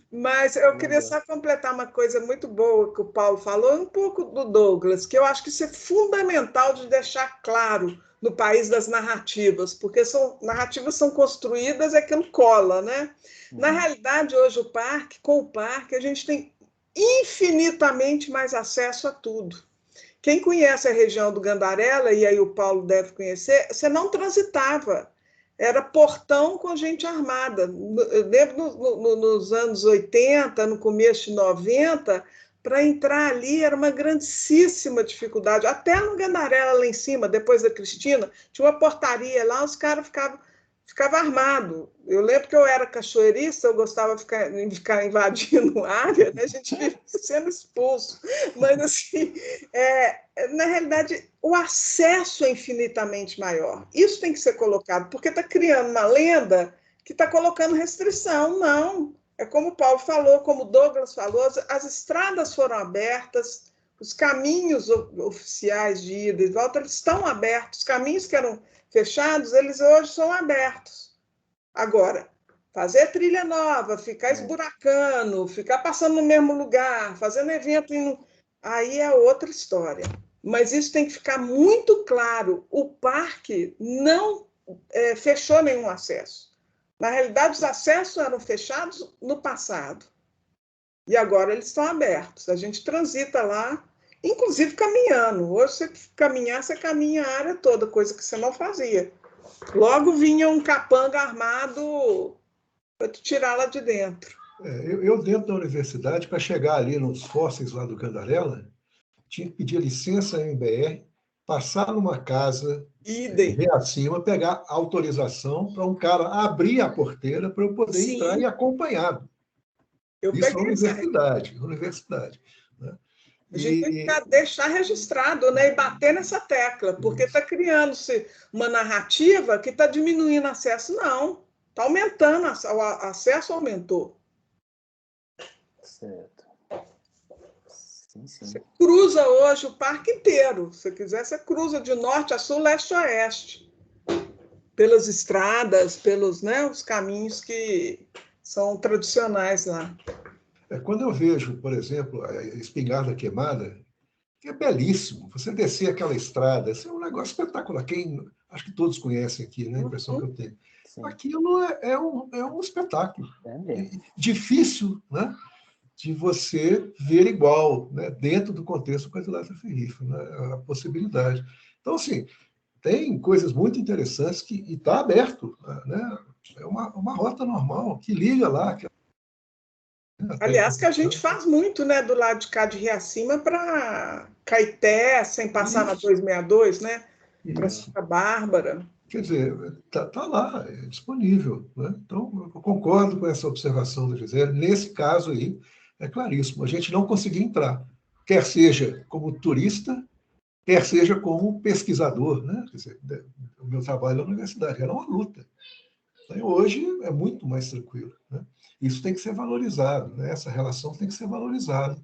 Mas eu queria só completar uma coisa muito boa que o Paulo falou, um pouco do Douglas, que eu acho que isso é fundamental de deixar claro no país das narrativas, porque narrativas são construídas, aquilo cola, né? Na realidade, hoje com o parque, a gente tem infinitamente mais acesso a tudo. Quem conhece a região do Gandarela, e aí o Paulo deve conhecer, você não transitava. Era portão com gente armada. Eu lembro nos anos 80, no começo de 90, para entrar ali era uma grandíssima dificuldade. Até no Gandarela, lá em cima, depois da Cristina, tinha uma portaria lá, os caras ficavam armados. Eu lembro que eu era cachoeirista, eu gostava de ficar invadindo a área, né? A gente vivia sendo expulso. Mas, assim, na realidade, o acesso é infinitamente maior. Isso tem que ser colocado, porque está criando uma lenda que está colocando restrição. Não. É como o Paulo falou, como o Douglas falou, as estradas foram abertas, os caminhos oficiais de ida e volta eles estão abertos, os caminhos que eram fechados, eles hoje são abertos. Agora, fazer trilha nova, ficar esburacando, ficar passando no mesmo lugar, fazendo evento, aí é outra história. Mas isso tem que ficar muito claro. O parque não fechou nenhum acesso. Na realidade, os acessos eram fechados no passado. E agora eles estão abertos. A gente transita lá, inclusive caminhando. Hoje, você caminhar, você caminha a área toda, coisa que você não fazia. Logo vinha um capanga armado para te tirar lá de dentro. Eu dentro da universidade, para chegar ali nos fósseis lá do Gandarela, tinha que pedir licença à MBR, passar numa casa, ver acima, pegar autorização para um cara abrir a porteira para eu poder entrar e acompanhado. Isso é universidade. Né? A gente tem que deixar registrado, né, e bater nessa tecla, porque está criando-se uma narrativa que está diminuindo o acesso. Não, está aumentando, o acesso aumentou. Certo. Sim, sim. Você cruza hoje o parque inteiro. Se quiser, você cruza de norte a sul, leste a oeste. Pelas estradas, pelos, né, os caminhos que são tradicionais lá. Quando eu vejo, por exemplo, a Espingarda Queimada, que é belíssimo, você descer aquela estrada, isso é um negócio espetacular. Acho que todos conhecem aqui, né? A impressão que eu tenho. Sim. Aquilo é um espetáculo. Difícil, né, de você ver igual, né, dentro do contexto do quadrilátero ferrífero, né, a possibilidade. Então, assim, tem coisas muito interessantes e está aberto, né? É uma rota normal que liga lá. Aliás, que a gente faz muito, né, do lado de cá de Riacima para Caeté, sem passar na 262, né? Para Santa Bárbara. Quer dizer, tá lá, é disponível, né? Então, eu concordo com essa observação da Gisele. Nesse caso aí, é claríssimo, a gente não conseguia entrar, quer seja como turista, quer seja como pesquisador, né? Quer dizer, o meu trabalho na universidade era uma luta. Então, hoje é muito mais tranquilo, né? Isso tem que ser valorizado, né? Essa relação tem que ser valorizada.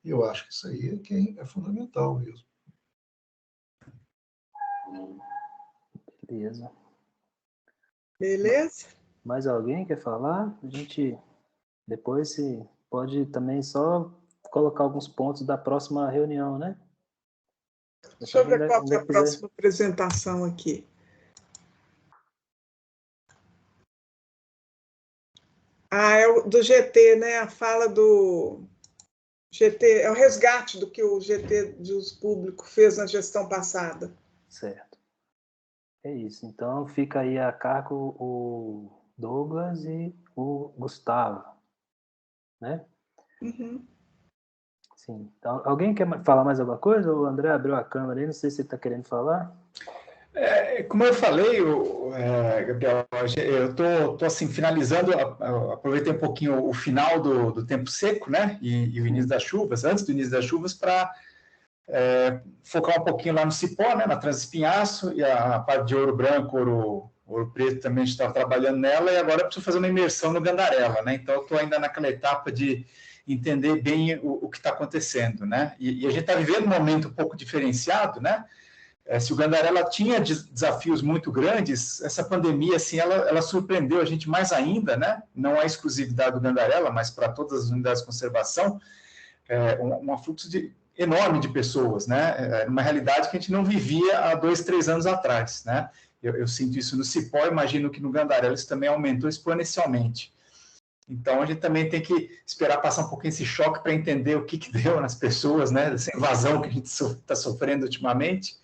E eu acho que isso aí é fundamental mesmo. Beleza. Beleza? Mais alguém quer falar? A gente depois pode também só colocar alguns pontos da próxima reunião, né? Deixa eu ver qual é a próxima apresentação aqui. É o do GT, né? A fala do GT, é o resgate do que o GT de uso público fez na gestão passada. Certo. É isso. Então, fica aí a cargo o Douglas e o Gustavo, né? Uhum. Sim. Então, alguém quer falar mais alguma coisa? O André abriu a câmera aí, não sei se ele está querendo falar. Como eu falei, Gabriel, eu tô assim, finalizando, aproveitei um pouquinho o final do tempo seco, né, e o início das chuvas, antes do início das chuvas, para focar um pouquinho lá no Cipó, né, na Transespinhaço, e a parte de Ouro Branco, Ouro Preto também a gente estava trabalhando nela, e agora eu preciso fazer uma imersão no Gandarela, né, então eu estou ainda naquela etapa de entender bem o que está acontecendo, né, e a gente está vivendo um momento um pouco diferenciado, né. Se o Gandarela tinha desafios muito grandes, essa pandemia assim, ela surpreendeu a gente mais ainda, né? Não é exclusividade do Gandarela, mas para todas as unidades de conservação, um fluxo enorme de pessoas, né? Uma realidade que a gente não vivia há 2, 3 anos atrás, né? Eu sinto isso no Cipó, imagino que no Gandarela isso também aumentou exponencialmente. Então, a gente também tem que esperar passar um pouquinho esse choque para entender o que deu nas pessoas, né? Essa invasão que a gente está sofrendo ultimamente.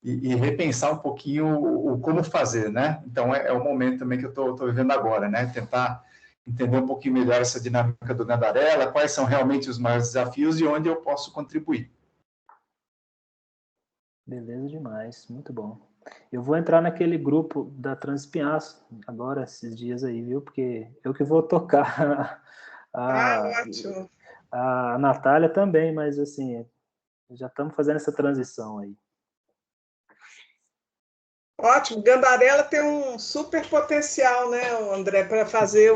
E repensar um pouquinho o como fazer, né? Então, é o momento também que eu estou vivendo agora, né? Tentar entender um pouquinho melhor essa dinâmica do Gandarela, quais são realmente os maiores desafios e onde eu posso contribuir. Beleza demais, muito bom. Eu vou entrar naquele grupo da Transpinhaço agora, esses dias aí, viu? Porque eu que vou tocar Ótimo. A Natália também, mas assim, já estamos fazendo essa transição aí. Ótimo. Gandarela tem um super potencial, né, André, para fazer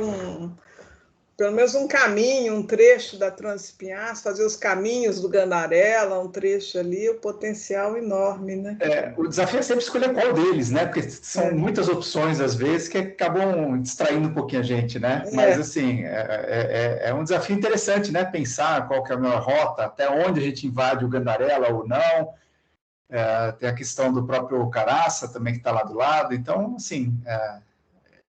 pelo menos um caminho, um trecho da Transespinhaço, fazer os caminhos do Gandarela, um trecho ali, o potencial enorme, né? O desafio é sempre escolher qual deles, né? Porque são muitas opções, às vezes, que acabam distraindo um pouquinho a gente, né? Mas, assim, é um desafio interessante, né? Pensar qual que é a melhor rota, até onde a gente invade o Gandarela ou não. Tem a questão do próprio Caraça também, que está lá do lado. Então, assim,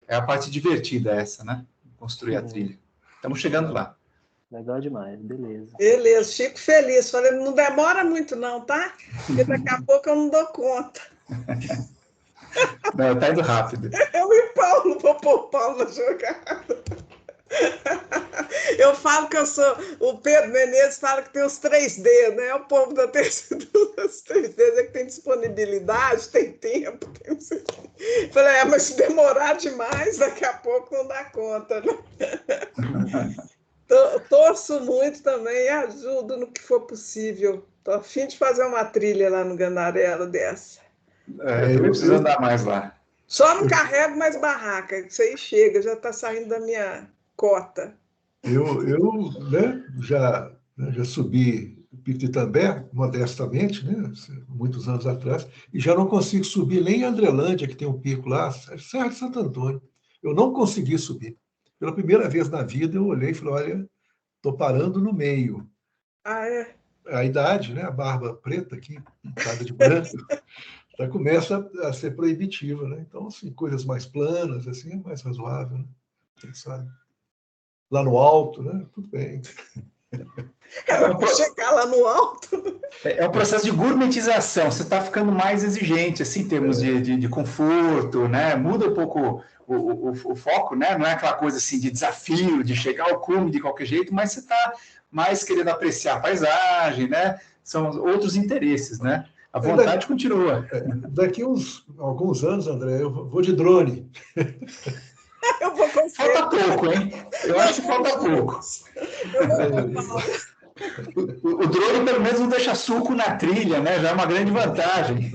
é a parte divertida essa, né? Construir a trilha. Estamos chegando lá. Legal demais, beleza. Beleza, fico feliz. Falei, não demora muito não, tá? Porque daqui a pouco eu não dou conta. Não, tá indo rápido. Eu e Paulo, vou pôr o Paulo na jogada. Eu falo que eu sou... O Pedro Menezes fala que tem os 3D, né? O povo da terceira dos 3D é que tem disponibilidade, tem tempo. Falei, mas se demorar demais, daqui a pouco não dá conta, né? Torço muito também e ajudo no que for possível. Estou a fim de fazer uma trilha lá no Gandarela dessa. Eu preciso andar mais lá. Só não carrego mais barraca, isso aí chega, já está saindo da minha cota. Eu né, já subi Pico de Itambé, modestamente, né, muitos anos atrás, e já não consigo subir nem em Andrelândia, que tem um pico lá, Serra de Santo Antônio. Eu não consegui subir. Pela primeira vez na vida, eu olhei e falei, olha, estou parando no meio. Ah, é? A idade, né, a barba preta aqui, pintada de branco, já começa a ser proibitiva, né? Então, assim, coisas mais planas, assim, é mais razoável, né? Quem sabe? Lá no alto, né? Tudo bem. Chegar lá no alto. É um processo de gourmetização. Você está ficando mais exigente, assim, em termos de conforto, né? Muda um pouco o foco, né? Não é aquela coisa assim de desafio, de chegar ao cume de qualquer jeito, mas você está mais querendo apreciar a paisagem, né? São outros interesses, né? A vontade continua. Daqui alguns anos, André, eu vou de drone. Eu vou com Falta pouco, hein? Eu acho que falta pouco. O drone, pelo menos, não deixa suco na trilha, né? Já é uma grande vantagem.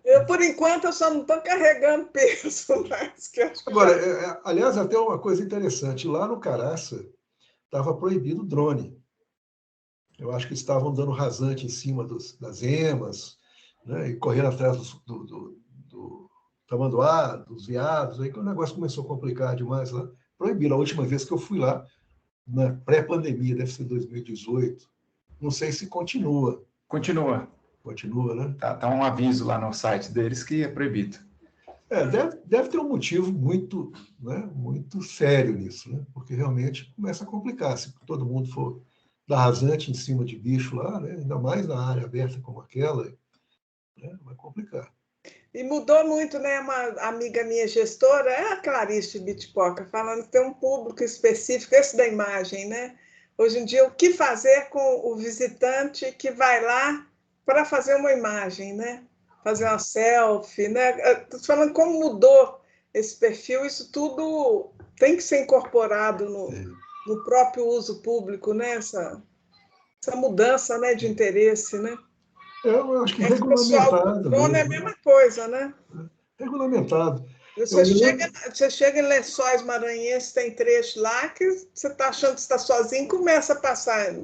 Eu, por enquanto, eu só não estou carregando peso. Mas que acho que agora, aliás, até uma coisa interessante. Lá no Caraça, estava proibido o drone. Eu acho que estavam dando rasante em cima das emas, né? E correndo atrás do tamanduá, dos veados. Aí que o negócio começou a complicar demais lá. Proibiram. A última vez que eu fui lá, na pré-pandemia, deve ser 2018. Não sei se continua. Continua. Continua, né? Tá um aviso lá no site deles que é proibido. Deve ter um motivo muito, né, muito sério nisso, né? Porque realmente começa a complicar. Se todo mundo for dar rasante em cima de bicho lá, né? Ainda mais na área aberta como aquela, né? Vai complicar. E mudou muito, né? Uma amiga minha gestora, é a Clarice Bitpoca, falando que tem um público específico, esse da imagem, né? Hoje em dia, o que fazer com o visitante que vai lá para fazer uma imagem, né? Fazer uma selfie, né? Estou falando como mudou esse perfil, isso tudo tem que ser incorporado no próprio uso público, né? Essa mudança, né, de interesse, né? Eu acho que regulamentado. Drone é a mesma coisa, né? Regulamentado. Você chega em Lençóis Maranhenses, tem trecho lá que você está achando que está sozinho, começa a passar